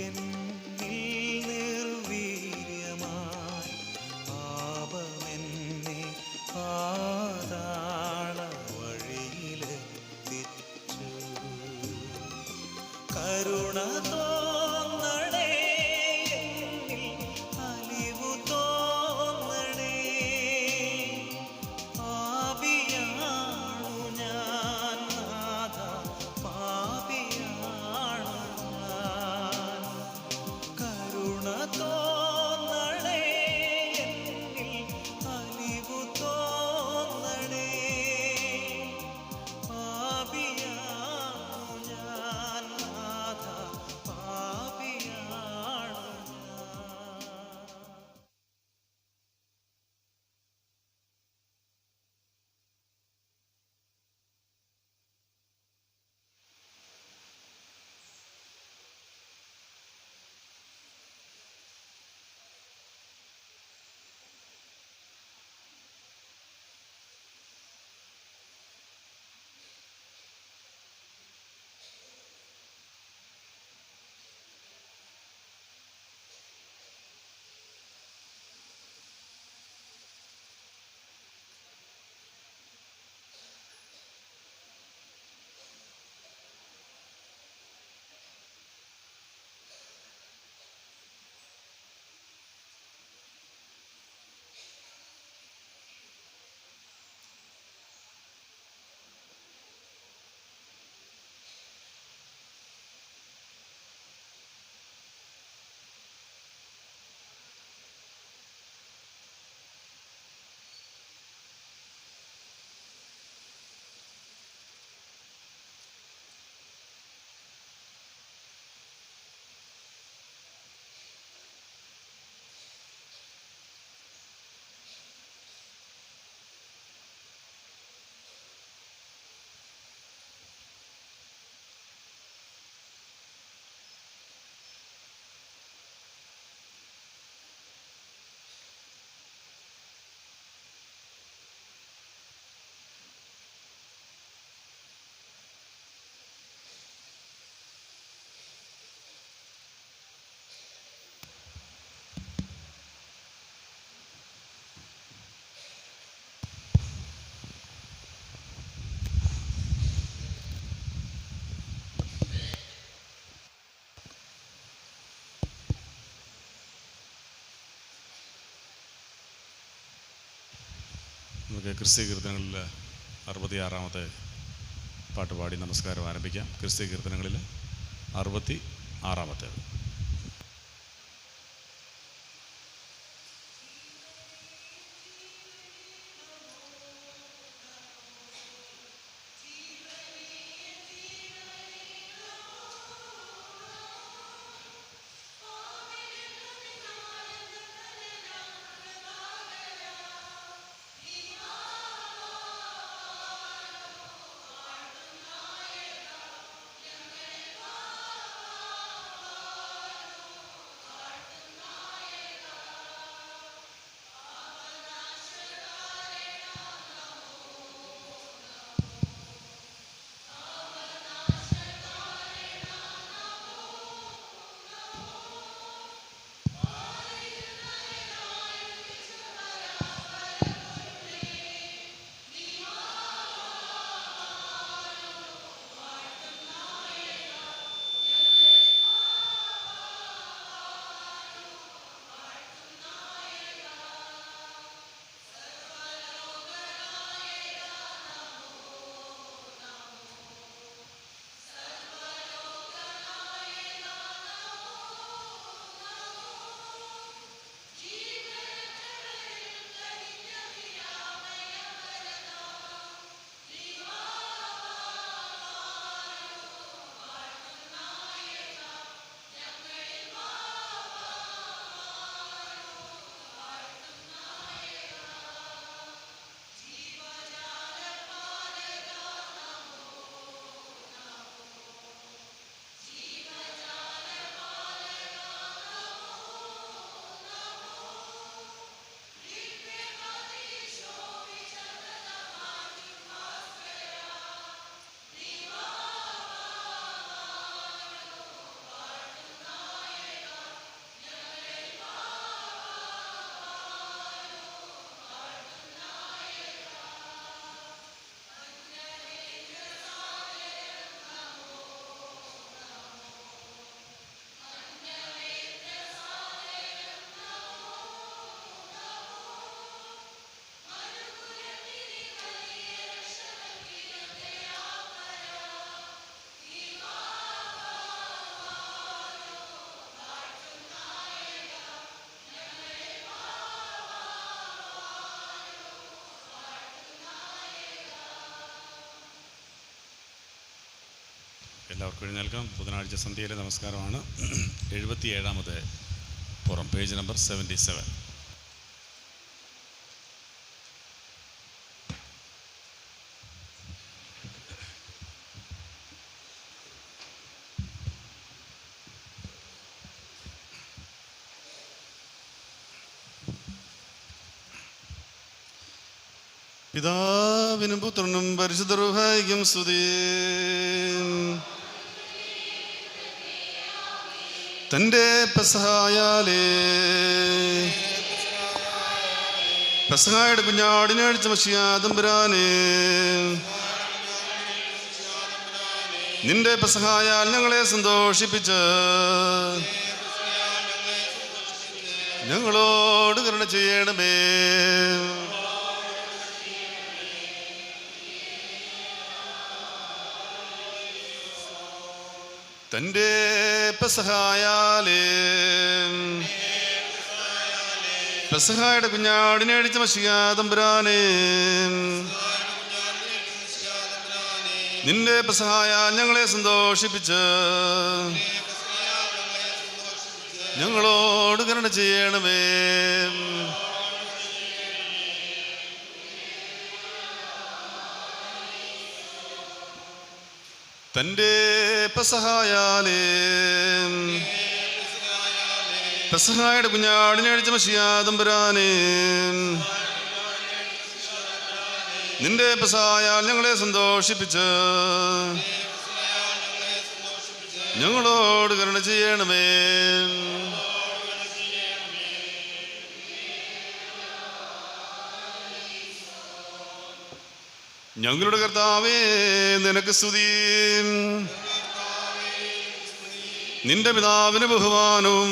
എന്നിൽ നിർവീര്യമായി പാപമെന്നെ പാതാള വഴിയിലെത്തിച്ചു. കരുണ തോന്നണേ, എന്നിൽ അലിവു തോന്നണേ. പാപിയാണു ഞാൻ നാഥ, പാപിയാണു ഞാൻ. കരുണ തോന്നണേ, എന്നിൽ അലിവു തോന്നണേ. പാപിയാണു ഞാൻ നാഥ, പാപിയാണു ഞാൻ. നമുക്ക് ക്രിസ്തീയ കീർത്തനങ്ങളിൽ 66-ാമത്തെ പാട്ട് പാടി നമസ്കാരം ആരംഭിക്കാം. ക്രിസ്തീയ കീർത്തനങ്ങളിൽ 66-ാമത്തേത്. Oh എല്ലാവർക്കും എഴുന്നേൽക്കാം. ബുധനാഴ്ച സന്ധ്യയിലെ നമസ്കാരമാണ്. 77-ാമത്തെ പുറം, പേജ് നമ്പർ 77. പിതാവിനും പുത്രനും പരിശുദ്ധ റൂഹായിക്കും സ്തുതി. തൻ്റെ പെസഹായാലേ പെസഹായുടെ കുഞ്ഞാടിനെ അടിച്ച മശിഹാ തമ്പുരാനേ, നിന്റെ പെസഹായാൽ ഞങ്ങളെ സന്തോഷിപ്പിച്ച് ഞങ്ങളോട് കരുണ ചെയ്യണമേ. തൻ്റെ പെസഹായാലേ പെസഹായുടെ കുഞ്ഞാടിനെ അടിച്ച മശിഹാ തമ്പുരാനേ, നിന്റെ പെസഹായാൽ ഞങ്ങളെ സന്തോഷിപ്പിച്ച് ഞങ്ങളോട് കരുണ ചെയ്യണമേ. തൻ്റെ പെസഹായാലേ പെസഹായുടെ കുഞ്ഞാടിനെ അടിച്ച മശിഹാ തമ്പുരാനേ, നിന്റെ പെസഹായാൽ ഞങ്ങളെ സന്തോഷിപ്പിച്ച് ഞങ്ങളോട് കരുണ ചെയ്യണമേ. ഞങ്ങളുടെ കർത്താവേ, നിനക്ക് സ്തുതി. നിന്റെ പിതാവിന് ബഹുമാനവും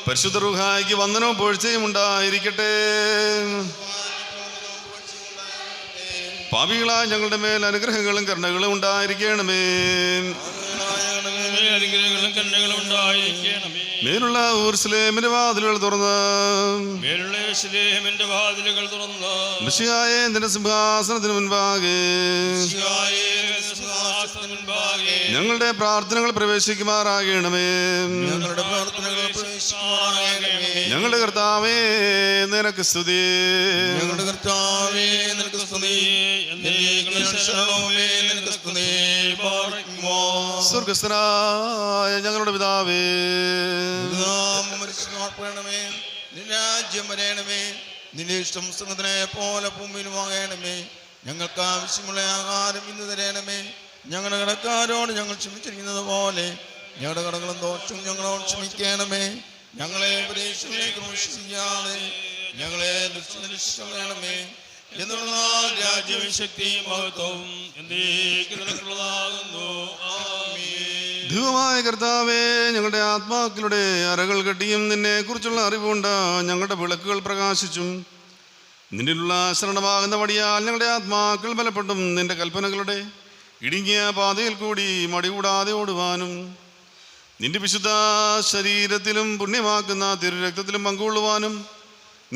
പരിശുദ്ധ റൂഹായിക്ക് വന്ദനവും പുകഴ്ചയും ഉണ്ടായിരിക്കട്ടെ. പാപികളായ ഞങ്ങളുടെ മേൽ അനുഗ്രഹങ്ങളും കരുണകളും ഉണ്ടായിരിക്കണമേ. മേലുള്ള യെരൂശലേമിന്റെ വാതിലുകൾ തുറന്ന് മിശിഹായേ, നിന്റെ സിംഹാസനത്തിന് മുൻപാകെ ഞങ്ങളുടെ പ്രാർത്ഥനകൾ പ്രവേശിക്കുമാറാകണമേ. ഞങ്ങളുടെ കർത്താവേ, നിനക്ക് സ്തുതി. ഞങ്ങളുടെ കർത്താവേ, നിനക്ക് സ്തുതി. സ്വർഗസ്ഥനായ ഞങ്ങളുടെ പിതാവേ, നിന്റെ രാജ്യം വരേണമേ. നിന്റെ ഇഷ്ടം സ്വർഗ്ഗത്തിലെ പോലെ ഭൂമിയിലുമാകണമേ. ഞങ്ങൾക്ക് ആവശ്യമുള്ള ആഹാരം ഇന്ന് തരണമേ. ഞങ്ങളുടെ കടക്കാരോട് ഞങ്ങൾ ക്ഷമിച്ചിരിക്കുന്നത് പോലെ ഞങ്ങളുടെ കടങ്ങളും ദോഷവും ഞങ്ങളോട് ക്ഷമിക്കണമേ. ഞങ്ങളെ പരീക്ഷയിലേക്ക് പ്രവേശിപ്പിക്കാതെ ഞങ്ങളെ ദുഷ്ടനേ. എന്നുള്ള രാജ്യവും ശക്തിയും മഹത്വവും എന്നേക്കുമുള്ളതാകുന്നു. ആമേൻ. ദൈവമായ കർത്താവേ, ഞങ്ങളുടെ ആത്മാക്കളുടെ അറകൾ കെട്ടിയും നിന്നെ കുറിച്ചുള്ള അറിവുകൊണ്ട് ഞങ്ങളുടെ വിളക്കുകൾ പ്രകാശിച്ചും നിന്നിലുള്ള ശരണമാകുന്ന വടിയാൽ ഞങ്ങളുടെ ആത്മാക്കൾ ബലപ്പെട്ടും നിന്റെ കൽപ്പനകളുടെ ഇടുങ്ങിയ പാതയിൽ കൂടി മടികൂടാതെ ഓടുവാനും നിന്റെ വിശുദ്ധ ശരീരത്തിലും പുണ്യമാക്കുന്ന തിരുരക്തത്തിലും പങ്കുകൊള്ളുവാനും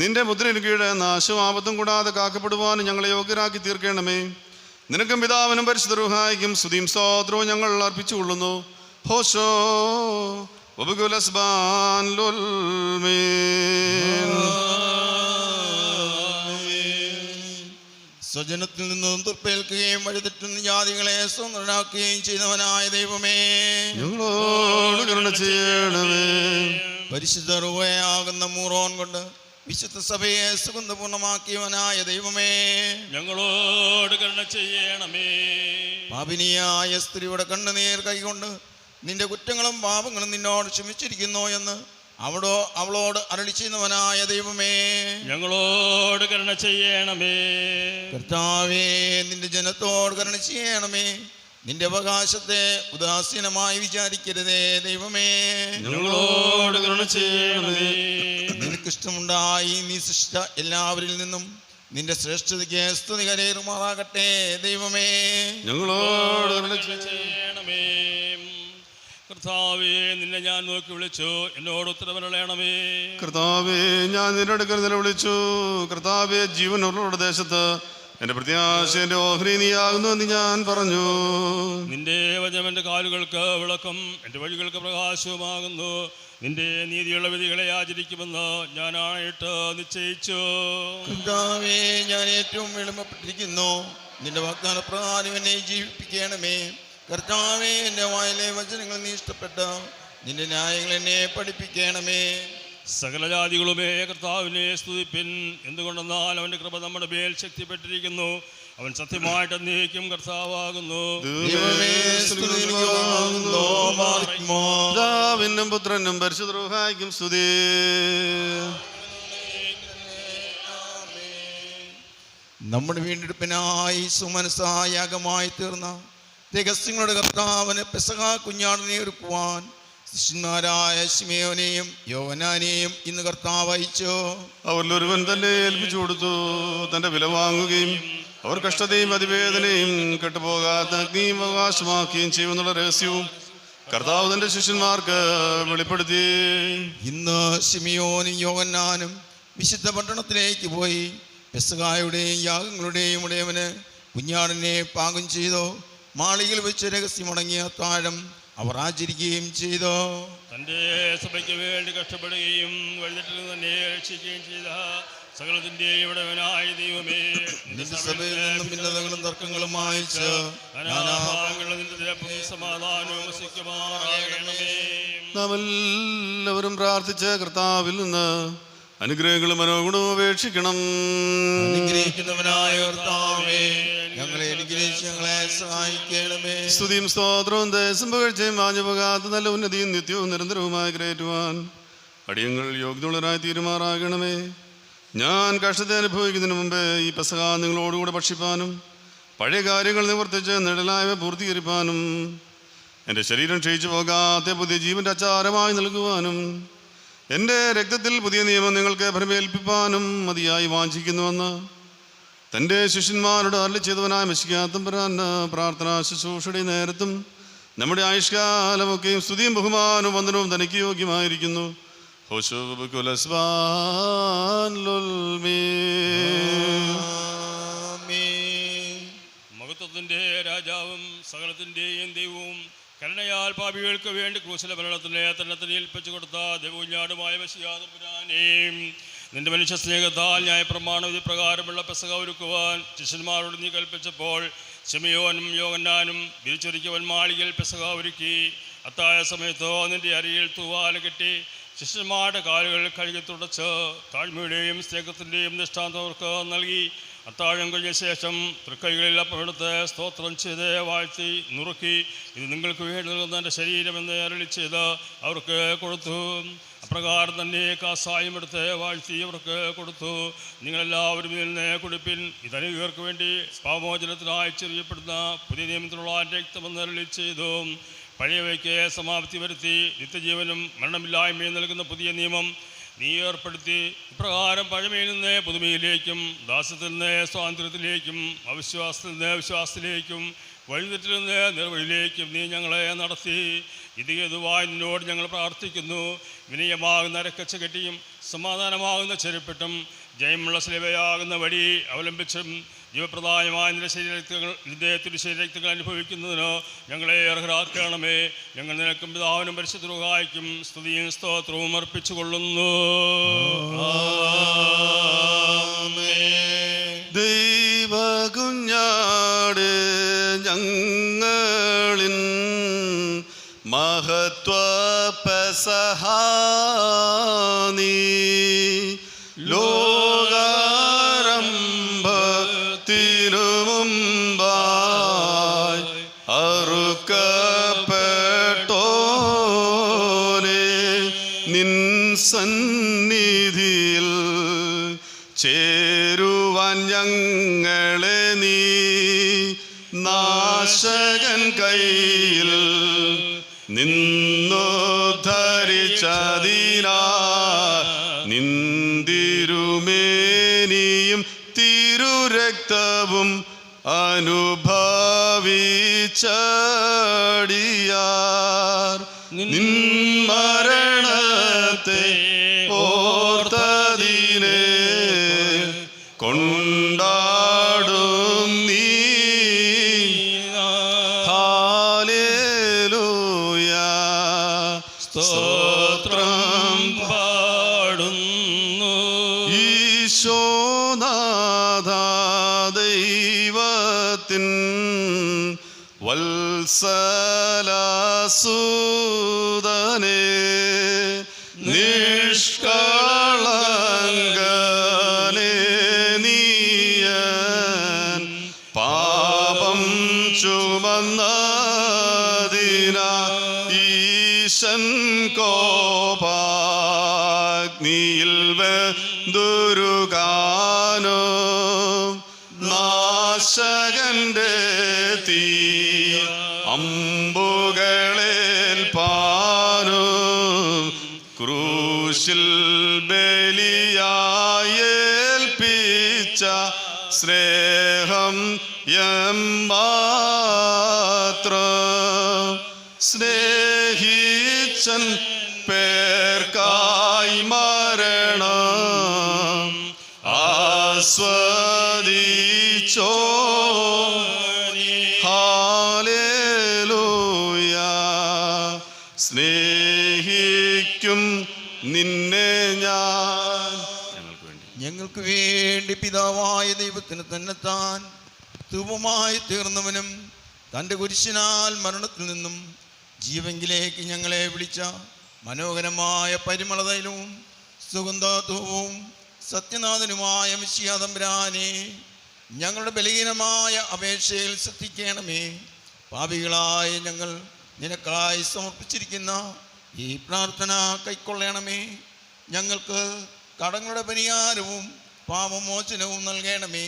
നിന്റെ മുദ്രയിൽ കീഴ് നാശവും ആപത്തും കൂടാതെ കാക്കപ്പെടുവാനും ഞങ്ങളെ യോഗ്യരാക്കി തീർക്കണമേ. നിനക്കും പിതാവിനും പരിശുദ്ധ റൂഹായിക്കും സ്തുതിയും സ്തോത്രവും ഞങ്ങൾ അർപ്പിച്ചുകൊള്ളുന്നു. ഹോശോ വബുകുലസ്ബാൻ ലുൽമീൻ. സ്വജനത്തിൽ നിന്നും തുർപ്പേൽക്കുകയും വഴിതെറ്റുന്ന ജാതികളെ സ്വതന്ത്രരാക്കുകയും ചെയ്തവനായ ദൈവമേ, ഞങ്ങളോട് കരുണ ചെയ്യണമേ. പരിശുദ്ധ റൂഹയാകുന്ന മൂറോൻ കൊണ്ട് വിശുദ്ധ സഭയെ സുഗന്ധപൂർണമാക്കിയവനായ ദൈവമേ, ഞങ്ങളോട് കരുണ ചെയ്യണമേ. പാപിനിയായ സ്ത്രീയുടെ കണ്ണുനീർ കൈകൊണ്ട് നിന്റെ കുറ്റങ്ങളും പാപങ്ങളും നിന്നോട് ക്ഷമിച്ചിരിക്കുന്നു എന്ന് അവളോട് അരുളി ചെയ്യുന്നവനായ ദൈവമേ, ഞങ്ങളോട് കരുണ ചെയ്യണമേ. കർത്താവേ, നിന്റെ ജനത്തോട് കരുണ ചെയ്യണമേ. നിന്റെ അവകാശത്തെ ഉദാസീനമായി വിചാരിക്കരുതേ ദൈവമേ, ഞങ്ങളോട് കരുണ ചെയ്യണമേ. നിനക്കിഷ്ടമുണ്ടായി നീ സൃഷ്ടിച്ച എല്ലാവരിൽ നിന്നും നിന്റെ ശ്രേഷ്ഠതയ്ക്ക് സ്തുതി കരേറുമാറാകട്ടെ ദൈവമേ, ഞങ്ങളോട് കരുണ ചെയ്യണമേ. കർത്താവേ, നിന്നെ ഞാൻ നോക്കി വിളിച്ചു, എന്നോട് ഉത്തരവരളയണമേ. കർത്താവേ, ഞാൻ നിന്റെ അടുക്കൽ നിലവിളിച്ചു. കർത്താവേ, ജീവനുള്ളവരുടെ ദേശത്ത് എൻ്റെ പ്രത്യാശ എൻ്റെ ഓഹരി നീയാകുന്നു എന്ന് ഞാൻ പറഞ്ഞു. നിന്റെ വചനം എൻ്റെ കാലുകൾക്ക് വിളക്കും എൻ്റെ വഴികൾക്ക് പ്രകാശവുമാകുന്നു. നിന്റെ നീതിയുള്ള വിധികളെ ആചരിക്കുമെന്ന് ഞാൻ ആയിട്ട് നിശ്ചയിച്ചു. കർത്താവേ, ഞാൻ ഏറ്റവും എളിമപ്പെട്ടിരിക്കുന്നു. നിന്റെ വാഗ്ദാന പ്രകാരം എന്നെ ജീവിപ്പിക്കണമേ. കർത്താവേ, എൻ്റെ വായിലെ വചനങ്ങൾ നീ ഇഷ്ടപ്പെട്ട നിന്റെ ന്യായങ്ങൾ എന്നെ പഠിപ്പിക്കണമേ. സകല ജാതികളുമേ കർത്താവിനെ സ്തുതിപ്പിൻ. എന്തുകൊണ്ടെന്നാൽ അവൻ്റെ കൃപ നമ്മുടെ മേൽ ശക്തിപ്പെട്ടിരിക്കുന്നു. അവൻ സത്യമായിട്ട് എന്നേക്കും കർത്താവാകുന്നു. ദൈവമേ, സ്തുതി നിനക്കാകുന്നു. മാറിക്കുമോ. പിതാവിനും പുത്രനും പരിശുദ്ധ റൂഹായ്ക്കും സ്തുതി. നമ്മുടെ വീണ്ടെടുപ്പിനായി സുമനസായ യാഗമായി തീർന്ന രഹസ്യങ്ങളുടെ കർത്താവിന് പെസഹ കുഞ്ഞാടിനെ ഒരുക്കുവാൻ ശിഷ്യന്മാരായ ശിമയോനെയും യോഹന്നാനെയും ഇന്ന് കർത്താവ് അയച്ചു. അവരിലൊരുവൻ തന്നെ ഏൽപ്പിച്ചു കൊടുത്തു. തൻ്റെ വില വാങ്ങുകയും അവർ കഷ്ടതയും അതിവേദനയും കെട്ടുപോകാത്ത അഗ്നിയും അവകാശമാക്കുകയും ചെയ്യുമെന്നുള്ള രഹസ്യവും കർത്താവ് തൻ്റെ ശിഷ്യന്മാർക്ക് വെളിപ്പെടുത്തി. ഇന്ന് ശിമയോനും യോഹന്നാനും വിശുദ്ധ പട്ടണത്തിലേക്ക് പോയി പെസഹായുടെയും യാഗങ്ങളുടെയും ഉടയവന് കുഞ്ഞാടിനെ പാകം ചെയ്തു. മാളികയിൽ വെച്ച് രഹസ്യമടങ്ങിയ താഴം അവർ ആചരിക്കുകയും ചെയ്തു. തൻ്റെ സഭയ്ക്ക് വേണ്ടി കഷ്ടപ്പെടുകയും വഴിതെറ്റിൽ തന്നെ രക്ഷിക്കുകയും ചെയ്ത സകലത്തിൻ്റെയും ഇടവനായ ദൈവമേ, നിന്റെ സഭയിൽ നിന്നും ഭിന്നതകളും തർക്കങ്ങളും മായിച്ച് നാനാഭാഗങ്ങളിൽ നിന്റെ നിരപ്പും സമാധാനവും വസിക്കുമാറാകണമേ. നാം എല്ലാവരും പ്രാർത്ഥിച്ച് കർത്താവിൽ നിന്ന് അനുഗ്രഹങ്ങളും മനോഗുണവും അപേക്ഷിക്കണം. അനുഗ്രഹിക്കുന്നവനായ കർത്താവേ, ഞങ്ങളെ അനുഗ്രഹിച്ച് ഞങ്ങളെ സഹായിക്കണമേ. സ്തുതിയും സ്തോത്രവും ദേശം പുകഴ്ചയും മാഞ്ഞുപോകാത്ത നല്ല ഉന്നതിയും നിത്യവും നിരന്തരവുമായി ഗ്രഹിക്കുവാൻ അടിയങ്ങൾ യോഗ്യതയുള്ളവരായി തീരുമാറാകണമേ. ഞാൻ കഷ്ടത്തെ അനുഭവിക്കുന്നതിന് മുമ്പേ ഈ പെസഹ നിങ്ങളോടുകൂടെ ഭക്ഷിപ്പാനും പഴയ കാര്യങ്ങൾ നിവർത്തിച്ച് നിഴലായവ പൂർത്തീകരിപ്പാനും എൻ്റെ ശരീരം ക്ഷയിച്ചു പോകാത്ത പുതിയ ജീവൻ്റെ അച്ചാരമായി നൽകുവാനും എൻ്റെ രക്തത്തിൽ പുതിയ നിയമം നിങ്ങൾക്ക് ഫലമേൽപ്പിപ്പാനും മതിയായി വാഞ്ചിക്കുന്നുവെന്ന് തൻ്റെ ശിഷ്യന്മാരോട് അരുളി ചെയ്തവനായ മെശിഹാത്തമ്പുരാന്റെ പ്രാർത്ഥനാ ശുശ്രൂഷയുടെ നേരത്തും നമ്മുടെ ആയുഷ്കാലമൊക്കെയും സ്തുതിയും ബഹുമാനവും വന്ദനവും തനിക്ക് യോഗ്യമായിരിക്കുന്നു. മഹത്വത്തിൻ്റെ രാജാവും സകലത്തിൻ്റെയും ദൈവവും കരുണയാൽ പാപികൾക്ക് വേണ്ടി ക്രൂശിലെ മരണത്തിനെ തന്നെ ഏൽപ്പിച്ചു കൊടുത്ത ദൈവകുഞ്ഞാടുമായ മെശിഹാതമ്പുരാനെയും നിന്റെ മനുഷ്യ സ്നേഹത്താൽ ന്യായപ്രമാണ വിധി പ്രകാരമുള്ള പെസഹ ഒരുക്കുവാൻ ശിഷ്യന്മാരോട് നീ കൽപ്പിച്ചപ്പോൾ ശിമയോനും യോഹന്നാനും വിരിച്ചൊരുക്കിയവൻ മാളികയിൽ പെസഹ ഒരുക്കി. അത്താഴ സമയത്തോ നിന്റെ അരിയിൽ തൂവാല കെട്ടി ശിഷ്യന്മാരുടെ കാലുകൾ കഴുകി തുടച്ച് താഴ്മയുടെയും സ്നേഹത്തിൻ്റെയും ദൃഷ്ടാന്തം അവർക്ക് നൽകി. അത്താഴം കഴിഞ്ഞ ശേഷം തൃക്കൈകളിൽ അപ്പമെടുത്ത് സ്തോത്രം ചെയ്ത് വാഴ്ത്തി നുറുക്കി, ഇത് നിങ്ങൾക്ക് വേണ്ടി നൽകുന്ന എൻ്റെ ശരീരമെന്ന് അരുളി ചെയ്ത് അവർക്ക് കൊടുത്തു. അപ്രകാരം തന്നെ കാസായം എടുത്ത് വാഴ്ത്തി അവർക്ക് കൊടുത്തു. നിങ്ങളെല്ലാവരും ഇതിൽ നിന്ന് കുടിപ്പിൻ, ഇതനേകർക്ക് വേണ്ടി പാപമോചനത്തിനായി ചെറിയപ്പെടുന്ന പുതിയ നിയമത്തിലുള്ള രക്തമെന്ന് അരുളി ചെയ്തു. പഴയവയ്ക്ക് സമാപ്തി വരുത്തി നിത്യജീവനും മരണമില്ലായ്മയും നൽകുന്ന പുതിയ നിയമം നീ ഏർപ്പെടുത്തി. ഇപ്രകാരം പഴമയിൽ നിന്ന് പുതുമയിലേക്കും ദാസ്യത്തിൽ നിന്ന് സ്വാതന്ത്ര്യത്തിലേക്കും അവിശ്വാസത്തിൽ നിന്ന് വിശ്വാസത്തിലേക്കും വഴിതെറ്റിൽ നിന്ന് നിർവഴിയിലേക്കും നീ ഞങ്ങളെ നടത്തി. ഇത് ഹേതുവായി നിന്നോട് ഞങ്ങൾ പ്രാർത്ഥിക്കുന്നു. വിനയമാകുന്ന അരക്കച്ച കെട്ടിയും സമാധാനമാകുന്ന ചെരുപ്പിട്ടും ജയമുള്ള സ്ലേവയാകുന്ന വഴി അവലംബിച്ചും ജീവപ്രദായമായ നിന്റെ തിരുശരീരക്തങ്ങൾ അനുഭവിക്കുന്നതിന് ഞങ്ങളെ അർഹരാക്കണമേ. ഞങ്ങൾ നിനക്കും പിതാവിനും പരിശുദ്ധ റൂഹായ്ക്കും സ്തുതിയും സ്തോത്രവും അർപ്പിച്ചുകൊള്ളുന്നു. ദൈവകുഞ്ഞാട് ഞങ്ങളിൻ മഹത്വ പെസഹ നീ ലോകാരംഭത്തിനു മുമ്പായി അറുക്കപ്പെട്ടോനെ നിൻ സന്നിധിയിൽ ചേരുവാൻ ഞങ്ങളെ നീ നാശകൻ കയ്യിൽ നിന്നു ധരിച്ചതിനാ നിന്തിരുമേനിയും തിരുരക്തവും അനുഭവിച്ചടിയാർ നിൻ മരണത്തെ ഓർത്തതിനെ കൊണ്ടാടും സ്തോത്രം പാടുന്നു. ഈശോനാഥ ദൈവത്തിൻ വത്സലസുതനേ നിഷ്കളങ്കനേ നീയൻ പാപം ചുമന്നതിന ഈശൻ കോപാഗ്നിയിൽ വെന്തുരുകാനോ നാശകന്റെ തീ അമ്പുകളേൽപ്പാനോ ക്രൂശിൽ ബലിയായേൽപ്പിച്ച സ്നേഹം എമ്പാത്രം സ്നേഹിച്ചൻ പേർക്കായി മരണം ആസ്വദിച്ചോ. ഹല്ലേലൂയ. സ്നേഹിക്കും നിന്നെ ഞാൻ. ഞങ്ങൾക്ക് വേണ്ടി പിതാവായ ദൈവത്തിന് തന്നെത്താൻ ധൂപമായി തീർന്നവനും തൻ്റെ കുരിശിനാൽ മരണത്തിൽ നിന്നും ജീവങ്കിലേക്ക് ഞങ്ങളെ വിളിച്ച മനോഹരമായ പരിമളതൈലവും സുഗന്ധധൂപവും സത്യനാഥനുമായ മിശിഹാ തമ്പുരാനെ, ഞങ്ങളുടെ ബലഹീനമായ അപേക്ഷയിൽ ശ്രദ്ധിക്കണമേ. പാപികളായ ഞങ്ങൾ നിനക്കായി സമർപ്പിച്ചിരിക്കുന്ന ഈ പ്രാർത്ഥന കൈക്കൊള്ളണമേ. ഞങ്ങൾക്ക് കടങ്ങളുടെ പരിഹാരവും പാപമോചനവും നൽകണമേ.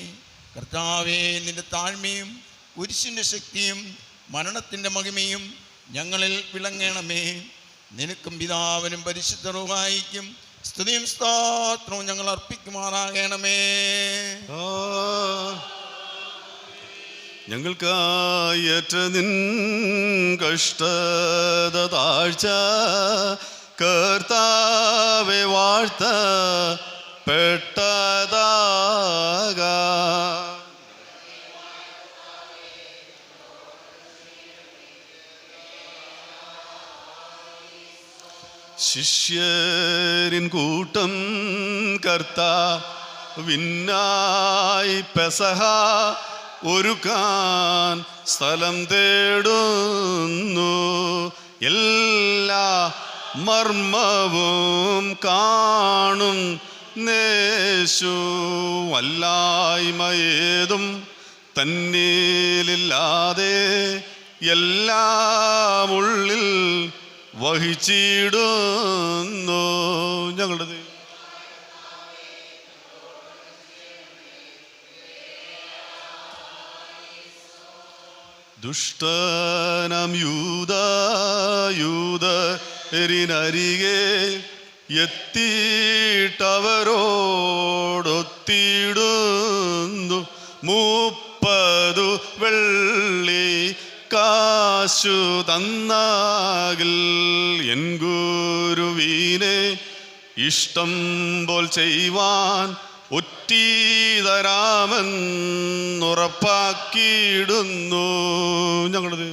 കർത്താവേ, നിന്റെ താഴ്മയും കുരിശിൻ്റെ ശക്തിയും മരണത്തിൻ്റെ മഹിമയും ഞങ്ങളിൽ വിളങ്ങണമേ. നിനക്കും പിതാവിനും പരിശുദ്ധ റൂഹായിക്കും സ്തുതിയും സ്തോത്രവും ഞങ്ങൾ അർപ്പിക്കുമാറാകണമേ. ഞങ്ങൾക്കായി ഏറ്റ നിൻ കഷ്ടത താഴ്ച കർത്താവെ വാഴ്ത്ത പെട്ടതാക. ശിഷ്യരിൻ കൂട്ടം കർത്താവിനായി പെസഹ ഒരുക്കാൻ സ്ഥലം തേടുന്നു. എല്ലാ മർമ്മവും കാണും നേശു വല്ലായ്മയേതും തന്നിലില്ലാതെ എല്ലാം ഉള്ളിൽ വഹിച്ചിടുന്നു. ഞങ്ങളുടെ ദുഷ്ടനം യൂദരിനരികെ എത്തിയിട്ടവരോടൊത്തിടുന്നു. 30 വെള്ളി കാശു തന്നാകിൽ എൻ ഗുരുവിനെ ഇഷ്ടം പോൽ ചെയ്യുവാൻ ഒറ്റീതരാമെന്നുറപ്പാക്കിയിടുന്നു. ഞങ്ങളത്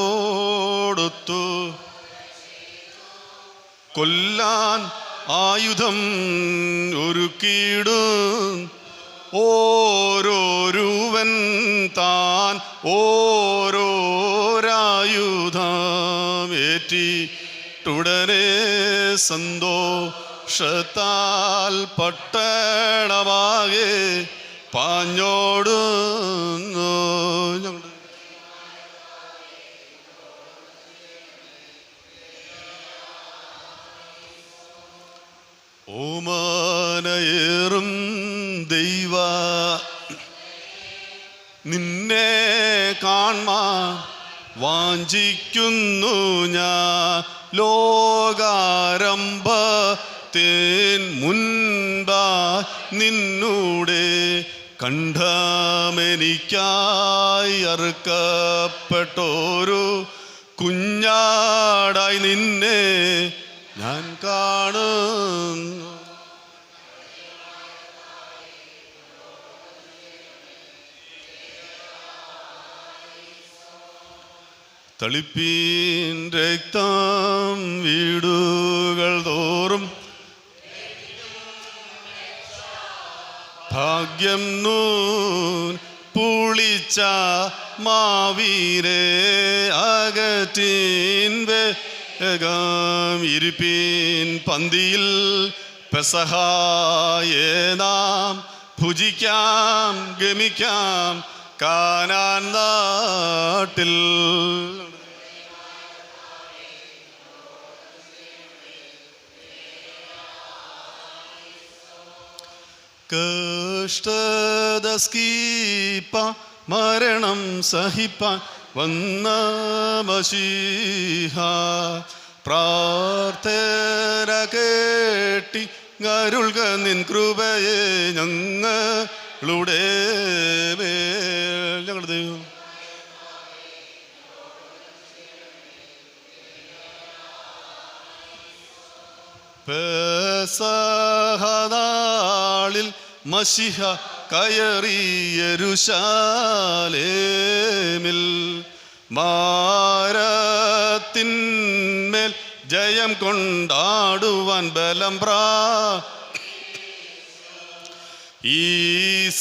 യൂദരവനോടൊത്തു കൊല്ലാൻ ആയുധം ഒരുക്കിയിടും. ഓരോരുവൻ താൻ ഓരോരായുധമേറ്റിട്ടുടനെ സന്തോഷത്താൽ പട്ടണമാകെ പാഞ്ഞോടുന്നു. ഞങ്ങൾ ഓമാനയേറും ദൈവ നിന്നെ കാൺമാൻ വാഞ്ചിക്കുന്നു ഞാൻ. ലോകാരംഭത്തിൻ മുൻപായി നിന്നൂടെ കണ്ഠമെനിക്കായി അറുക്കപ്പെട്ടോരു കുഞ്ഞാടായി നിന്നെ ഞാൻ കാണുന്നു. തളിപ്പീൻ രക്തം വീടുകൾ തോറും ഭാഗ്യം നൂൻ പുളിച്ച മാവീരെ അകറ്റീൻ വേഗം ഇരിപ്പീൻ പന്തിയിൽ പെസഹായെ നാം ഭുജിക്കാം ഗമിക്കാം കാനാൻ നാട്ടിൽ. കഷ്ടത സ്കീപ്പ മരണം സഹിപ്പാൻ വന്ന മശീഹ പ്രാർത്ഥന കേട്ടി അരുൾക നിൻ കൃപയെ ഞങ്ങളുടെ മേൽ. ഞങ്ങളുടെ ദൈവം പെസഹനാളിൽ മശിഹ കയറി യെരൂശലേമിൽ മാരത്തിന്മേൽ ജയം കൊണ്ടാടുവാൻ ബലം ഈസഹാക്കോ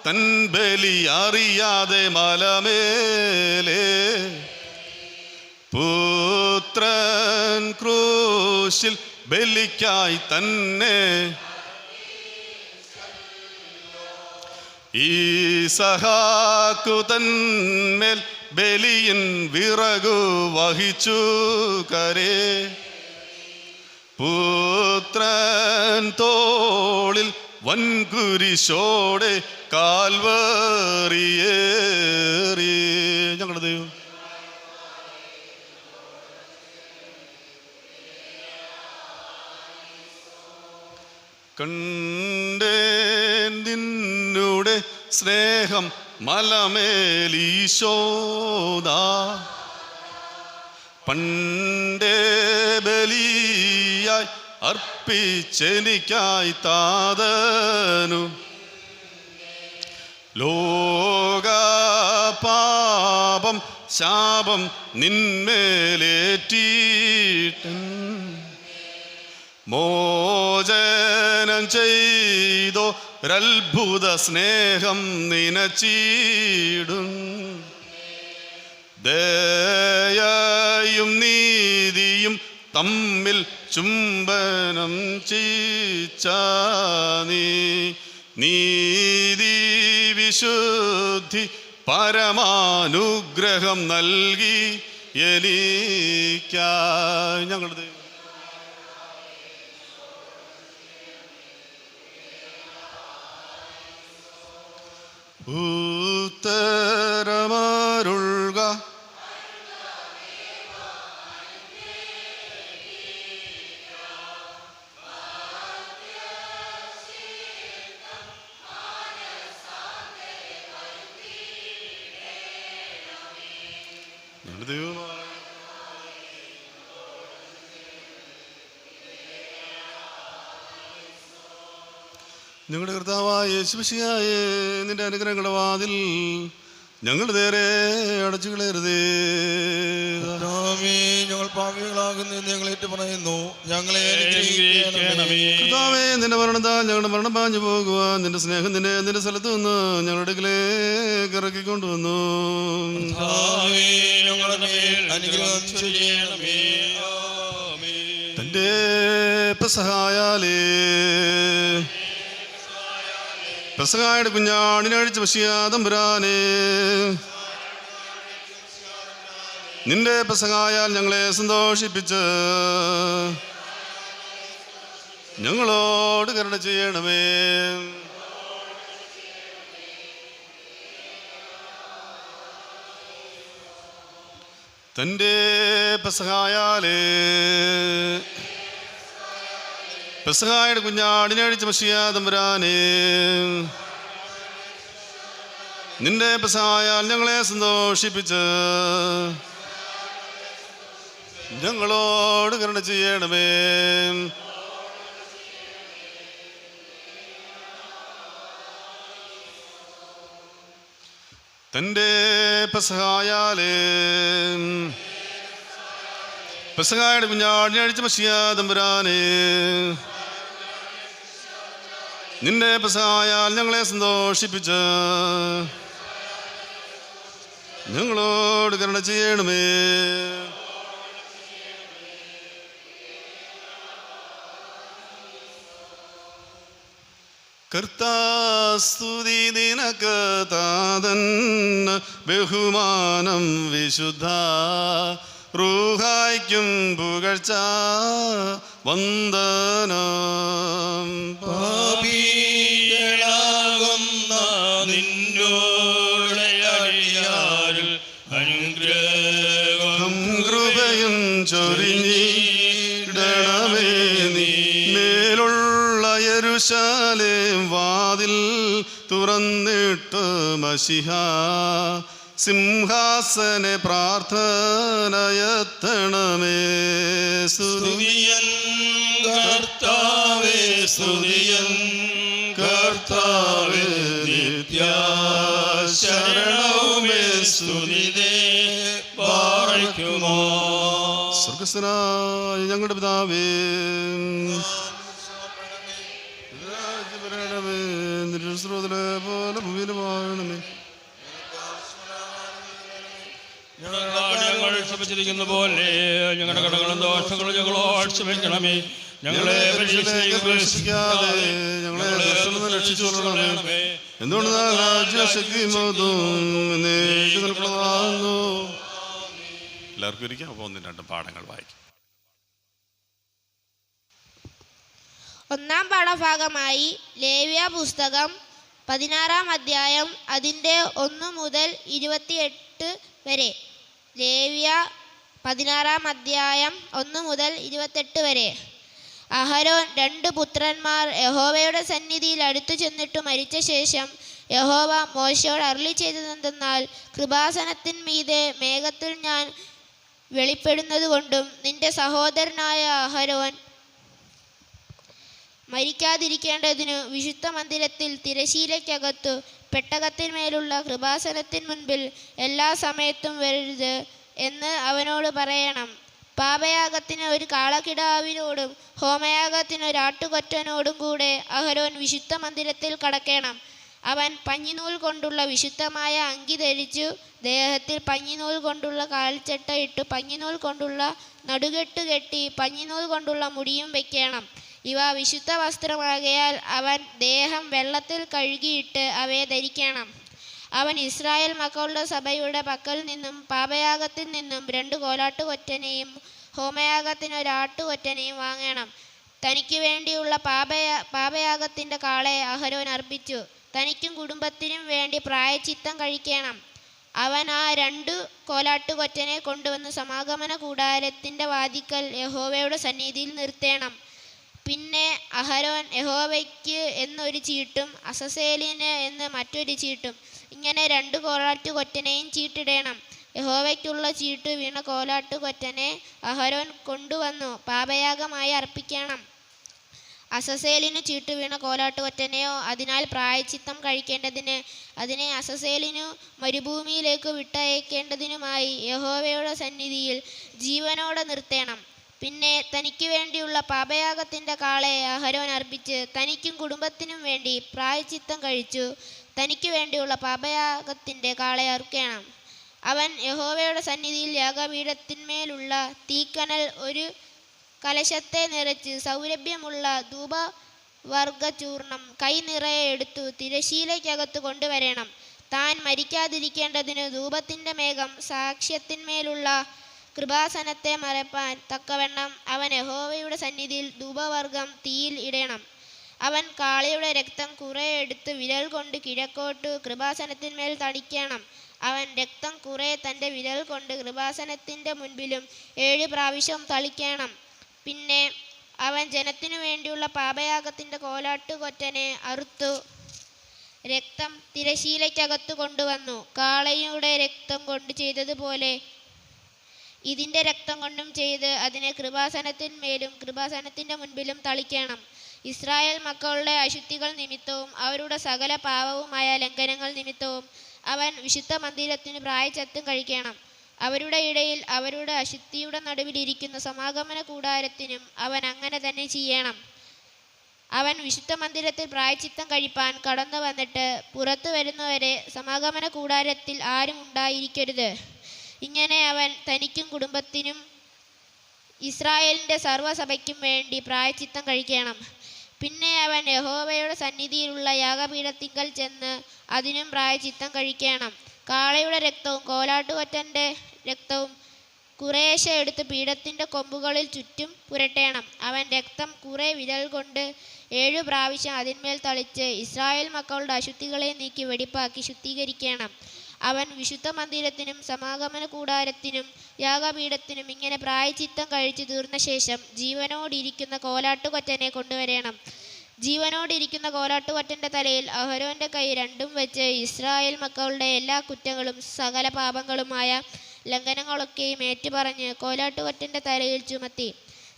തൻ ബലി അറിയാതെ മലമേലേ പുത്രൻ ക്രൂശിൽ ബലിക്കായി തന്നെ ഈസഹാക്കു തന്മേൽ ബലിയിൻ വിറകു വഹിച്ചു കരേ പുത്രൻ തോളിൽ വൻകുരിശോടെ കാൽവറിയേറി. ഞങ്ങളുടെ ദൈവം കണ്ടേൻ നിന്നുടെ സ്നേഹം മലമേലീശോദാ പണ്ടേ ബലിയായി അർപ്പിച്ചെനിക്കായി താതനു ലോക പാപം ശാപം നിന്മേലേറ്റീട്ടൻ മോചനം ചെയ്തോ ഒരത്ഭുത സ്നേഹം നിനച്ചീടും ദയയും നീതിയും തമ്മിൽ ചുംബനം ചീച്ചാനീ നീതി വിശുദ്ധി പരമാനുഗ്രഹം നൽകി എനിക്കായി. ഞങ്ങളുടെ ഉത്തരമരുൾക ദൈവമായ ഞങ്ങളുടെ കർത്താവായ യേശുമിശിഹായേ, നിന്റെ അനുഗ്രഹങ്ങളുടെ വാതിൽ ഞങ്ങളുടെ നേരെ അടച്ചു കളയരുതേ. ഞങ്ങൾ പാപികളാകുന്നു ഞങ്ങളേറ്റ് പറയുന്നു, ഞങ്ങളെ അനുഗ്രഹിക്കണമേ. കർത്താവേ, നിന്റെ മരണത്താൽ ഞങ്ങളുടെ മരണം പാഞ്ഞു പോകുവാൻ നിന്റെ സ്നേഹം നിന്റെ സ്ഥലത്ത് നിന്ന് ഞങ്ങളുടെ അടുക്കലേക്ക് ഇറക്കിക്കൊണ്ടുവന്നു. അനുഗ്രഹം ചെയ്യണമേ. തന്റെ പെസഹായാലേ പെസഹായുടെ കുഞ്ഞാടിനഴിച്ച് പശിയാതമ്പുരാനേ, നിന്റെ പെസഹായാൽ ഞങ്ങളെ സന്തോഷിപ്പിച്ച് ഞങ്ങളോട് കരുണ ചെയ്യണമേ. തൻ്റെ പെസഹായാലേ പെസഹായുടെ കുഞ്ഞാടിനഴിച്ച് പശിയാതമ്പുരാനേ, നിന്റെ പെസഹായാൽ ഞങ്ങളെ സന്തോഷിപ്പിച്ച് ഞങ്ങളോട് കരുണ ചെയ്യണമേ. തൻ്റെ പെസഹായാലേ പെസഹായുടെ കുഞ്ഞാടിനെ അഴിച്ച മശിഹാ തമ്പുരാനേ, നിന്റെ പെസഹായാൽ ഞങ്ങളെ സന്തോഷിപ്പിച്ച് ഞങ്ങളോട് കരുണ ചെയ്യണമേ. കർത്താസ്തുതി നിനക്ക് താതൻ, ബഹുമാനം വിശുദ്ധ റൂഹായ്ക്കും പുകഴ്ച വന്ദനം. പാപികളാകുന്ന നിന്നോട് അടിയാരിൽ അനുഗ്രഹം കൃപയും ചൊരിഞ്ഞിടണമേ നീ. മേലുള്ള യെരൂശലേം വാതിൽ തുറന്നിട്ട് മശിഹാ സിംഹാസന പ്രാർത്ഥനയത്തണമേ. സ്തുതിയൻ കർത്താവേ, സ്തുതിയൻ കർത്താവേ, നിത്യശരണമേ സ്തുതിതേ പാർക്കുമോ. സ്വർഗസ്ഥനായ ഞങ്ങളുടെ പിതാവേ, നിരുശ്രോതലെ പോലെ ഭൂമിയിലും ആകണമേ. ഞങ്ങൾ ക്ഷമിച്ചിരിക്കുന്ന പോലെ ഞങ്ങളുടെ കടകളും ദോഷങ്ങളും ഞങ്ങളോട് ക്ഷമിക്കണമേ. ഞങ്ങളെ പരീക്ഷയിലേക്ക് പ്രവേശിപ്പിക്കാതെ ഞങ്ങളെ രക്ഷിച്ചു കൊള്ളണമേ. എന്തുകൊണ്ട് എല്ലാവർക്കും ഇരിക്കാം. അപ്പോൾ 1-2 പാഠങ്ങൾ വായിക്കും. ഒന്നാം പാഠഭാഗമായി ലേവ്യ പുസ്തകം 16-ാം അധ്യായം അതിൻ്റെ 1 മുതൽ 28 വരെ. ലേവ്യ 16-ാം അധ്യായം 1 മുതൽ 28 വരെ. അഹരോൻ 2 പുത്രന്മാർ യഹോവയുടെ സന്നിധിയിൽ അടുത്തു ചെന്നിട്ട് മരിച്ച ശേഷം യഹോവ മോശയോട് അരുളി ചെയ്തതെന്തെന്നാൽ, കൃപാസനത്തിന്മീതെ മേഘത്തിൽ ഞാൻ വെളിപ്പെടുന്നതുകൊണ്ടും നിന്റെ സഹോദരനായ അഹരോൻ മരിക്കാതിരിക്കേണ്ടതിനു വിശുദ്ധ മന്ദിരത്തിൽ തിരശീലയ്ക്കകത്തു പെട്ടകത്തിന്മേലുള്ള കൃപാസനത്തിന് മുൻപിൽ എല്ലാ സമയത്തും വരരുത് എന്ന് അവനോട് പറയണം. പാപയാഗത്തിന് ഒരു കാളക്കിടാവിനോടും ഹോമയാഗത്തിന് ഒരു ആട്ടുകൊറ്റനോടും കൂടെ അഹരോൻ വിശുദ്ധ മന്ദിരത്തിൽ കടക്കണം. അവൻ പഞ്ഞിനൂൽ കൊണ്ടുള്ള വിശുദ്ധമായ അങ്കി ധരിച്ചു ദേഹത്തിൽ പഞ്ഞിനൂൽ കൊണ്ടുള്ള കാൽച്ചട്ട ഇട്ടു പഞ്ഞിനൂൽ കൊണ്ടുള്ള നടുകെട്ട് കെട്ടി പഞ്ഞിനൂൽ കൊണ്ടുള്ള മുടിയും വയ്ക്കണം. ഇവ വിശുദ്ധ വസ്ത്രമാകയാൽ അവൻ ദേഹം വെള്ളത്തിൽ കഴുകിയിട്ട് അവയെ ധരിക്കണം. അവൻ ഇസ്രായേൽ മക്കളുടെ സഭയുടെ പക്കൽ നിന്നും പാപയാഗത്തിൽ നിന്നും 2 കോലാട്ടുകൊറ്റനെയും ഹോമയാഗത്തിന് ഒരു ആട്ടുകൊറ്റനെയും വാങ്ങണം. തനിക്ക് വേണ്ടിയുള്ള പാപയാഗത്തിൻ്റെ കാളയെ അഹരോൻ അർപ്പിച്ചു. തനിക്കും കുടുംബത്തിനും വേണ്ടി പ്രായച്ചിത്തം കഴിക്കണം. അവൻ ആ 2 കോലാട്ടുകൊറ്റനെ കൊണ്ടുവന്ന് സമാഗമന കൂടാരത്തിൻ്റെ വാതിക്കൽ യഹോവയുടെ സന്നിധിയിൽ നിർത്തേണം. പിന്നെ അഹരോൻ യഹോവയ്ക്ക് എന്നൊരു ചീട്ടും അസസേലിന് എന്ന് മറ്റൊരു ചീട്ടും ഇങ്ങനെ 2 കോലാട്ടുകൊറ്റനെയും ചീട്ടിടണം. യഹോവയ്ക്കുള്ള ചീട്ട് വീണ കോലാട്ടുകൊറ്റനെ അഹരോൻ കൊണ്ടുവന്നു പാപയാഗമായി അർപ്പിക്കണം. അസസേലിനു ചീട്ട് വീണ കോലാട്ടുകൊറ്റനെയോ അതിനാൽ പ്രായച്ചിത്തം കഴിക്കേണ്ടതിന് അതിനെ അസസേലിനു മരുഭൂമിയിലേക്ക് വിട്ടയക്കേണ്ടതിനുമായി യഹോവയുടെ സന്നിധിയിൽ ജീവനോടെ നിർത്തേണം. പിന്നെ തനിക്ക് വേണ്ടിയുള്ള പാപയാഗത്തിൻ്റെ കാളയെ അഹരോൻ അർപ്പിച്ച് തനിക്കും കുടുംബത്തിനും വേണ്ടി പ്രായച്ചിത്തം കഴിച്ചു തനിക്ക് വേണ്ടിയുള്ള പാപയാഗത്തിൻ്റെ കാളയെ അറുക്കണം. അവൻ യഹോവയുടെ സന്നിധിയിൽ യാഗപീഠത്തിന്മേലുള്ള തീക്കനൽ ഒരു കലശത്തെ നിറച്ച് സൗരഭ്യമുള്ള ധൂപവർഗചൂർണം കൈ നിറയെ എടുത്തു തിരശീലയ്ക്കകത്ത് കൊണ്ടുവരണം. താൻ മരിക്കാതിരിക്കേണ്ടതിന് ധൂപത്തിൻ്റെ മേഘം സാക്ഷ്യത്തിന്മേലുള്ള കൃപാസനത്തെ മറപ്പാൻ തക്കവണ്ണം അവൻ യഹോവയുടെ സന്നിധിയിൽ ധൂപവർഗം തീയിൽ ഇടണം. അവൻ കാളയുടെ രക്തം കുറെ എടുത്ത് വിരൽ കൊണ്ട് കിഴക്കോട്ടു കൃപാസനത്തിന്മേൽ തളിക്കണം. അവൻ രക്തം കുറെ തൻ്റെ വിരൽ കൊണ്ട് കൃപാസനത്തിൻ്റെ മുൻപിലും 7 പ്രാവശ്യം തളിക്കണം. പിന്നെ അവൻ ജനത്തിനു വേണ്ടിയുള്ള പാപയാഗത്തിൻ്റെ കോലാട്ടുകൊറ്റനെ അറുത്തു രക്തം തിരശീലയ്ക്കകത്ത് കൊണ്ടുവന്നു. കാളയുടെ രക്തം കൊണ്ട് ചെയ്തതുപോലെ ഇതിൻ്റെ രക്തം കൊണ്ടും ചെയ്ത് അതിനെ കൃപാസനത്തിന്മേലും കൃപാസനത്തിൻ്റെ മുൻപിലും തളിക്കണം. ഇസ്രായേൽ മക്കളുടെ അശുദ്ധികൾ നിമിത്തവും അവരുടെ സകല പാവവുമായ ലംഘനങ്ങൾ നിമിത്തവും അവൻ വിശുദ്ധ മന്ദിരത്തിന് പ്രായശ്ചിത്തം കഴിക്കണം. അവരുടെ ഇടയിൽ അവരുടെ അശുദ്ധിയുടെ നടുവിലിരിക്കുന്ന സമാഗമന കൂടാരത്തിനും അവൻ അങ്ങനെ തന്നെ ചെയ്യണം. അവൻ വിശുദ്ധ മന്ദിരത്തിൽ പ്രായശ്ചിത്തം കഴിപ്പാൻ കടന്നു വന്നിട്ട് പുറത്തു വരുന്നവരെ സമാഗമന കൂടാരത്തിൽ ആരും ഉണ്ടായിരിക്കരുത്. ഇങ്ങനെ അവൻ തനിക്കും കുടുംബത്തിനും ഇസ്രായേലിൻ്റെ സർവ്വസഭയ്ക്കും വേണ്ടി പ്രായശ്ചിത്തം കഴിക്കണം. പിന്നെ അവൻ യഹോവയുടെ സന്നിധിയിലുള്ള യാഗപീഠത്തിങ്കൽ ചെന്ന് അതിനും പ്രായശ്ചിത്തം കഴിക്കണം. കാളയുടെ രക്തവും കോലാട്ടുകൊറ്റൻ്റെ രക്തവും കുറേശ്ശെ എടുത്ത് പീഠത്തിൻ്റെ കൊമ്പുകളിൽ ചുറ്റും പുരട്ടേണം. അവൻ രക്തം കുറെ വിരൽ കൊണ്ട് 7 പ്രാവശ്യം അതിന്മേൽ തളിച്ച് ഇസ്രായേൽ മക്കളുടെ അശുദ്ധികളെ നീക്കി വെടിപ്പാക്കി ശുദ്ധീകരിക്കണം. അവൻ വിശുദ്ധ മന്ദിരത്തിനും സമാഗമന കൂടാരത്തിനും യാഗപീഠത്തിനും ഇങ്ങനെ പ്രായശ്ചിത്തം കഴിച്ചു തീർന്ന ശേഷം ജീവനോടിരിക്കുന്ന കോലാട്ടുകൊറ്റനെ കൊണ്ടുവരണം. ജീവനോടിരിക്കുന്ന കോലാട്ടുകൊറ്റൻ്റെ തലയിൽ അഹരോൻ്റെ കൈ രണ്ടും വെച്ച് ഇസ്രായേൽ മക്കളുടെ എല്ലാ കുറ്റങ്ങളും സകല പാപങ്ങളുമായ ലംഘനങ്ങളൊക്കെയും ഏറ്റുപറഞ്ഞ് കോലാട്ടുകൊറ്റൻ്റെ തലയിൽ ചുമത്തി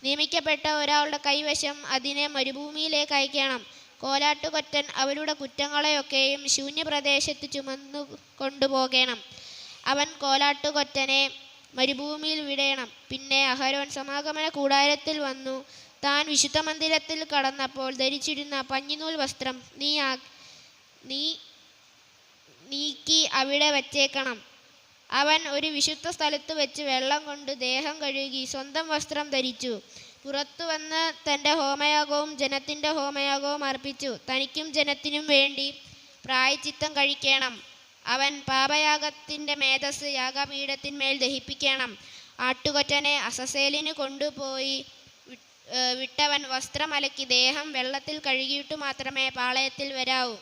നിയമിക്കപ്പെട്ട ഒരാളുടെ കൈവശം അതിനെ മരുഭൂമിയിലേക്ക് അയക്കണം. കോലാട്ടുകൊറ്റൻ അവരുടെ കുറ്റങ്ങളെയൊക്കെയും ശൂന്യപ്രദേശത്ത് ചുമന്നു കൊണ്ടുപോകണം. അവൻ കോലാട്ടുകൊറ്റനെ മരുഭൂമിയിൽ വിടേണം. പിന്നെ അഹരോൻ സമാഗമന കൂടാരത്തിൽ വന്നു താൻ വിശുദ്ധ മന്ദിരത്തിൽ കടന്നപ്പോൾ ധരിച്ചിരുന്ന പഞ്ഞിനൂൽ വസ്ത്രം നീക്കി അവിടെ വച്ചേക്കണം. അവൻ ഒരു വിശുദ്ധ സ്ഥലത്ത് വെച്ച് വെള്ളം കൊണ്ട് ദേഹം കഴുകി സ്വന്തം വസ്ത്രം ധരിച്ചു പുറത്തു വന്ന് തൻ്റെ ഹോമയാഗവും ജനത്തിൻ്റെ ഹോമയാഗവും അർപ്പിച്ചു തനിക്കും ജനത്തിനും വേണ്ടി പ്രായശ്ചിത്തം കഴിക്കണം. അവൻ പാപയാഗത്തിൻ്റെ മേധസ് യാഗപീഠത്തിന്മേൽ ദഹിപ്പിക്കണം. ആട്ടുകൊറ്റനെ അസസേലിന് കൊണ്ടുപോയി വിട്ടവൻ വസ്ത്രം അലക്കി ദേഹം വെള്ളത്തിൽ കഴുകിയിട്ടു മാത്രമേ പാളയത്തിൽ വരാവൂ.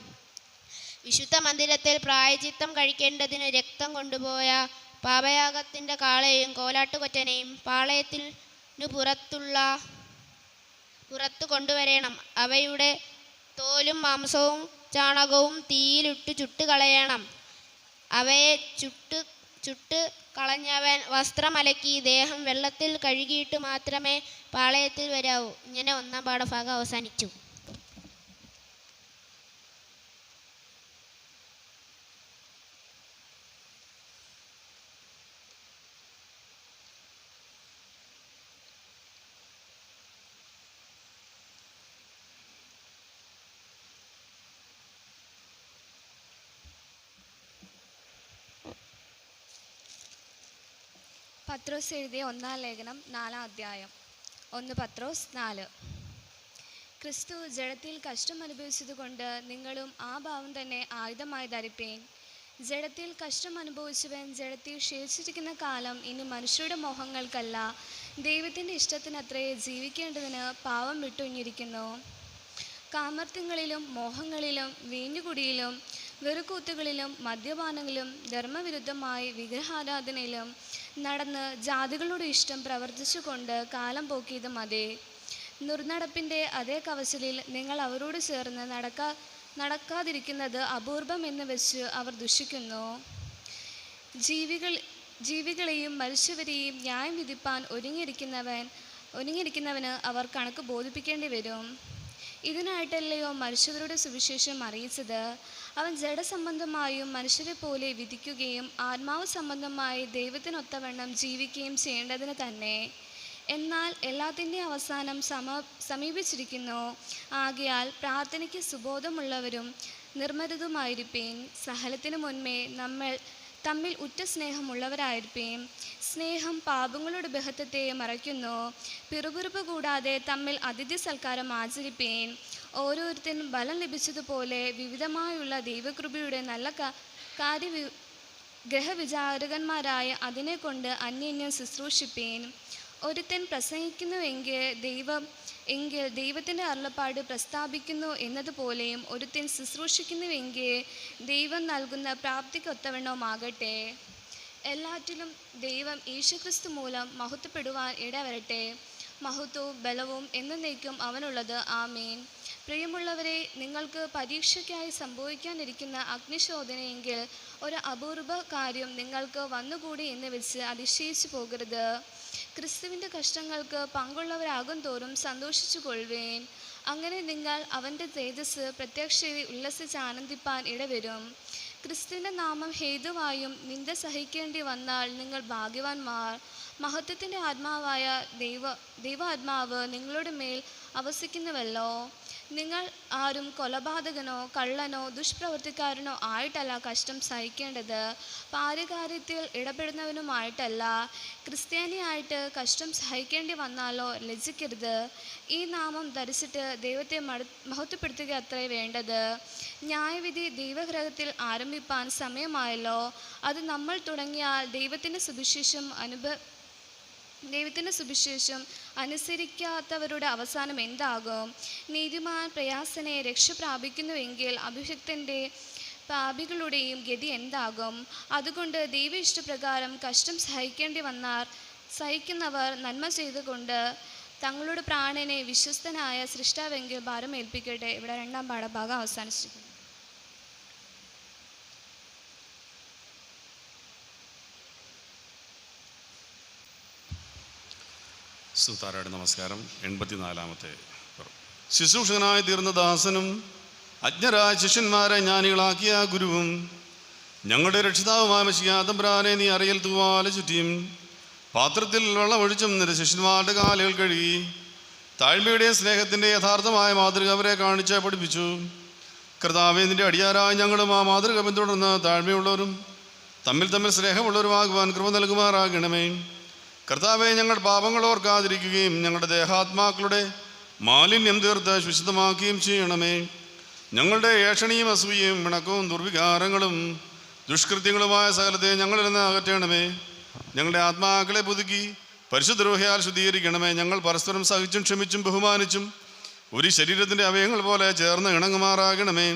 വിശുദ്ധ മന്ദിരത്തിൽ പ്രായശ്ചിത്തം കഴിക്കേണ്ടതിന് രക്തം കൊണ്ടുപോയ പാപയാഗത്തിൻ്റെ കാളയെയും കോലാട്ടുകൊറ്റനെയും പാളയത്തിനു പുറത്തു കൊണ്ടുവരണം. അവയുടെ തോലും മാംസവും ചാണകവും തീയിലിട്ടു ചുട്ടുകളയണം. അവയെ ചുട്ട് കളഞ്ഞവൻ വസ്ത്രമലക്കി ദേഹം വെള്ളത്തിൽ കഴുകിയിട്ട് മാത്രമേ പാളയത്തിൽ വരാവൂ. ഇങ്ങനെ 1-ാം പാഠഭാഗം അവസാനിച്ചു. പത്രോസ് എഴുതിയ 1-ാം ലേഖനം 4-ാം അധ്യായം. 1 പത്രോസ് 4. ക്രിസ്തു ജഡത്തിൽ കഷ്ടം അനുഭവിച്ചതുകൊണ്ട് നിങ്ങളും ആ ഭാവം തന്നെ ആയുധമായി ധരിപ്പേൻ. ജഡത്തിൽ കഷ്ടം അനുഭവിച്ചവൻ ജഡത്തിൽ ശേഷിച്ചിരിക്കുന്ന കാലം ഇനി മനുഷ്യരുടെ മോഹങ്ങൾക്കല്ല ദൈവത്തിൻ്റെ ഇഷ്ടത്തിനത്രേ ജീവിക്കേണ്ടതിന് പാവം വിട്ടൊഴിഞ്ഞിരിക്കുന്നു. കാമർത്യങ്ങളിലും മോഹങ്ങളിലും വീഞ്ഞുകുടിയിലും വെറുക്കൂത്തുകളിലും മദ്യപാനങ്ങളിലും ധർമ്മവിരുദ്ധമായി വിഗ്രഹാരാധനയിലും നടന്ന് ജാതികളുടെ ഇഷ്ടം പ്രവർത്തിച്ചുകൊണ്ട് കാലം പോക്കിയത് മതി. ദുർനടപ്പിൻ്റെ അതേ കവചലിൽ നിങ്ങൾ അവരോട് ചേർന്ന് നടക്കാതിരിക്കുന്നത് അപൂർവം എന്ന് വെച്ച് അവർ ദുഷിക്കുന്നു. ജീവികളെയും മരിച്ചവരെയും ന്യായം വിധിപ്പാൻ ഒരുങ്ങിയിരിക്കുന്നവന് അവർ കണക്ക് ബോധിപ്പിക്കേണ്ടി വരും. ഇതിനായിട്ടല്ലയോ മനുഷ്യരുടെ സുവിശേഷം അറിയിച്ചത്. അവൻ ജഡസംബന്ധമായും മനുഷ്യരെ പോലെ വിധിക്കുകയും ആത്മാവ് സംബന്ധമായി ദൈവത്തിനൊത്തവണ്ണം ജീവിക്കുകയും ചെയ്യേണ്ടതിന് തന്നെ. എന്നാൽ എല്ലാത്തിൻ്റെ അവസാനം സമീപിച്ചിരിക്കുന്നു. ആകയാൽ പ്രാർത്ഥനയ്ക്ക് സുബോധമുള്ളവരും നിർമ്മലതുമായിരിപ്പീൻ. സഹനത്തിനു മുൻപേ തമ്മിൽ ഉറ്റ സ്നേഹമുള്ളവരായിരിപ്പീൻ. സ്നേഹം പാപങ്ങളുടെ ബഹത്വത്തെ മറയ്ക്കുന്നു. പിറുപിറുപ്പ് കൂടാതെ തമ്മിൽ അതിഥി സൽക്കാരം ആചരിപ്പീൻ. ഓരോരുത്തരും ബലം ലഭിച്ചതുപോലെ വിവിധമായുള്ള ദൈവകൃപയുടെ നല്ല ഗ്രഹവിചാരകന്മാരായ അതിനെ കൊണ്ട് അന്യോന്യം ശുശ്രൂഷിപ്പീൻ. ഒരുത്തൻ പ്രസംഗിക്കുന്നുവെങ്കിൽ ദൈവത്തിൻ്റെ അരുളപ്പാട് പ്രസ്താവിക്കുന്നു എന്നതുപോലെയും ഒരുത്തൻ ശുശ്രൂഷിക്കുന്നുവെങ്കിൽ ദൈവം നൽകുന്ന പ്രാപ്തിക്കൊത്തവണ്ണവുമാകട്ടെ. എല്ലാറ്റിലും ദൈവം യേശുക്രിസ്തു മൂലം മഹത്വപ്പെടുവാൻ ഇടവരട്ടെ. മഹത്വവും ബലവും എന്നേക്കും അവനുള്ളത്. ആമേൻ. പ്രിയമുള്ളവരെ, നിങ്ങൾക്ക് പരീക്ഷയ്ക്കായി സംഭവിക്കാനിരിക്കുന്ന അഗ്നിശോധനയെങ്കിൽ ഒരു അപൂർവ കാര്യം നിങ്ങൾക്ക് വന്നുകൂടി എന്ന് വെച്ച് അതിശയിച്ചു പോകരുത്. ക്രിസ്തുവിൻ്റെ കഷ്ടങ്ങൾക്ക് പങ്കുള്ളവരാകും തോറും സന്തോഷിച്ചു കൊള്ളുവേൻ. അങ്ങനെ നിങ്ങൾ അവൻ്റെ തേജസ് പ്രത്യക്ഷയിൽ ഉല്ലസിച്ച് ആനന്ദിപ്പാൻ ഇടവരും. ക്രിസ്തുവിൻ്റെ നാമം ഹേതുവായും നിന്ദ സഹിക്കേണ്ടി വന്നാൽ നിങ്ങൾ ഭാഗ്യവാന്മാർ. മഹത്വത്തിൻ്റെ ആത്മാവായ ദൈവാത്മാവ് നിങ്ങളുടെ മേൽ അവസിക്കുന്നുവല്ലോ. നിങ്ങൾ ആരും കൊലപാതകനോ കള്ളനോ ദുഷ്പ്രവൃത്തിക്കാരനോ ആയിട്ടല്ല കഷ്ടം സഹിക്കേണ്ടത്, പാരകാര്യത്തിൽ ഇടപെടുന്നവനുമായിട്ടല്ല. ക്രിസ്ത്യാനിയായിട്ട് കഷ്ടം സഹിക്കേണ്ടി വന്നാലോ ലജ്ജിക്കരുത്. ഈ നാമം ധരിച്ചിട്ട് ദൈവത്തെ മഹത്വപ്പെടുത്തുക അത്രേ വേണ്ടത്. ന്യായവിധി ദൈവഗ്രഹത്തിൽ ആരംഭിപ്പാൻ സമയമായല്ലോ. അത് നമ്മൾ തുടങ്ങിയാൽ ദൈവത്തിൻ്റെ സുവിശേഷം അനുസരിക്കാത്തവരുടെ അവസാനം എന്താകും? നീതിമാൻ പ്രയാസനെ രക്ഷ പ്രാപിക്കുന്നുവെങ്കിൽ അഭിഷിക്തൻ്റെ പാപികളുടെയും ഗതി എന്താകും? അതുകൊണ്ട് ദൈവ ഇഷ്ടപ്രകാരം കഷ്ടം സഹിക്കേണ്ടി വന്നാൽ സഹിക്കുന്നവർ നന്മ ചെയ്തുകൊണ്ട് തങ്ങളുടെ പ്രാണനെ വിശ്വസ്തനായ സൃഷ്ടാവെങ്കിൽ ഭാരം ഏൽപ്പിക്കട്ടെ. ഇവിടെ 2-ാം പാഠഭാഗം അവസാനിച്ചിരിക്കുന്നു. സുതാരയുടെ നമസ്കാരം. 84-ാമത്തെ ശുശ്രൂഷകനായി തീർന്ന ദാസനും അജ്ഞരായ ശിഷ്യന്മാരെ ജ്ഞാനികളാക്കിയ ഗുരുവും ഞങ്ങളുടെ രക്ഷിതാവുമായ മിശിഹാ തമ്പുരാനെ നീ അറിയൽ തൂവാല ചുറ്റിയും പാത്രത്തിൽ വെള്ളമൊഴിച്ചും നിന്റെ ശിഷ്യന്മാരുടെ കാലുകൾ കഴുകി താഴ്മയുടെ സ്നേഹത്തിൻ്റെ യഥാർത്ഥമായ മാതൃക അവരെ കാണിച്ച് പഠിപ്പിച്ചു. കർത്താവേ, നിന്റെ അടിയാരായ ഞങ്ങളും ആ മാതൃക പിന്തുടർന്ന് താഴ്മയുള്ളവരും തമ്മിൽ സ്നേഹമുള്ളവരുമാകുവാൻ കൃപ നൽകുമാറാകണമേ. കർത്താവെ, ഞങ്ങളുടെ പാപങ്ങൾ ഓർക്കാതിരിക്കുകയും ഞങ്ങളുടെ ദേഹാത്മാക്കളുടെ മാലിന്യം തീർത്ത് ശുദ്ധമാക്കുകയും ചെയ്യണമേ. ഞങ്ങളുടെ ഏഷണിയും അസൂയയും പിണക്കവും ദുർവികാരങ്ങളും ദുഷ്കൃത്യങ്ങളുമായ സകലത്തെ ഞങ്ങളിൽ നിന്ന് അകറ്റണമേ. ഞങ്ങളുടെ ആത്മാക്കളെ പുതുക്കി പരിശുദ്ധരൂഹയാൽ ശുദ്ധീകരിക്കണമേ. ഞങ്ങൾ പരസ്പരം സഹിച്ചും ക്ഷമിച്ചും ബഹുമാനിച്ചും ഒരു ശരീരത്തിൻ്റെ അവയവങ്ങൾ പോലെ ചേർന്ന് ഇണങ്ങുമാറാകണമേ.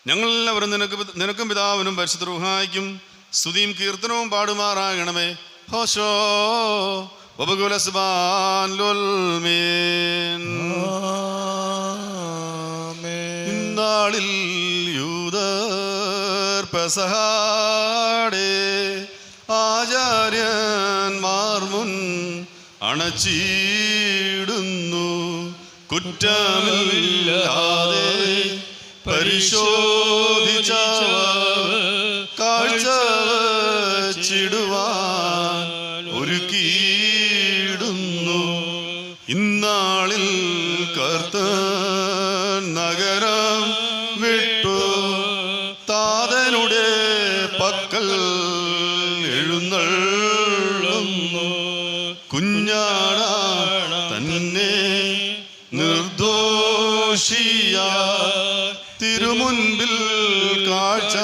ഞങ്ങളെല്ലാവരും നിനക്കും പിതാവിനും പരിശുദ്ധരൂഹായ്ക്കും സ്തുതിയും കീർത്തനവും പാടുമാറാകണമേ. ഹോശോ വബകുലസ്ബാൻ ലുൽമീൻ. ഇന്നാളിൽ യൂദർ പെസഹാടെ ആചാര്യന്മാർ മുൻ അണച്ചിടുന്നു. കുറ്റമില്ലാതെ പരിശോധിച്ച കാഴ്ച വച്ചിടുവാൻ ഒരുക്കിയിടുന്നു. ഇന്നാളിൽ കർത്തൻ നഗരം വിട്ടു താതനുടെ പക്കൽ എഴുന്നള്ളുന്നു. കുഞ്ഞാട തന്നെ നിർദോഷിയ തിരുമുൻപിൽ കാഴ്ച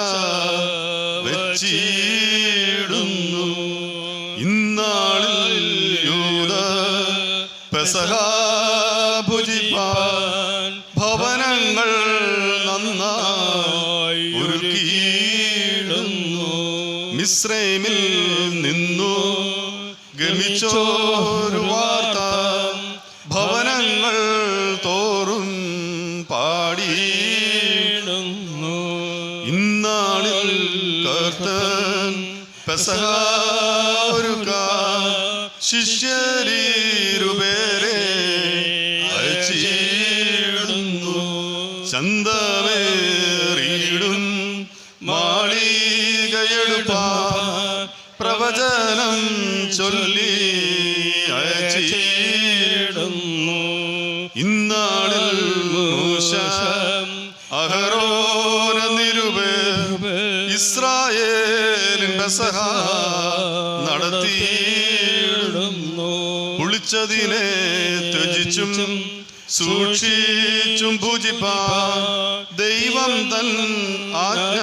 വെച്ചിടുന്നു. ഇന്നാളിൽ യൂദ പെസഹ ഭുജിപ്പാൻ ഭവനങ്ങൾ നന്നായി ഒരുക്കിയിടുന്നു. മിസ്രൈമിൽ നിന്നു ഗമിച്ചോരു വാർത്ത ഭവനങ്ങൾ തോറും പാടിയിടുന്നു. ഇന്നാളിൽ കർത്തൻ പെസഹ ഒരുക്കാൻ ശിഷ്യരീരുപേരെ അയച്ചിടുന്നു. ചന്തമേറിയിടും മാളികയെടുപ്പാൻ പ്രവചനം ചൊല്ലി അയച്ചിടുന്നു. ഇന്നാളിൽ മൂശ അഹരോന നിരുപേർ ഇസ്രായേലിൻ പെസഹ നടത്തിയിടുന്നു. പുളിച്ചതിനെ ത്യജിച്ചും സൂക്ഷിച്ചും പൂജിപ്പാൻ ദൈവം തൻ ആജ്ഞ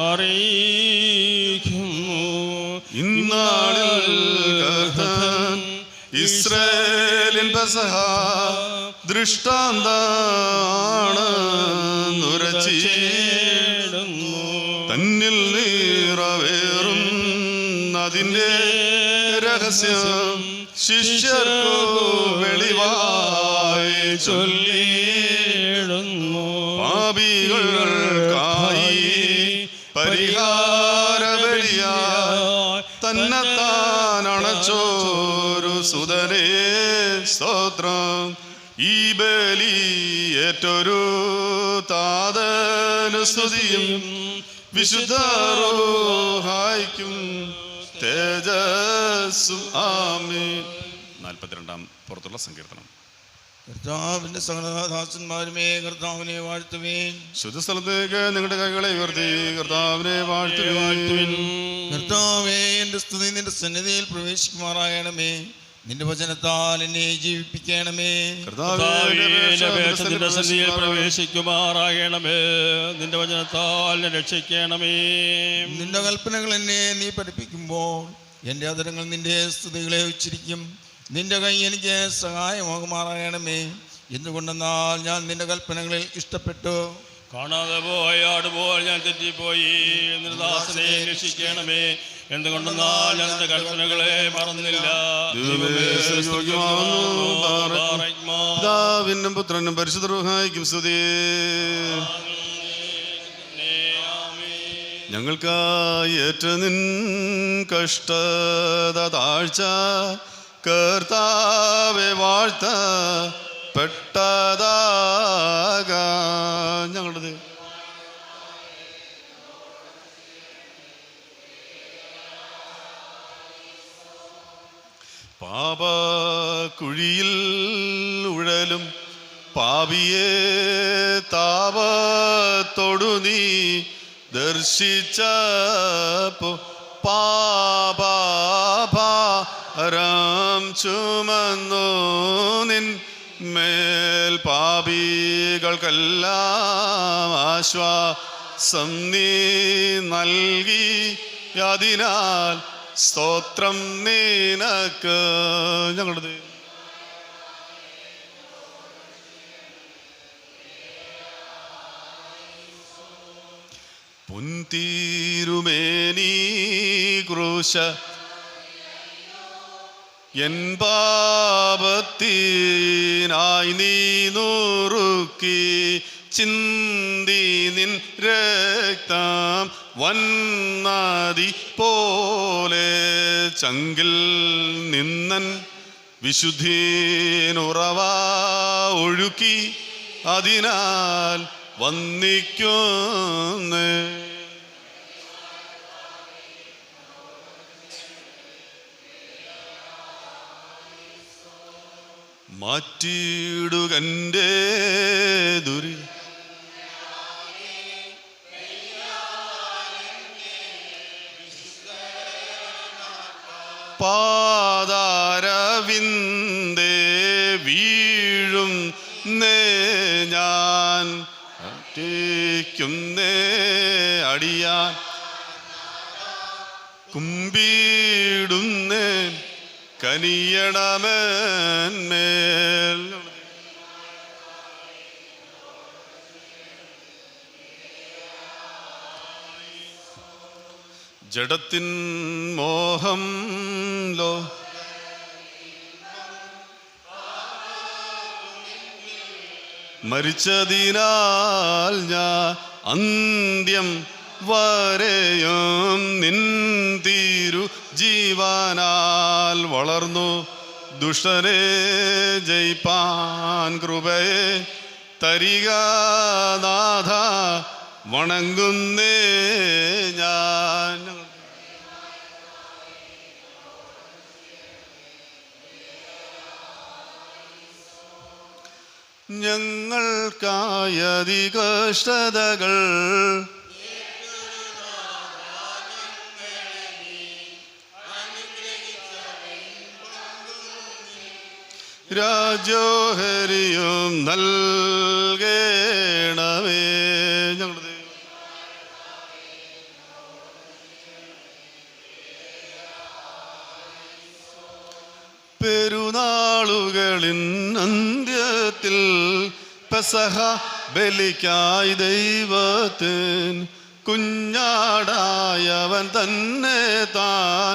അറിയിക്കുന്നു. ഇന്നാളിൽ കർത്തൻ ഇസ്രായേലിൻ പെസഹ ദൃഷ്ടാന്താണ് നുരച്ചിടുന്നു. തന്നിൽ നിറവേറും അതിൻ്റെ രഹസ്യം ശിഷ്യർക്കു വെളിവായി ചൊല്ലിയിടുന്നു. പാപികൾക്കായി പരിഹാര ബലിയായി തന്നെത്താൻ അണച്ചോരു സുതരേ സ്തോത്രം. ഈ ബലി ഏറ്റൊരു താതനു സ്തുതിയും വിശുദ്ധർക്കും തേജസ്സും ആമേൻ. 42 പുറത്തുള്ള സങ്കീർത്തനം. കർത്താവിന്റെ സകലദാസന്മാരുമേ കർത്താവിനെ വാഴ്ത്തുവേൻ. ശുദ്ധസ്ഥലത്തേക്ക് നിങ്ങളുടെ കൈകളെ ഉയർത്തി കർത്താവിനെ വാഴ്ത്തുവേൻ. കർത്താവേ, എന്റെ സ്തുതി നിന്റെ സന്നിധിയിൽ പ്രവേശിക്കുമാറാകണമേ. നിന്റെ വചനത്താൽ എന്നെ ജീവിപ്പിക്കണമേ. നിന്റെ സന്നിധിയിൽ പ്രവേശിക്കുമാറാകണമേ. നിന്റെ വചനത്താൽ രക്ഷിക്കണമേ. നിന്റെ കൽപ്പനകൾ എന്നെ നീ പഠിപ്പിക്കുമ്പോൾ എൻ്റെ അതരങ്ങൾ നിന്റെ സ്തുതികളെ ഉച്ചരിക്കും. നിന്റെ കൈ എനിക്ക് സഹായമാകുമാറാകണമേ. എന്തുകൊണ്ടെന്നാൽ ഞാൻ നിന്റെ കൽപ്പനകളിൽ ഇഷ്ടപ്പെട്ടു. കാണാതെ പോയ ആടുപോൽ ഞാൻ തെറ്റിപ്പോയി. നിന്റെ ദാസനെ രക്ഷിക്കണമേ. എന്തുകൊണ്ടെന്നാൽ ഞാൻ നിന്റെ കൽപ്പനകളെ മറന്നില്ല. പിതാവിനും പുത്രനും പരിശുദ്ധ റൂഹായിക്കും സ്തുതി. ഞങ്ങൾക്കായി ഏറ്റ നിൻ കഷ്ടത താഴ്ച കർത്താവെ വാഴ്ത്ത പെട്ടതാകാ ഞങ്ങളുടെ പാപക്കുഴിയിൽ ഉഴലും പാപിയെ താപത്തോടു നീ ദർശിച്ചപ്പോ പാപഭാരം ചുമന്നു നിൻ മേൽ പാപികൾക്കെല്ലാം ആശ്വാസം നീ നൽകി. അതിനാൽ സ്തോത്രം നിനക്ക് ഞങ്ങളുടെ പുൻതീരുമേനി ക്രൂശ എൻ പാപത്തിനായി നീ നുറുക്കി ചിന്തി നിൻ രക്തം വന്നതി പോലെ ചങ്കിൽ നിന്നൻ വിശുദ്ധീനുറവ ഒഴുക്കി. അതിനാൽ വന്നിക്കുന്നേ മാറ്റിയിടുകൻ്റെ ദുരി പാതാരവിന്ദേ വീഴും നേ ഞാൻ ുന്നേ അടിയാൻ കുമ്പിടുന്നേ കനിയണമേന്മേൽ. ജഡത്തിൻ മോഹം ലോ മരിച്ചതിനാൽ ഞാൻ അന്ത്യം വരെയും നിൻ തിരു ജീവനാൽ വളർന്നു ദുഷ്ടനെ ജയിപ്പാൻ കൃപയെ തരിക നാഥ വണങ്ങുന്നേ ഞാൻ. ഞങ്ങൾക്കായതി കഷ്ടതകൾ രാജോഹരിയും നൽകേണമേ. ഞങ്ങളുടെ പെരുന്നാളുകളിൻ അന്ത്യത്തിൽ പെസഹ ബലിക്കായി ദൈവത്തിൻ കുഞ്ഞാടായവൻ തന്നെ താൻ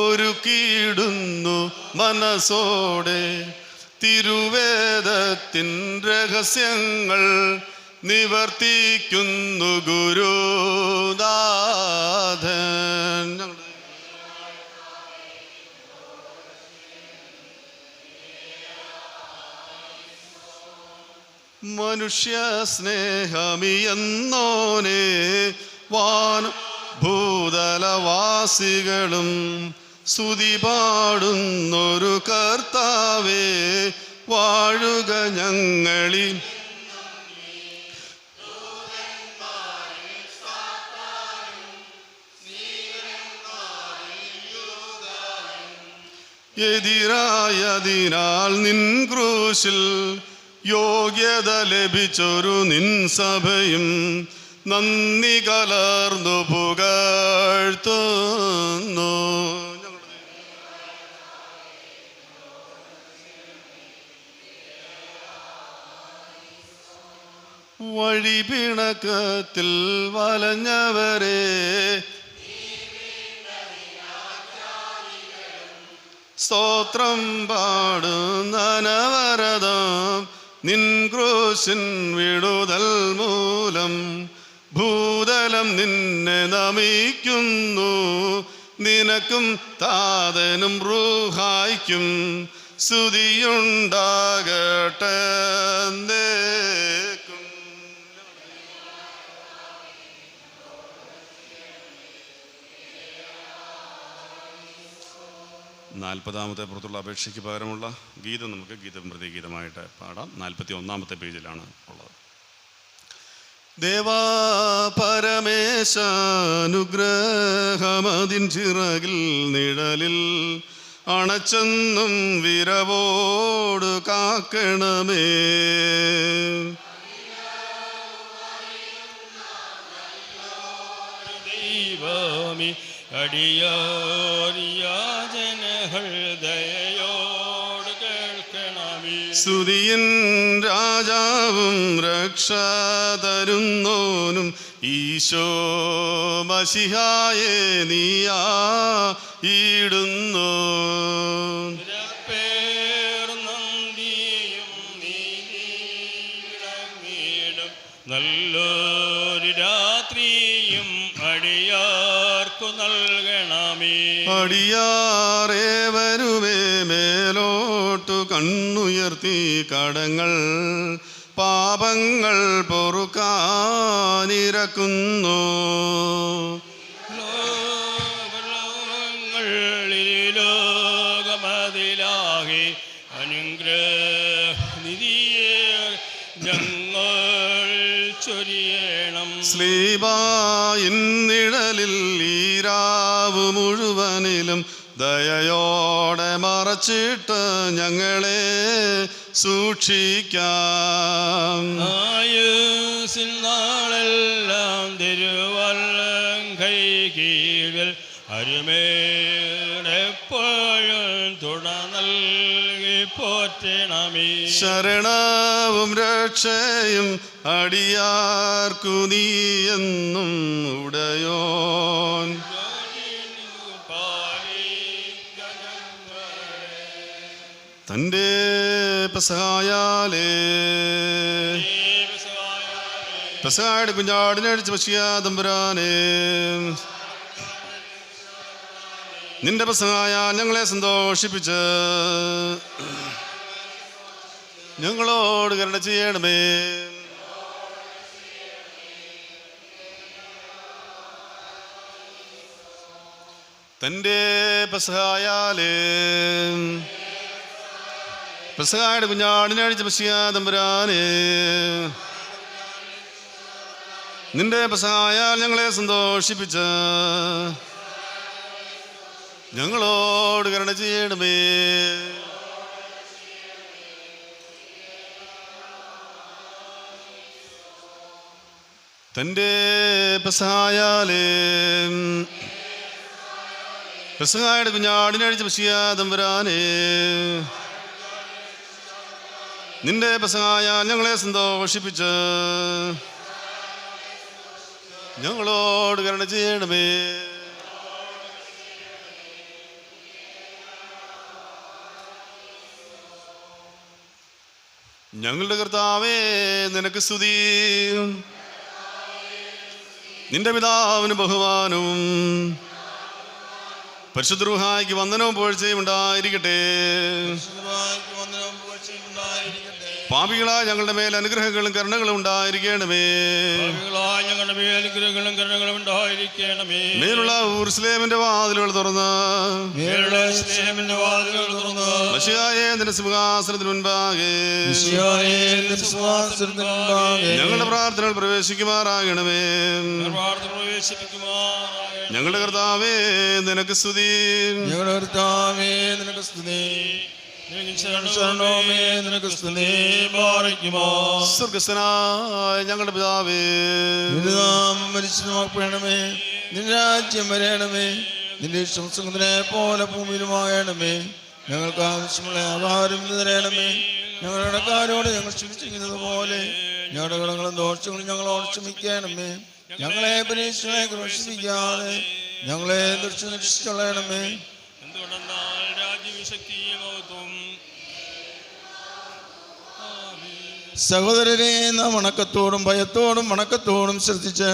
ഒരുക്കിയിടുന്നു മനസ്സോടെ. തിരുവേദത്തിൻ രഹസ്യങ്ങൾ നിവർത്തിക്കുന്നു ഗുരുനാഥൻ. മനുഷ്യ സ്നേഹമിയെന്നോനെ വാൻ ഭൂതലവാസികളും സ്തുതി പാടുന്നൊരു കർത്താവേ വാഴുക ഞങ്ങളിൽ. എതിരായതിനാൽ നിൻ ക്രൂശിൽ യോഗ്യത ലഭിച്ചൊരു നിൻ സഭയും നന്ദി കലർന്നു പുകഴ്ത്തുന്നു. വഴിപിണക്കത്തിൽ വലഞ്ഞവരെ സ്തോത്രം പാടുന്നനവരതം നിൻ ക്രൂശിൻ വിടുതൽ മൂലം ഭൂതലം നിന്നെ നമിക്കുന്നു. നിനക്കും താതനും റൂഹായ്ക്കും സ്തുതിയുണ്ടാകട്ടെ. എന്നേക്കും. 40-ാമത്തെ പുറത്തുള്ള അപേക്ഷയ്ക്ക് പകരമുള്ള ഗീതം നമുക്ക് ഗീതം പ്രതിഗീതമായിട്ട് പാടാം. 41-ാമത്തെ പേജിലാണ് ഉള്ളത്. ദേവാ പരമേശാനുഗ്രഹമതിൻ ചിറകിൽ നിഴലിൽ അണച്ചെന്നും വിരവോട് കാക്കണമേ. ദൈവമേ അടിയാരിയാജനകൾ ദയയോട് കേൾക്കണമേ. സ്തുതിയൻ രാജാവും രക്ഷ തരുന്നോനും ഈശോ മശിഹായെ നീയായിടുന്നു. നല്ലൊരു രാത്രിയും അടിയാർക്കു നൽകണമേ. അടിയാറേവരുമേ മേലോട്ടു കണ്ണുയർത്തി കടങ്ങൾ പാപങ്ങൾ പൊറുക്കാനിരക്കുന്നു. ലോകമതിലാകെ അനുഗ്രഹനിധിയെ ഞങ്ങൾ ചൊരിയണം. സ്ലീബായിൻ നിഴലിൽ ഈരാവ് മുഴുവനിലും ദയയോടെ മറച്ചിട്ട് ഞങ്ങളെ സൂക്ഷിക്കാം. ആയുസ്സിൻ നാളെല്ലാം തിരുവല്ലങ്കൈ കീഴിൽ അരുമേടെപ്പോഴും തുണ നൽകി പോറ്റണമേ. ശരണവും രക്ഷയും അടിയാർക്കു നീയെന്നും ഉടയോൻ. തൻ്റെ പെസഹായാലേ പെസഹായുടെ കുഞ്ഞാടിനടിച്ച് മശിഹാ തമ്പുരാനേ, നിന്റെ പെസഹായാൽ ഞങ്ങളെ സന്തോഷിപ്പിച്ച് ഞങ്ങളോട് കരുണ ചെയ്യണമേ. തൻ്റെ പെസഹായാലേ പെസഹായുടെ കുഞ്ഞാടിനടിച്ച മശിഹാ തമ്പുരാനേ, നിന്റെ പെസഹായാൽ ഞങ്ങളെ സന്തോഷിപ്പിച്ച് ഞങ്ങളോട് കരുണ ചെയ്യണമേ. തൻ്റെ പെസഹായാലേ പെസഹായുടെ കുഞ്ഞാടിനടിച്ച മശിഹാ തമ്പുരാനേ, നിന്റെ പെസഹായാൽ ഞങ്ങളെ സന്തോഷിപ്പിച്ച് ഞങ്ങളോട് കരുണ ചെയ്യണമേ. ഞങ്ങളുടെ കർത്താവേ, നിനക്ക് സ്തുതി. നിന്റെ പിതാവിന് ബഹുമാനവും പരിശുദ്ധ റൂഹായ്ക്ക് വന്ദനവും പുകഴ്ചയും ഉണ്ടായിരിക്കട്ടെ. പാപികളായ ഞങ്ങളുടെ മേൽ അനുഗ്രഹങ്ങളും കരുണകളും ഉണ്ടായിരിക്കണമേ. പാപികളായ ഞങ്ങളുടെ മേൽ അനുഗ്രഹങ്ങളും കരുണകളും ഉണ്ടായിരിക്കണമേ. മേലുള്ള യെരൂശലേമിന്റെ വാതിലുകൾ തുറന്ന് മശിഹായേ നിന്റെ സിംഹാസനത്തിന് മുൻപാകെ ഞങ്ങളുടെ പ്രാർത്ഥനകൾ പ്രവേശിക്കുമാറാകണമേ. ഞങ്ങളുടെ കർത്താവേ നിനക്ക് സ്തുതി. ഞങ്ങളുടെ കർത്താവേ നിനക്ക് സ്തുതി. സ്വർഗസ്ഥനായ ഞങ്ങളുടെ പിതാവേ, നിന്റെ നാമം പരിശുദ്ധമാക്കണമേ. നിന്റെ രാജ്യം വരണമേ. നിന്റെ ഇഷ്ടം സ്വർഗ്ഗത്തിലെ പോലെ ഭൂമിയിലുമാകണമേ. ഞങ്ങൾക്ക് ആവശ്യമുള്ള ആഹാരം തരണമേ. ഞങ്ങളുടെ കടക്കാരോട് ഞങ്ങൾ ക്ഷമിച്ചിരിക്കുന്നത് പോലെ ഞങ്ങളുടെ കടങ്ങളും ദോഷങ്ങളും ഞങ്ങളോട് ക്ഷമിക്കണമേ. ഞങ്ങളെ പരീക്ഷകളെ ക്രൂശിപ്പിക്കാതെ ഞങ്ങളെ ദുഷ്ടണമേ. സഹോദരരെ, നാം വണക്കത്തോടും ഭയത്തോടും വണക്കത്തോടും ശ്രദ്ധിച്ച്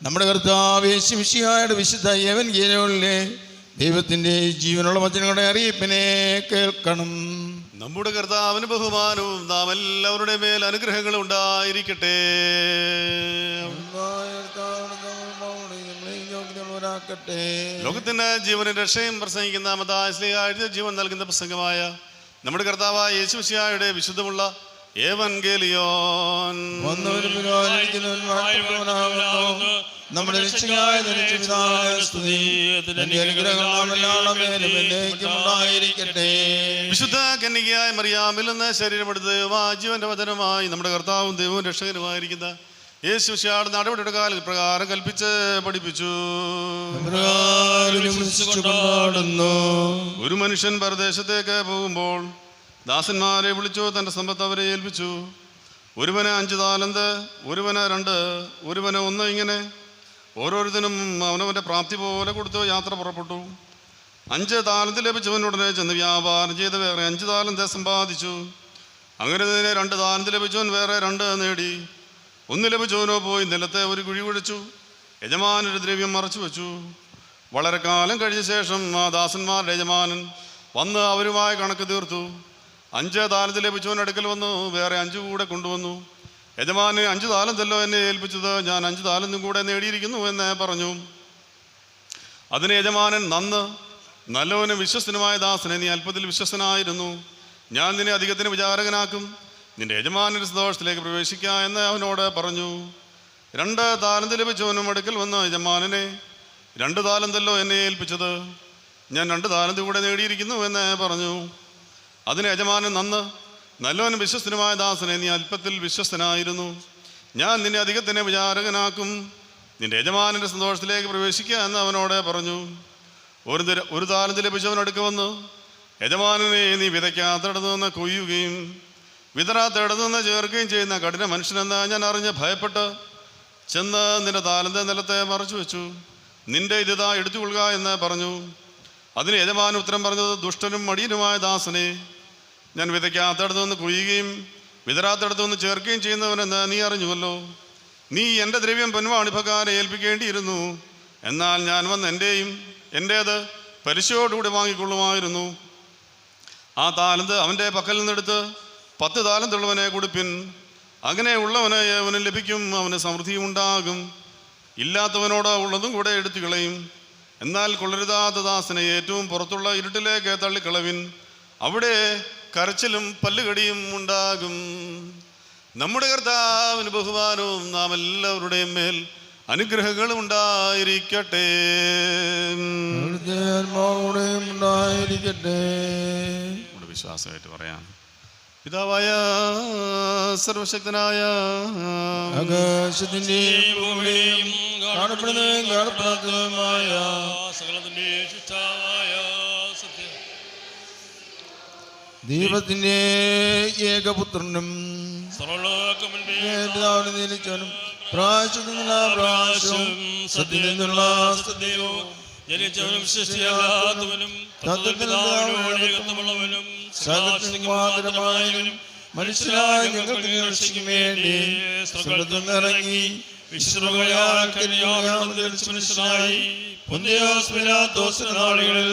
നമ്മുടെ കർത്താവ് യേശുമിശിഹായുടെ വിശുദ്ധ എവൻഗേലിയോനിലെ ദൈവത്തിൻ്റെ ജീവനുള്ള വചനങ്ങളുടെ അറിയിപ്പിനെ കേൾക്കണം. നമ്മുടെ കർത്താവിന് ബഹുമാനവും നാം എല്ലാവരുടെ മേൽ അനുഗ്രഹങ്ങളും ഉണ്ടായിരിക്കട്ടെ. ലോകത്തിന് ജീവനും രക്ഷയും പ്രസംഗിക്കുന്ന മത്തായി ജീവൻ നൽകുന്ന പ്രസംഗമായ നമ്മുടെ കർത്താവായ യേശുമിശിഹായുടെ വിശുദ്ധമുള്ള ഏവൻഗേലിയോൻ നമ്മുടെ വിശുദ്ധ കന്യകയായ മറിയാമിൽ നിന്ന് ശരീരമെടുത്ത് ജീവന്റെ വചനമായി നമ്മുടെ കർത്താവും ദൈവവും രക്ഷകനുമായിരിക്കുന്ന യേശുമിശിഹായുടെ നടപടിയുടെ കാലപ്രകാരം കൽപ്പിച്ച് പഠിപ്പിച്ചു. ഒരു മനുഷ്യൻ പരദേശത്തേക്ക് പോകുമ്പോൾ ദാസന്മാരെ വിളിച്ചു, തൻ്റെ സമ്പത്ത് അവരെ ഏൽപ്പിച്ചു. ഒരുവന് 5 താലന്ത്, ഒരുവന് 2, ഒരുവന് 1, ഇങ്ങനെ ഓരോരുത്തരും അവനവൻ്റെ പ്രാപ്തി പോലെ കൊടുത്ത് യാത്ര പുറപ്പെട്ടു. 5 താലന്ത് ലഭിച്ചവനുടനെ ചെന്ന് വ്യാപാരം ചെയ്ത് വേറെ 5 താലന്ത് സമ്പാദിച്ചു. അങ്ങനെ തന്നെ 2 താലന്ത് ലഭിച്ചവൻ വേറെ 2 നേടി. 1 ലഭിച്ചവനോ പോയി നിലത്തെ ഒരു കുഴി കുഴിച്ചു, യജമാനൊരു ദ്രവ്യം മറച്ചു വെച്ചു. വളരെ കാലം കഴിഞ്ഞ ശേഷം ആ ദാസന്മാരുടെ യജമാനൻ വന്ന് അവരുമായി കണക്ക് തീർത്തു. 5 താലന്ത് ലഭിച്ചവൻ അടുക്കൽ വന്നു വേറെ 5 കൂടെ കൊണ്ടുവന്നു. യജമാന് 5 താലന്തല്ലോ എന്നെ ഏൽപ്പിച്ചത്, ഞാൻ 5 താലന്തും കൂടെ നേടിയിരിക്കുന്നു എന്ന് പറഞ്ഞു. അതിന് യജമാനൻ, നല്ലവനും വിശ്വസ്തനുമായ ദാസനെ, നീ അല്പത്തിൽ വിശ്വസ്തനായിരുന്നു, ഞാൻ നിന്നെ അധികത്തിന് വിചാരകനാക്കും, നിന്റെ യജമാനന്റെ സന്തോഷത്തിലേക്ക് പ്രവേശിക്കുക എന്ന് അവനോട് പറഞ്ഞു. 2 താലന്ത് ലഭിച്ചവനും അടുക്കൽ വന്ന്, യജമാനനെ, 2 താലന്തല്ലോ എന്നെ ഏൽപ്പിച്ചത്, ഞാൻ 2 താലന്ത് കൂടെ നേടിയിരിക്കുന്നു എന്ന് പറഞ്ഞു. അതിന് യജമാനൻ, നല്ലവനും വിശ്വസ്തനുമായ ദാസനെ, നീ അല്പത്തിൽ വിശ്വസ്തനായിരുന്നു, ഞാൻ നിന്നെ അധികത്തിന് വിചാരകനാക്കും, നിന്റെ യജമാനന്റെ സന്തോഷത്തിലേക്ക് പ്രവേശിക്കുക എന്ന് അവനോട് പറഞ്ഞു. ഒരു താലന്ത് ലഭിച്ചവൻ അടുക്ക വന്നു, യജമാനനെ, നീ വിതയ്ക്കാത്തിടത്തു നിന്ന് കൊയ്യുകയും വിതറാത്തിടത്തു നിന്ന് ചേർക്കുകയും ചെയ്യുന്ന കഠിന മനുഷ്യനെന്ന് ഞാൻ അറിഞ്ഞ് ഭയപ്പെട്ട് ചെന്ന് നിന്റെ താലന്ത് നിലത്തെ മറച്ചു വെച്ചു. നിന്റെ ഇതാ എടുത്തുകൊള്ളുക എന്ന് പറഞ്ഞു. അതിന് യജമാനൻ ഉത്തരം പറഞ്ഞത്, ദുഷ്ടനും മടിയനുമായ ദാസനെ, ഞാൻ വിതയ്ക്കാത്തിടത്തു നിന്ന് കൊയ്യുകയും വിതറാത്തിടത്തു നിന്ന് ചേർക്കുകയും ചെയ്യുന്നവനെന്ന് നീ അറിഞ്ഞുവല്ലോ. നീ എൻ്റെ ദ്രവ്യം പൊൻവാണിഭക്കാരെ ഏൽപ്പിക്കേണ്ടിയിരുന്നു, എന്നാൽ ഞാൻ വന്ന് എൻ്റേത് പലിശയോടുകൂടി വാങ്ങിക്കൊള്ളുമായിരുന്നു. ആ താലന്ത് അവൻ്റെ പക്കൽ നിന്നെടുത്ത് 10 താലന്തുള്ളവനെ കൊടുപ്പിൻ. അങ്ങനെ ഉള്ളവന് അവന് ലഭിക്കും, അവന് സമൃദ്ധിയും ഉണ്ടാകും. ഇല്ലാത്തവനോട് ഉള്ളതും കൂടെ എടുത്തു കളയും. എന്നാൽ കൊള്ളരുതാത്ത ദാസനെ ഏറ്റവും പുറത്തുള്ള ഇരുട്ടിലേക്ക് തള്ളിക്കളവിൻ, അവിടെ കരച്ചിലും പല്ലുകടിയും ഉണ്ടാകും. നമ്മുടെ കർത്താവിന് ബഹുമാനവും നാം എല്ലാവരുടെയും മേൽ അനുഗ്രഹങ്ങളും ഉണ്ടായിരിക്കട്ടെ. വിശ്വാസമായിട്ട് പറയാം. പിതാവായ സർവശക്തനായ ആകാശത്തിന്റെയും ഭൂമിയുടെയും കാണപ്പെടുന്നതും കാണപ്പെടാത്തതുമായ സകലത്തിന്റെയും സൃഷ്ടാവായ സത്യം ദൈവത്തിന്റെ ഏകപുത്രനും പിതാവിനെ നിയമിച്ചവനും പ്രാവശ്യം സത്യത്തിൽ നിന്നുള്ള സത്യവും ജനിച്ചവനും സൃഷ്ടിയല്ലാത്തവനും തത്വത്തിലുള്ളവനും സകലമാതരമായവനും മനുഷ്യരായ ഞങ്ങൾക്ക് രക്ഷയ്ക്ക് വേണ്ടി സ്വർഗ്ഗത്തിൽ നിന്നിറങ്ങി മനുഷ്യനായി പൊന്തിയോസ് പിലാത്തോസിന്റെ നാളുകളിൽ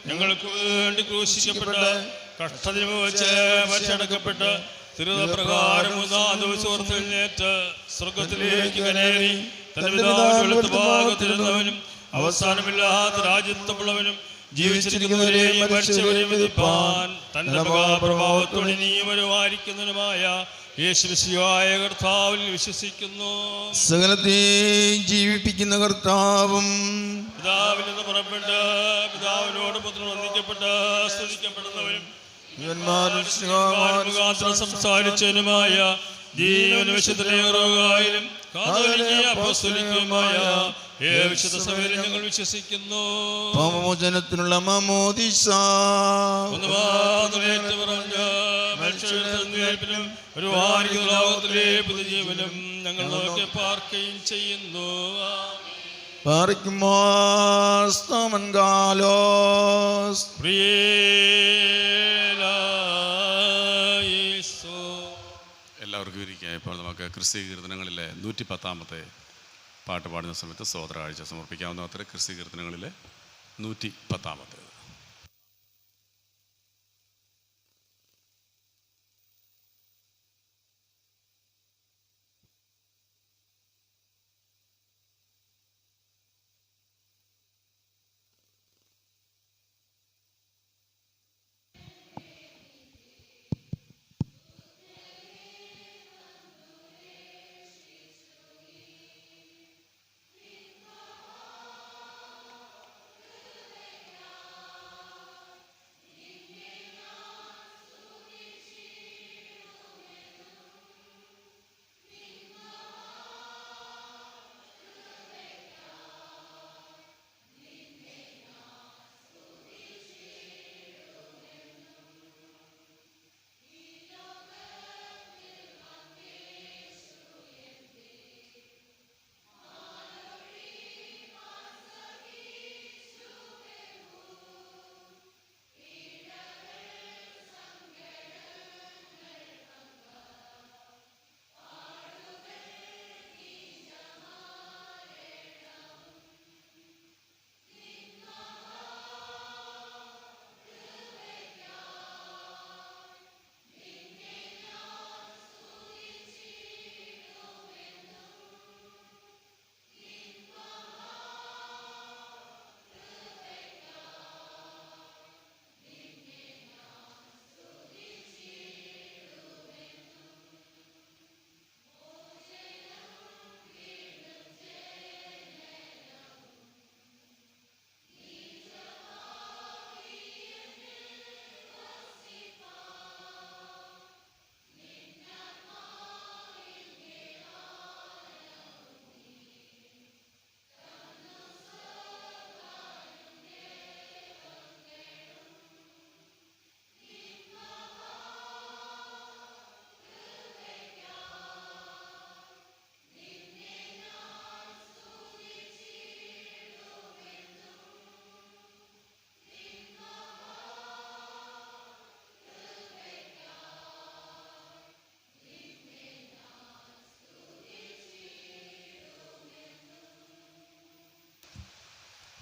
ഞങ്ങൾക്ക് വേണ്ടി ക്രൂശിക്കപ്പെട്ട് കഷ്ടതയിൽ വെച്ച് മരിച്ചടക്കപ്പെട്ട് തിരുപ്രകാരം 3-ാം ദിവസം ഉയർത്തെഴുന്നേറ്റ് സ്വർഗത്തിലേക്ക് കയറി തന്റെ പിതാവിന്റെ വലത്തുഭാഗത്തിരുന്നവനും അവസാനമില്ലാത്ത രാജ്യത്വമുള്ളവനും ജീവിച്ചിരിക്കുന്നവരെയും മരിച്ചവരെയും വിധിപ്പാൻ തന്റെ മഹാപ്രഭാവത്തോടെ നീ വരുമായിരിക്കുന്നതിനുമായ യേശുമിശിഹായ കർത്താവിൽ വിശ്വസിക്കുന്നു. സകലത്തെയും ജീവിപ്പിക്കുന്ന കർത്താവും പിതാവിൽ നിന്ന് പുറപ്പെട്ട് പിതാവിനോട് പുത്രൻ വന്ദിക്കപ്പെട്ട് സ്തുതിക്കപ്പെടുന്നവനും മുഖാന്തരം സംസാരിച്ചതിനുമായ ജീവന വിശുദ്ധനെയും അപ്പോസ്തലിക്കുമായ വിശുദ്ധ സഭയിൽ ഞങ്ങൾ വിശ്വസിക്കുന്നു. പാപമോചനത്തിനുള്ള മാമോദീസ മനുഷ്യനും ഒരു ലോകത്തിലെ പുതുജീവനും ഞങ്ങൾ നോക്കി പാർക്കുകയും ചെയ്യുന്നു. എല്ലാവർക്കും ഇരിക്കുക. ഇപ്പോൾ നമുക്ക് ക്രിസ്തീയ കീർത്തനങ്ങളിലെ 110-ാമത്തെ പാട്ട് പാടുന്ന സമയത്ത് സ്തോത്ര കാഴ്ച സമർപ്പിക്കാവുന്ന അത്ര ക്രിസ്തീയ കീർത്തനങ്ങളിലെ 110-ാമത്തേത്.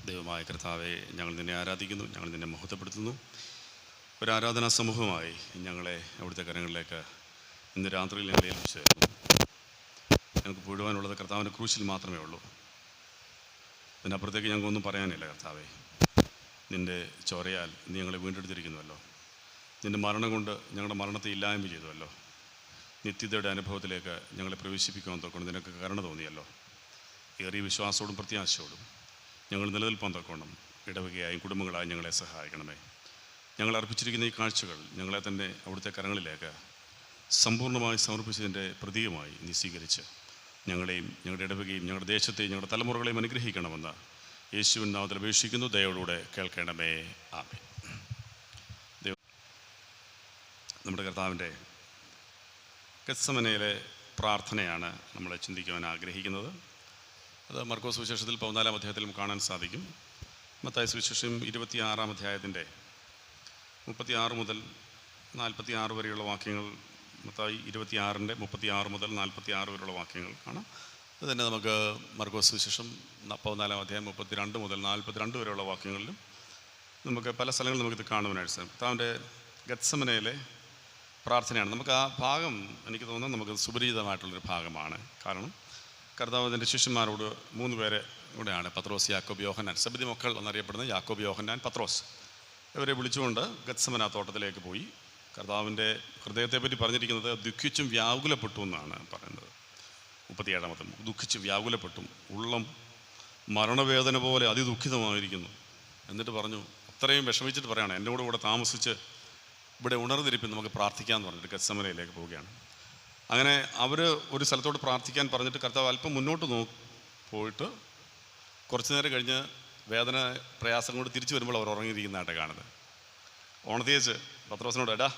ദൈവമായ കർത്താവെ, ഞങ്ങൾ നിന്നെ ആരാധിക്കുന്നു, ഞങ്ങൾ നിന്നെ മഹത്വപ്പെടുത്തുന്നു. ഒരു ആരാധനാ സമൂഹമായി ഞങ്ങളെ അവിടുത്തെ കരങ്ങളിലേക്ക് ഇന്ന് രാത്രിയിൽ ഞങ്ങളെ ഏൽപ്പിച്ചു തരുന്നു. ഞങ്ങൾക്ക് പുഴുവാനുള്ളത് കർത്താവിൻ്റെ ക്രൂശിൽ മാത്രമേ ഉള്ളൂ. അതിനപ്പുറത്തേക്ക് ഞങ്ങൾക്കൊന്നും പറയാനില്ല. കർത്താവെ, നിൻ്റെ ചോരയാൽ നീ ഞങ്ങളെ വീണ്ടെടുത്തിരിക്കുന്നുവല്ലോ. നിൻ്റെ മരണം കൊണ്ട് ഞങ്ങളുടെ മരണത്തെ ഇല്ലായ്മ ചെയ്തുവല്ലോ. നിത്യതയുടെ അനുഭവത്തിലേക്ക് ഞങ്ങളെ പ്രവേശിപ്പിക്കുവാൻ തൊക്കൊണ്ട് നിനക്ക് കരുണ തോന്നിയല്ലോ. ഏറിയ വിശ്വാസത്തോടും പ്രത്യാശയോടും ഞങ്ങൾ നിലനിൽപ്പാൻ തൊക്കണം ഇടവകയായും കുടുംബങ്ങളായും ഞങ്ങളെ സഹായിക്കണമേ. ഞങ്ങൾ അർപ്പിച്ചിരിക്കുന്ന ഈ കാഴ്ചകൾ ഞങ്ങളെ തന്നെ അവിടുത്തെ കരങ്ങളിലേക്ക് സമ്പൂർണ്ണമായി സമർപ്പിച്ചതിൻ്റെ പ്രതീകമായി നീ സ്വീകരിച്ച് ഞങ്ങളെയും ഞങ്ങളുടെ ഇടവകയും ഞങ്ങളുടെ ദേശത്തെയും ഞങ്ങളുടെ തലമുറകളെയും അനുഗ്രഹിക്കണമെന്ന് യേശുവിൻ നാമത്തിൽ അപേക്ഷിക്കുന്നു. ദയയോടുകൂടെ കേൾക്കണമേ. ആമേൻ. നമ്മുടെ കർത്താവിൻ്റെ ഗെത്സമനയിലെ പ്രാർത്ഥനയാണ് നമ്മൾ ചിന്തിക്കുവാൻ ആഗ്രഹിക്കുന്നത്. അത് മർക്കോസ് സുവിശേഷത്തിൽ 14-ാം അധ്യായത്തിലും കാണാൻ സാധിക്കും. മത്തായി സുവിശേഷം 26-ാം അധ്യായത്തിൻ്റെ 36 മുതൽ 46 വരെയുള്ള വാക്യങ്ങൾ, മത്തായി 26-ൻ്റെ 36 മുതൽ 46 വരെയുള്ള വാക്യങ്ങൾ കാണാം. അത് തന്നെ നമുക്ക് മർക്കോസ് സുവിശേഷം 14-ാം അധ്യായം 32 മുതൽ 42 വരെയുള്ള വാക്യങ്ങളിലും നമുക്ക് പല സ്ഥലങ്ങളിലും നമുക്കിത് കാണുവാനായിട്ട് സാധിക്കും. കർത്താവിൻ്റെ ഗെത്സമനയിലെ പ്രാർത്ഥനയാണ്. നമുക്ക് ആ ഭാഗം എനിക്ക് തോന്നുന്നത് നമുക്ക് സുപരിചിതമായിട്ടുള്ളൊരു ഭാഗമാണ്. കാരണം കർത്താവിൻ്റെ ശിഷ്യന്മാരോട് 3 പേരെ കൂടെയാണ്, പത്രോസ്, യാക്കോബ്, യോഹന്നാൻ, സബദി മക്കൾ എന്നറിയപ്പെടുന്ന യാക്കോബ്, യോഹന്നാൻ, പത്രോസ്. ഇവരെ വിളിച്ചുകൊണ്ട് ഗത്സമന തോട്ടത്തിലേക്ക് പോയി. കർത്താവിൻ്റെ ഹൃദയത്തെപ്പറ്റി പറഞ്ഞിരിക്കുന്നത് ദുഃഖിച്ചും വ്യാകുലപ്പെട്ടു എന്നാണ് പറയുന്നത്. 37 ദുഃഖിച്ച് വ്യാകുലപ്പെട്ടും ഉള്ളം മരണവേദന പോലെ അതിദുഃഖിതമായിരിക്കുന്നു. എന്നിട്ട് പറഞ്ഞു, അത്രയും വിഷമിച്ചിട്ട് പറയുകയാണ്, എൻ്റെ കൂടെ താമസിച്ച് ഇവിടെ ഉണർന്നിരിപ്പിൽ നമുക്ക് പ്രാർത്ഥിക്കാമെന്ന് പറഞ്ഞിട്ട് ഗത്സമനയിലേക്ക് പോവുകയാണ്. അങ്ങനെ അവർ ഒരു സ്ഥലത്തോട് പ്രാർത്ഥിക്കാൻ പറഞ്ഞിട്ട് കർത്താവ് അല്പം മുന്നോട്ട് പോയിട്ട് കുറച്ച് നേരം കഴിഞ്ഞ് വേദന പ്രയാസം കൊണ്ട് തിരിച്ചു വരുമ്പോൾ അവർ ഉറങ്ങിയിരിക്കുന്നതായിട്ട് കാണുന്നത്. ഓണത്തിയേച്ച് പത്രോസിനോട്, എടാ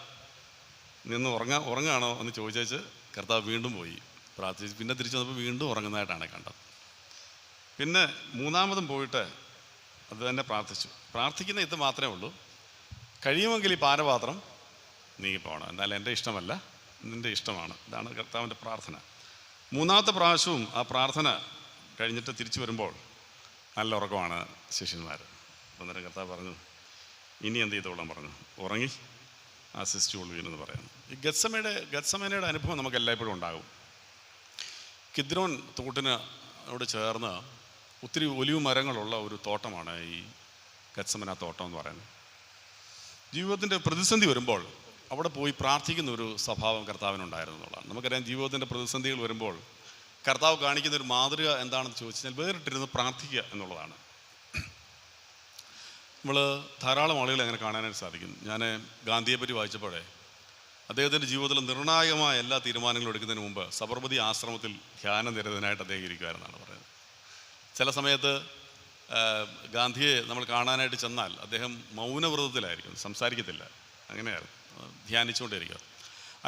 നിന്ന് ഉറങ്ങാണോ എന്ന് ചോദിച്ചേച്ച് കർത്താവ് വീണ്ടും പോയി പ്രാർത്ഥിച്ച്. പിന്നെ തിരിച്ചു വന്നപ്പോൾ വീണ്ടും ഉറങ്ങുന്നതായിട്ടാണ് കണ്ടത്. പിന്നെ 3ാമതും പോയിട്ട് അത് തന്നെ പ്രാർത്ഥിക്കുന്ന ഇത് മാത്രമേ ഉള്ളൂ, കഴിയുമെങ്കിൽ ഈ പാനപാത്രം നീങ്ങിപ്പോകണം, എന്നാൽ എൻ്റെ ഇഷ്ടമല്ല നിൻ്റെ ഇഷ്ടമാണ്. ഇതാണ് കർത്താവിൻ്റെ പ്രാർത്ഥന. 3ാമത്തെ പ്രാവശ്യവും ആ പ്രാർത്ഥന കഴിഞ്ഞിട്ട് തിരിച്ചു വരുമ്പോൾ നല്ല ഉറക്കമാണ് ശിഷ്യന്മാർ. അന്നേരം കർത്താവ് പറഞ്ഞു, ഇനി എന്ത് ചെയ്തോളാൻ പറഞ്ഞു, ഉറങ്ങി ആശ്വസിച്ചുകൊള്ളുവീനെന്ന് പറയുന്നു. ഈ ഗത്സമനയുടെ അനുഭവം നമുക്ക് എല്ലായ്പ്പോഴും ഉണ്ടാകും. കിദ്രോൻ തോട്ടിനോട് ചേർന്ന് ഒത്തിരി ഒലിവ് മരങ്ങളുള്ള ഒരു തോട്ടമാണ് ഈ ഗത്സമന തോട്ടം എന്ന് പറയുന്നത്. ജീവിതത്തിൻ്റെ പ്രതിസന്ധി വരുമ്പോൾ അവിടെ പോയി പ്രാർത്ഥിക്കുന്ന ഒരു സ്വഭാവം കർത്താവിനുണ്ടായിരുന്നു എന്നുള്ളതാണ്. നമുക്കറിയാം, ജീവിതത്തിൻ്റെ പ്രതിസന്ധികൾ വരുമ്പോൾ കർത്താവ് കാണിക്കുന്ന ഒരു മാതൃക എന്താണെന്ന് ചോദിച്ചാൽ വേറിട്ടിരുന്ന് പ്രാർത്ഥിക്കുക എന്നുള്ളതാണ്. നമ്മൾ ധാരാളം ആളുകളെ അങ്ങനെ കാണാനായിട്ട് സാധിക്കും. ഞാൻ ഗാന്ധിയെ പറ്റി വായിച്ചപ്പോഴേ അദ്ദേഹത്തിൻ്റെ ജീവിതത്തിൽ നിർണായകമായ എല്ലാ തീരുമാനങ്ങളും എടുക്കുന്നതിന് മുമ്പ് സബർമതി ആശ്രമത്തിൽ ധ്യാനനിരതനായിട്ട് അദ്ദേഹം ഇരിക്കുമായിരുന്നാണ് പറയുന്നത്. ചില സമയത്ത് ഗാന്ധിയെ നമ്മൾ കാണാനായിട്ട് ചെന്നാൽ അദ്ദേഹം മൗനവ്രതത്തിലായിരിക്കും, സംസാരിക്കത്തില്ല, അങ്ങനെയായിരുന്നു, ധ്യാനിച്ചുകൊണ്ടിരിക്കുക.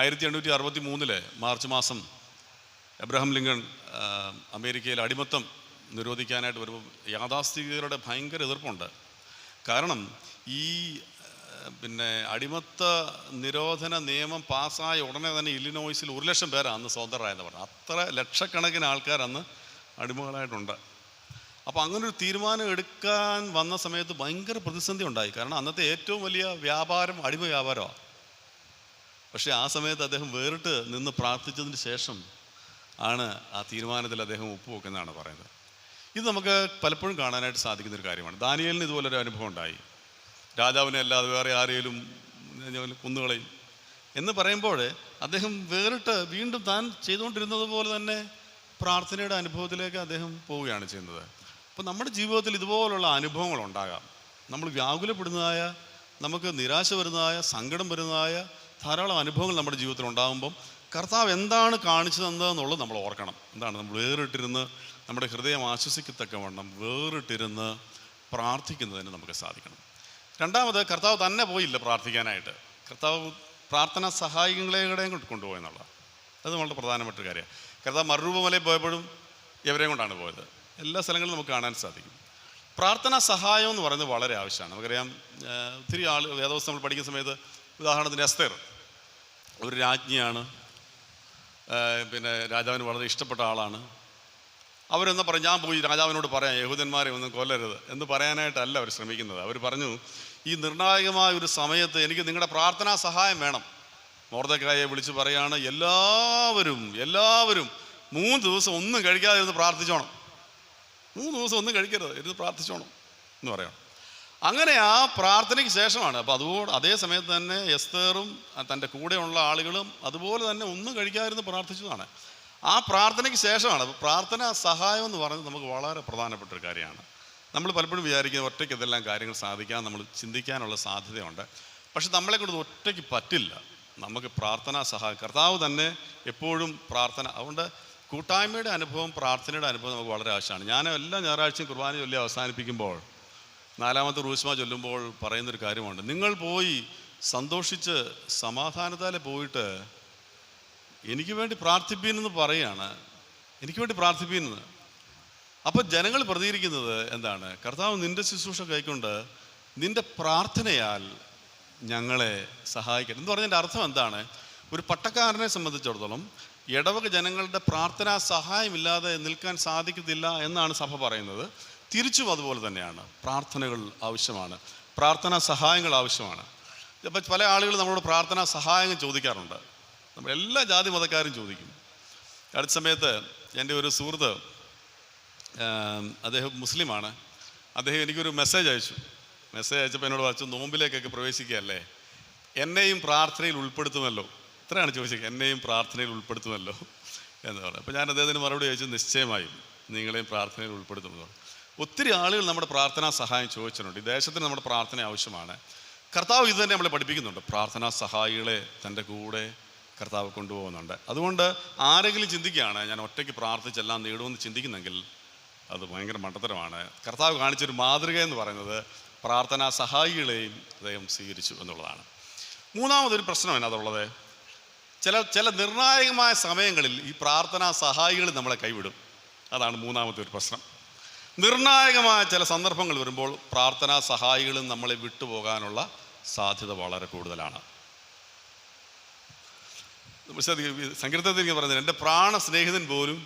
1863 മാർച്ച് മാസം എബ്രഹാം ലിങ്കൺ അമേരിക്കയിൽ അടിമത്തം നിരോധിക്കാനായിട്ട് വരുമ്പോൾ യാഥാസ്ഥിതികരുടെ ഭയങ്കര എതിർപ്പുണ്ട്. കാരണം ഈ അടിമത്ത നിരോധന നിയമം പാസ്സായ ഉടനെ തന്നെ ഇല്ലിനോയ്സിൽ 1,00,000 പേരാണ് അന്ന് സ്വതന്ത്രരായെന്ന് പറഞ്ഞു. അത്ര ലക്ഷക്കണക്കിന് ആൾക്കാർ അന്ന് അടിമകളായിട്ടുണ്ട്. അപ്പോൾ അങ്ങനൊരു തീരുമാനം എടുക്കാൻ വന്ന സമയത്ത് ഭയങ്കര പ്രതിസന്ധി ഉണ്ടായി. കാരണം അന്നത്തെ ഏറ്റവും വലിയ വ്യാപാരം അടിമ വ്യാപാരമാണ്. പക്ഷേ ആ സമയത്ത് അദ്ദേഹം വേറിട്ട് നിന്ന് പ്രാർത്ഥിച്ചതിന് ശേഷം ആണ് ആ തീരുമാനത്തിൽ അദ്ദേഹം ഒപ്പുവെക്കുന്നതാണ് പറയുന്നത്. ഇത് നമുക്ക് പലപ്പോഴും കാണാനായിട്ട് സാധിക്കുന്നൊരു കാര്യമാണ്. ദാനിയേലിന് ഇതുപോലൊരു അനുഭവം ഉണ്ടായി. രാജാവിനെ അല്ലാതെ വേറെ ആരെയും കുന്നുകളയും എന്ന് പറയുമ്പോൾ അദ്ദേഹം വേറിട്ട് വീണ്ടും താൻ ചെയ്തുകൊണ്ടിരുന്നത് പോലെ തന്നെ പ്രാർത്ഥനയുടെ അനുഭവത്തിലേക്ക് അദ്ദേഹം പോവുകയാണ് ചെയ്യുന്നത്. അപ്പോൾ നമ്മുടെ ജീവിതത്തിൽ ഇതുപോലുള്ള അനുഭവങ്ങൾ ഉണ്ടാകാം. നമ്മൾ വ്യാകുലപ്പെടുന്നതായ, നമുക്ക് നിരാശ വരുന്നതായ, സങ്കടം വരുന്നതായ ധാരാളം അനുഭവങ്ങൾ നമ്മുടെ ജീവിതത്തിൽ ഉണ്ടാകുമ്പം കർത്താവ് എന്താണ് കാണിച്ചു തന്നതെന്നുള്ളത് നമ്മൾ ഓർക്കണം. എന്താണ്, നമ്മൾ വേറിട്ടിരുന്ന് നമ്മുടെ ഹൃദയം ആശ്വസിക്കത്തക്കവണ്ണം വേറിട്ടിരുന്ന് പ്രാർത്ഥിക്കുന്നതിന് നമുക്ക് സാധിക്കണം. രണ്ടാമത്, കർത്താവ് തന്നെ പോയില്ല പ്രാർത്ഥിക്കാനായിട്ട്. കർത്താവ് പ്രാർത്ഥനാ സഹായികളെയും കൊണ്ടുപോയെന്നുള്ളതാണ്. അത് വളരെ പ്രധാനപ്പെട്ടൊരു കാര്യമാണ്. കർത്താവ് മറുരൂപമലയിൽ പോയപ്പോഴും ഇവരെയും കൊണ്ടാണ് പോയത്. എല്ലാ സ്ഥലങ്ങളിലും നമുക്ക് കാണാൻ സാധിക്കും. പ്രാർത്ഥനാ സഹായം എന്ന് പറയുന്നത് വളരെ ആവശ്യമാണ്. നമുക്കറിയാം, ഒത്തിരി വേദപുസ്തകം നമ്മൾ പഠിക്കുന്ന സമയത്ത്, ഉദാഹരണത്തിന് എസ്തേർ ഒരു രാജ്ഞിയാണ്, രാജാവിന് വളരെ ഇഷ്ടപ്പെട്ട ആളാണ്. അവരെന്ന് പറഞ്ഞു, ഞാൻ പോയി രാജാവിനോട് പറയാം യഹൂദന്മാരെ ഒന്നും കൊല്ലരുത് എന്ന് പറയാനായിട്ടല്ല അവർ ശ്രമിക്കുന്നത്. അവർ പറഞ്ഞു, ഈ നിർണായകമായ ഒരു സമയത്ത് എനിക്ക് നിങ്ങളുടെ പ്രാർത്ഥനാ സഹായം വേണം. മൊർദെഖായിയെ വിളിച്ച് പറയാണ്, എല്ലാവരും 3 ദിവസം ഒന്നും കഴിക്കാതെ ഇരുന്ന് പ്രാർത്ഥിച്ചോണം, 3 ദിവസം ഒന്നും കഴിക്കരുത്, ഇരുന്ന് പ്രാർത്ഥിച്ചോണം എന്ന് പറയണം. അങ്ങനെ ആ പ്രാർത്ഥനയ്ക്ക് ശേഷമാണ്. അപ്പോൾ അതേ സമയത്ത് തന്നെ എസ്തേറും തൻ്റെ കൂടെയുള്ള ആളുകളും അതുപോലെ തന്നെ ഒന്നും കഴിക്കാതിരുന്ന് പ്രാർത്ഥിച്ചതാണ്. ആ പ്രാർത്ഥനയ്ക്ക് ശേഷമാണ്. അപ്പോൾ പ്രാർത്ഥന സഹായം എന്ന് പറയുന്നത് നമുക്ക് വളരെ പ്രധാനപ്പെട്ടൊരു കാര്യമാണ്. നമ്മൾ പലപ്പോഴും വിചാരിക്കുന്നത് ഒറ്റയ്ക്ക് ഇതെല്ലാം കാര്യങ്ങൾ സാധിക്കാൻ നമ്മൾ ചിന്തിക്കാനുള്ള സാധ്യതയുണ്ട്. പക്ഷെ നമ്മളെ കൊണ്ട് ഒറ്റയ്ക്ക് പറ്റില്ല. നമുക്ക് പ്രാർത്ഥനാ സഹായം, കർത്താവ് തന്നെ എപ്പോഴും പ്രാർത്ഥന. അതുകൊണ്ട് കൂട്ടായ്മയുടെ അനുഭവം, പ്രാർത്ഥനയുടെ അനുഭവം നമുക്ക് വളരെ ആവശ്യമാണ്. ഞാൻ എല്ലാ ഞായറാഴ്ചയും കുർബാന ചൊല്ലി അവസാനിപ്പിക്കുമ്പോൾ 4ാമത്തെ റൂസ്മ ചൊല്ലുമ്പോൾ പറയുന്നൊരു കാര്യമുണ്ട്. നിങ്ങൾ പോയി സന്തോഷിച്ച് സമാധാനത്താലെ പോയിട്ട് എനിക്ക് വേണ്ടി പ്രാർത്ഥിപ്പീനെന്ന് പറയുകയാണ്, എനിക്ക് വേണ്ടി പ്രാർത്ഥിപ്പീനെന്ന്. അപ്പോൾ ജനങ്ങൾ പ്രതികരിക്കുന്നത് എന്താണ്? കർത്താവ് നിൻ്റെ ശുശ്രൂഷ കൈക്കൊണ്ട് നിൻ്റെ പ്രാർത്ഥനയാൽ ഞങ്ങളെ സഹായിക്കണം എന്ന് പറഞ്ഞതിൻ്റെ അർത്ഥം എന്താണ്? ഒരു പട്ടക്കാരനെ സംബന്ധിച്ചിടത്തോളം ഇടവക ജനങ്ങളുടെ പ്രാർത്ഥനാ സഹായമില്ലാതെ നിൽക്കാൻ സാധിക്കത്തില്ല എന്നാണ് സഭ പറയുന്നത്. തിരിച്ചും അതുപോലെ തന്നെയാണ്. പ്രാർത്ഥനകൾ ആവശ്യമാണ്, പ്രാർത്ഥനാ സഹായങ്ങൾ ആവശ്യമാണ്. അപ്പം പല ആളുകൾ നമ്മളോട് പ്രാർത്ഥനാ സഹായം ചോദിക്കാറുണ്ട്. നമ്മൾ എല്ലാ ജാതി മതക്കാരും ചോദിക്കും. അടുത്ത സമയത്ത് എൻ്റെ ഒരു സുഹൃത്ത്, അദ്ദേഹം മുസ്ലിമാണ്, അദ്ദേഹം എനിക്കൊരു മെസ്സേജ് അയച്ചപ്പോൾ എന്നോട് പറഞ്ഞു, നോമ്പിലേക്കൊക്കെ പ്രവേശിക്കുകയല്ലേ, എന്നെയും പ്രാർത്ഥനയിൽ ഉൾപ്പെടുത്തുമല്ലോ. ഇത്രയാണ് ചോദിച്ചത്, എന്നെയും പ്രാർത്ഥനയിൽ ഉൾപ്പെടുത്തുമല്ലോ എന്ന് പറഞ്ഞു. അപ്പോൾ ഞാൻ അദ്ദേഹത്തിന് മറുപടി ചോദിച്ചു, നിശ്ചയമായും നിങ്ങളെയും പ്രാർത്ഥനയിൽ ഉൾപ്പെടുത്തുമെന്ന്. ഒത്തിരി ആളുകൾ നമ്മുടെ പ്രാർത്ഥനാ സഹായം ചോദിച്ചിട്ടുണ്ട്. ഈ ദേശത്തിന് നമ്മുടെ പ്രാർത്ഥന ആവശ്യമാണ്. കർത്താവ് ഇത് തന്നെ നമ്മളെ പഠിപ്പിക്കുന്നുണ്ട്. പ്രാർത്ഥനാ സഹായികളെ തൻ്റെ കൂടെ കർത്താവ് കൊണ്ടുപോകുന്നുണ്ട്. അതുകൊണ്ട് ആരെങ്കിലും ചിന്തിക്കുകയാണ് ഞാൻ ഒറ്റയ്ക്ക് പ്രാർത്ഥിച്ചെല്ലാം നേടുമെന്ന് ചിന്തിക്കുന്നെങ്കിൽ അത് ഭയങ്കര മണ്ടത്തരമാണ്. കർത്താവ് കാണിച്ചൊരു മാതൃക എന്ന് പറയുന്നത് പ്രാർത്ഥനാ സഹായികളെയും അദ്ദേഹം സ്വീകരിച്ചു എന്നുള്ളതാണ്. മൂന്നാമതൊരു പ്രശ്നം എന്നതുള്ളത്, ചില നിർണായകമായ സമയങ്ങളിൽ ഈ പ്രാർത്ഥനാ സഹായികൾ നമ്മളെ കൈവിടും. അതാണ് മൂന്നാമത്തെ ഒരു പ്രശ്നം. നിർണായകമായ ചില സന്ദർഭങ്ങൾ വരുമ്പോൾ പ്രാർത്ഥനാ സഹായികളും നമ്മളെ വിട്ടുപോകാനുള്ള സാധ്യത വളരെ കൂടുതലാണ്. സങ്കീർത്തനത്തിൽ ഇങ്ങനെ പറയുന്നത്, എൻ്റെ പ്രാണ സ്നേഹിതൻ പോലും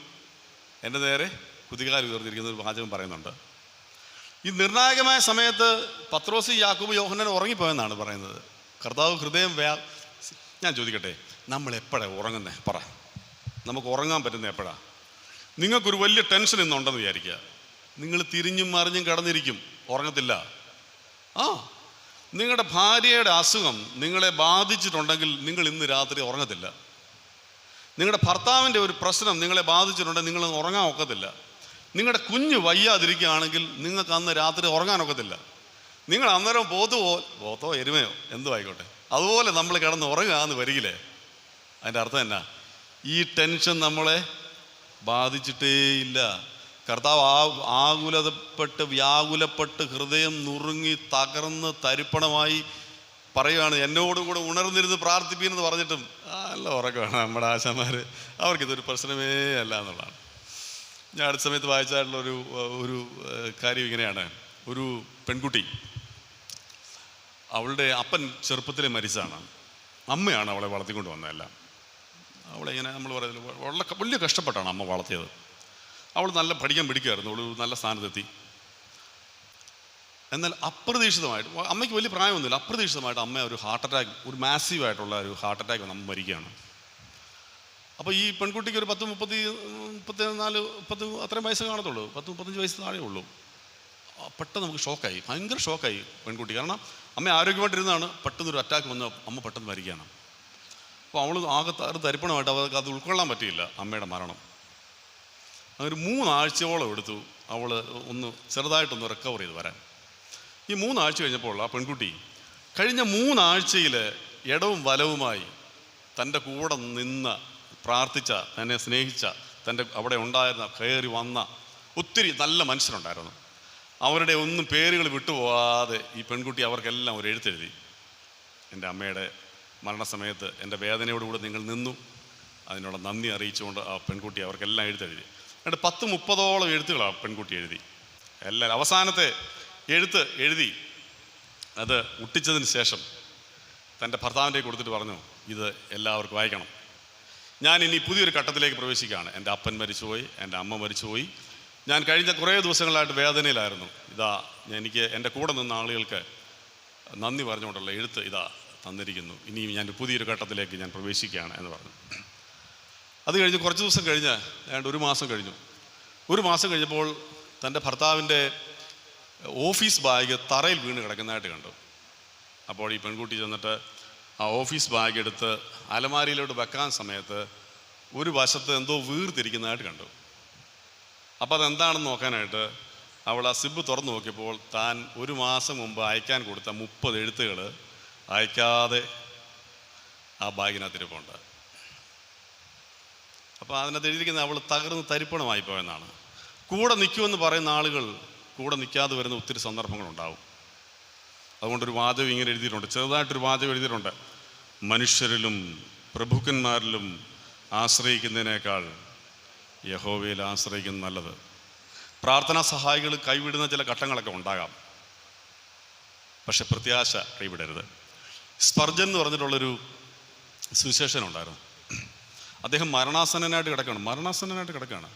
എൻ്റെ നേരെ കുതികാൽ ഉയർന്നിരിക്കുന്ന ഒരു വാചകം പറയുന്നുണ്ട്. ഈ നിർണായകമായ സമയത്ത് പത്രോസ്, യാക്കോബ്, യോഹന്നാൻ ഉറങ്ങിപ്പോയെന്നാണ് പറയുന്നത്. കർത്താവ് ഹൃദയം ഞാൻ ചോദിക്കട്ടെ, നമ്മൾ എപ്പോഴാണ് ഉറങ്ങുന്നത്? പറ, നമുക്ക് ഉറങ്ങാൻ പറ്റുന്നത് എപ്പോഴാണ്? നിങ്ങൾക്കൊരു വലിയ ടെൻഷൻ ഇന്നുണ്ടെന്ന് വിചാരിക്കുക, നിങ്ങൾ തിരിഞ്ഞും മറിഞ്ഞും കിടന്നിരിക്കും, ഉറങ്ങത്തില്ല. നിങ്ങളുടെ ഭാര്യയുടെ അസുഖം നിങ്ങളെ ബാധിച്ചിട്ടുണ്ടെങ്കിൽ നിങ്ങൾ ഇന്ന് രാത്രി ഉറങ്ങത്തില്ല. നിങ്ങളുടെ ഭർത്താവിൻ്റെ ഒരു പ്രശ്നം നിങ്ങളെ ബാധിച്ചിട്ടുണ്ടെങ്കിൽ നിങ്ങൾ ഉറങ്ങാൻ ഒക്കത്തില്ല. നിങ്ങളുടെ കുഞ്ഞ് വയ്യാതിരിക്കുകയാണെങ്കിൽ നിങ്ങൾക്ക് അന്ന് രാത്രി ഉറങ്ങാനൊക്കത്തില്ല. നിങ്ങൾ അന്നേരം പോത്തോ എരുമയോ എന്തോ ആയിക്കോട്ടെ, അതുപോലെ നമ്മൾ കിടന്ന് ഉറങ്ങുകയെന്ന് വരികില്ലേ, അതിൻ്റെ അർത്ഥം എന്നാ? ഈ ടെൻഷൻ നമ്മളെ ബാധിച്ചിട്ടേയില്ല. കർത്താവ് വ്യാകുലപ്പെട്ട് ഹൃദയം നുറുങ്ങി തകർന്ന് തരിപ്പണമായി പറയുകയാണ്, എന്നോടുകൂടെ ഉണർന്നിരുന്ന് പ്രാർത്ഥിപ്പിക്കുന്നത് പറഞ്ഞിട്ടും നല്ല ഉറക്കമാണ് നമ്മുടെ ആശാന്മാർ. അവർക്കിതൊരു പ്രശ്നമേ അല്ല എന്നുള്ളതാണ്. ഞാൻ അടുത്ത സമയത്ത് വായിച്ചായിട്ടുള്ള ഒരു കാര്യം ഇങ്ങനെയാണ്. ഒരു പെൺകുട്ടി, അവളുടെ അപ്പൻ ചെറുപ്പത്തിലെ മരിച്ചാണ്. അമ്മയാണ് അവളെ വളർത്തിക്കൊണ്ട് വന്നതെല്ലാം. അവളെ ഇങ്ങനെ നമ്മൾ പറയുന്നത് വലിയ കഷ്ടപ്പെട്ടാണ് അമ്മ വളർത്തിയത്. അവൾ നല്ല പഠിക്കാൻ പിടിക്കുമായിരുന്നു. അവൾ നല്ല സ്ഥാനത്തെത്തി. എന്നാൽ അപ്രതീക്ഷിതമായിട്ട്, അമ്മയ്ക്ക് വലിയ പ്രായമൊന്നുമില്ല, അപ്രതീക്ഷിതമായിട്ട് അമ്മ ഒരു ഹാർട്ട് അറ്റാക്ക്, ഒരു മാസീവായിട്ടുള്ള ഒരു ഹാർട്ട് അറ്റാക്ക് വന്ന് അമ്മ മരിക്കുകയാണ്. അപ്പോൾ ഈ പെൺകുട്ടിക്ക് ഒരു 30 അത്രയും വയസ്സ് കാണത്തുള്ളൂ, 30-35 വയസ്സ് താഴെ ഉള്ളൂ. പെട്ടെന്ന് നമുക്ക് ഷോക്കായി, ഭയങ്കര ഷോക്കായി പെൺകുട്ടി. കാരണം അമ്മ ആരോഗ്യമായിട്ടിരുന്നാണ്, പെട്ടെന്നൊരു അറ്റാക്ക് വന്ന് അമ്മ പെട്ടെന്ന് മരിക്കുകയാണ്. അപ്പോൾ അവൾ ആകെ തരിപ്പണമായിട്ട് അവർക്ക് അത് ഉൾക്കൊള്ളാൻ പറ്റിയില്ല, അമ്മയുടെ മരണം. അങ്ങനെ 3 ആഴ്ചയോളം എടുത്തു അവൾ ചെറുതായിട്ടൊന്ന് റിക്കവർ ചെയ്ത് വരാൻ. ഈ 3 ആഴ്ച കഴിഞ്ഞപ്പോൾ ആ പെൺകുട്ടി കഴിഞ്ഞ 3 ആഴ്ചയിൽ ഇടവും വലവുമായി തൻ്റെ കൂടെ നിന്ന് പ്രാർത്ഥിച്ച, തന്നെ സ്നേഹിച്ച, തൻ്റെ അവിടെ ഉണ്ടായിരുന്ന, കയറി വന്ന ഒത്തിരി നല്ല മനുഷ്യരുണ്ടായിരുന്നു. അവരുടെ ഒന്നും പേരുകൾ വിട്ടുപോകാതെ ഈ പെൺകുട്ടി അവർക്കെല്ലാം ഒരു എഴുത്തെഴുതി. എൻ്റെ അമ്മയുടെ മരണസമയത്ത് എൻ്റെ വേദനയോടുകൂടി നിങ്ങൾ നിന്നു, അതിനുള്ള നന്ദി അറിയിച്ചുകൊണ്ട് ആ പെൺകുട്ടി അവർക്കെല്ലാം എഴുത്തെഴുതി. എന്നിട്ട് 10-30ഓളം എഴുത്തുകളാണ് പെൺകുട്ടി എഴുതി. എല്ലാവരും അവസാനത്തെ എഴുത്ത് എഴുതി അത് ഒട്ടിച്ചതിന് ശേഷം തൻ്റെ ഭർത്താവിൻ്റെ കൊടുത്തിട്ട് പറഞ്ഞു, ഇത് എല്ലാവർക്കും വായിക്കണം. ഞാൻ ഇനി പുതിയൊരു ഘട്ടത്തിലേക്ക് പ്രവേശിക്കുകയാണ്. എൻ്റെ അപ്പൻ മരിച്ചുപോയി, എൻ്റെ അമ്മ മരിച്ചുപോയി, ഞാൻ കഴിഞ്ഞ കുറേ ദിവസങ്ങളായിട്ട് വേദനയിലായിരുന്നു. എനിക്ക് എൻ്റെ കൂടെ നിന്ന ആളുകൾക്ക് നന്ദി പറഞ്ഞുകൊണ്ടുള്ള എഴുത്ത് തന്നിരിക്കുന്നു. ഇനിയും ഞാൻ പുതിയൊരു ഘട്ടത്തിലേക്ക് ഞാൻ പ്രവേശിക്കുകയാണ് എന്ന് പറഞ്ഞു. അത് കഴിഞ്ഞ് കുറച്ച് ദിവസം കഴിഞ്ഞ്, ഏതാണ്ട് 1 മാസം കഴിഞ്ഞു. 1 മാസം കഴിഞ്ഞപ്പോൾ തൻ്റെ ഭർത്താവിൻ്റെ ഓഫീസ് ബാഗ് തറയിൽ വീണ് കിടക്കുന്നതായിട്ട് കണ്ടു. അപ്പോൾ ഈ പെൺകുട്ടി ചെന്നിട്ട് ആ ഓഫീസ് ബാഗ് എടുത്ത് അലമാരിയിലോട്ട് വെക്കാൻ സമയത്ത് ഒരു വശത്ത് എന്തോ വീർത്തിരിക്കുന്നതായിട്ട് കണ്ടു. അപ്പോൾ അതെന്താണെന്ന് നോക്കാനായിട്ട് അവൾ ആ സിബ് തുറന്നു നോക്കിയപ്പോൾ താൻ 1 മാസം മുമ്പ് അയക്കാൻ കൊടുത്ത 30 എഴുത്തുകൾ അയക്കാതെ ആ ബാഗിനകത്തിരിപ്പുണ്ട്. അപ്പോൾ അതിനകത്ത് എഴുതിയിരിക്കുന്നത് അവൾ തകർന്ന് തരിപ്പണമായി പോയെന്നാണ്. കൂടെ നിൽക്കുമെന്ന് പറയുന്ന ആളുകൾ കൂടെ നിൽക്കാതെ വരുന്ന ഒത്തിരി സന്ദർഭങ്ങളുണ്ടാവും. അതുകൊണ്ടൊരു വാചകം ഇങ്ങനെ എഴുതിയിട്ടുണ്ട്, ചെറുതായിട്ടൊരു വാചകം എഴുതിയിട്ടുണ്ട്: മനുഷ്യരിലും പ്രഭുക്കന്മാരിലും ആശ്രയിക്കുന്നതിനേക്കാൾ യഹോവയിൽ ആശ്രയിക്കുന്നത് നല്ലത്. പ്രാർത്ഥനാ സഹായികൾ കൈവിടുന്ന ചില ഘട്ടങ്ങളൊക്കെ ഉണ്ടാകാം, പക്ഷെ പ്രത്യാശ കൈവിടരുത്. സ്പർജൻ എന്ന് പറഞ്ഞിട്ടുള്ളൊരു സുവിശേഷനുണ്ടായിരുന്നു. അദ്ദേഹം മരണാസന്നനായിട്ട് കിടക്കുകയാണ്.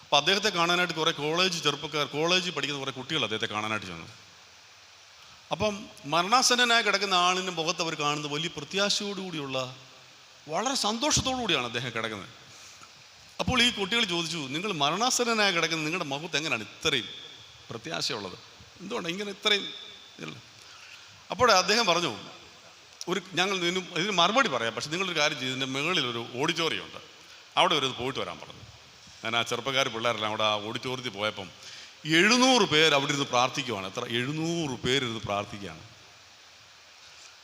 അപ്പോൾ അദ്ദേഹത്തെ കാണാനായിട്ട് കുറേ കോളേജിൽ പഠിക്കുന്ന കുറേ കുട്ടികൾ അദ്ദേഹത്തെ കാണാനായിട്ട് ചെന്നു. അപ്പം മരണാസന്നനായി കിടക്കുന്ന ആളിൻ്റെ മുഖത്ത് അവർ കാണുന്നത് വലിയ പ്രത്യാശയോടുകൂടിയുള്ള വളരെ സന്തോഷത്തോടു കൂടിയാണ് അദ്ദേഹം കിടക്കുന്നത്. അപ്പോൾ ഈ കുട്ടികൾ ചോദിച്ചു, നിങ്ങൾ മരണാസന്നനായി കിടക്കുന്ന നിങ്ങളുടെ മുഖത്ത് എങ്ങനെയാണ് ഇത്രയും പ്രത്യാശയുള്ളത്? എന്തുകൊണ്ടാണ് ഇങ്ങനെ ഇത്രയും ഇല്ല? അപ്പോൾ അദ്ദേഹം പറഞ്ഞു, ഞങ്ങൾ ഇതിന് മറുപടി പറയാം, പക്ഷെ നിങ്ങളൊരു കാര്യം ചെയ്തു, ഇതിൻ്റെ മുകളിൽ ഒരു ഓഡിറ്റോറിയം ഉണ്ട്, അവിടെ ഒരു പോയിട്ട് വരാൻ പറഞ്ഞു. ഞാൻ ആ ചെറുപ്പക്കാർ പിള്ളേരെല്ലാം അവിടെ ആ ഓഡിറ്റോറിയത്തിൽ പോയപ്പം 700 പേര് അവിടെ ഇരുന്ന് പ്രാർത്ഥിക്കുവാണ്. എത്ര? 700 പേരിരുന്ന് പ്രാർത്ഥിക്കുകയാണ്.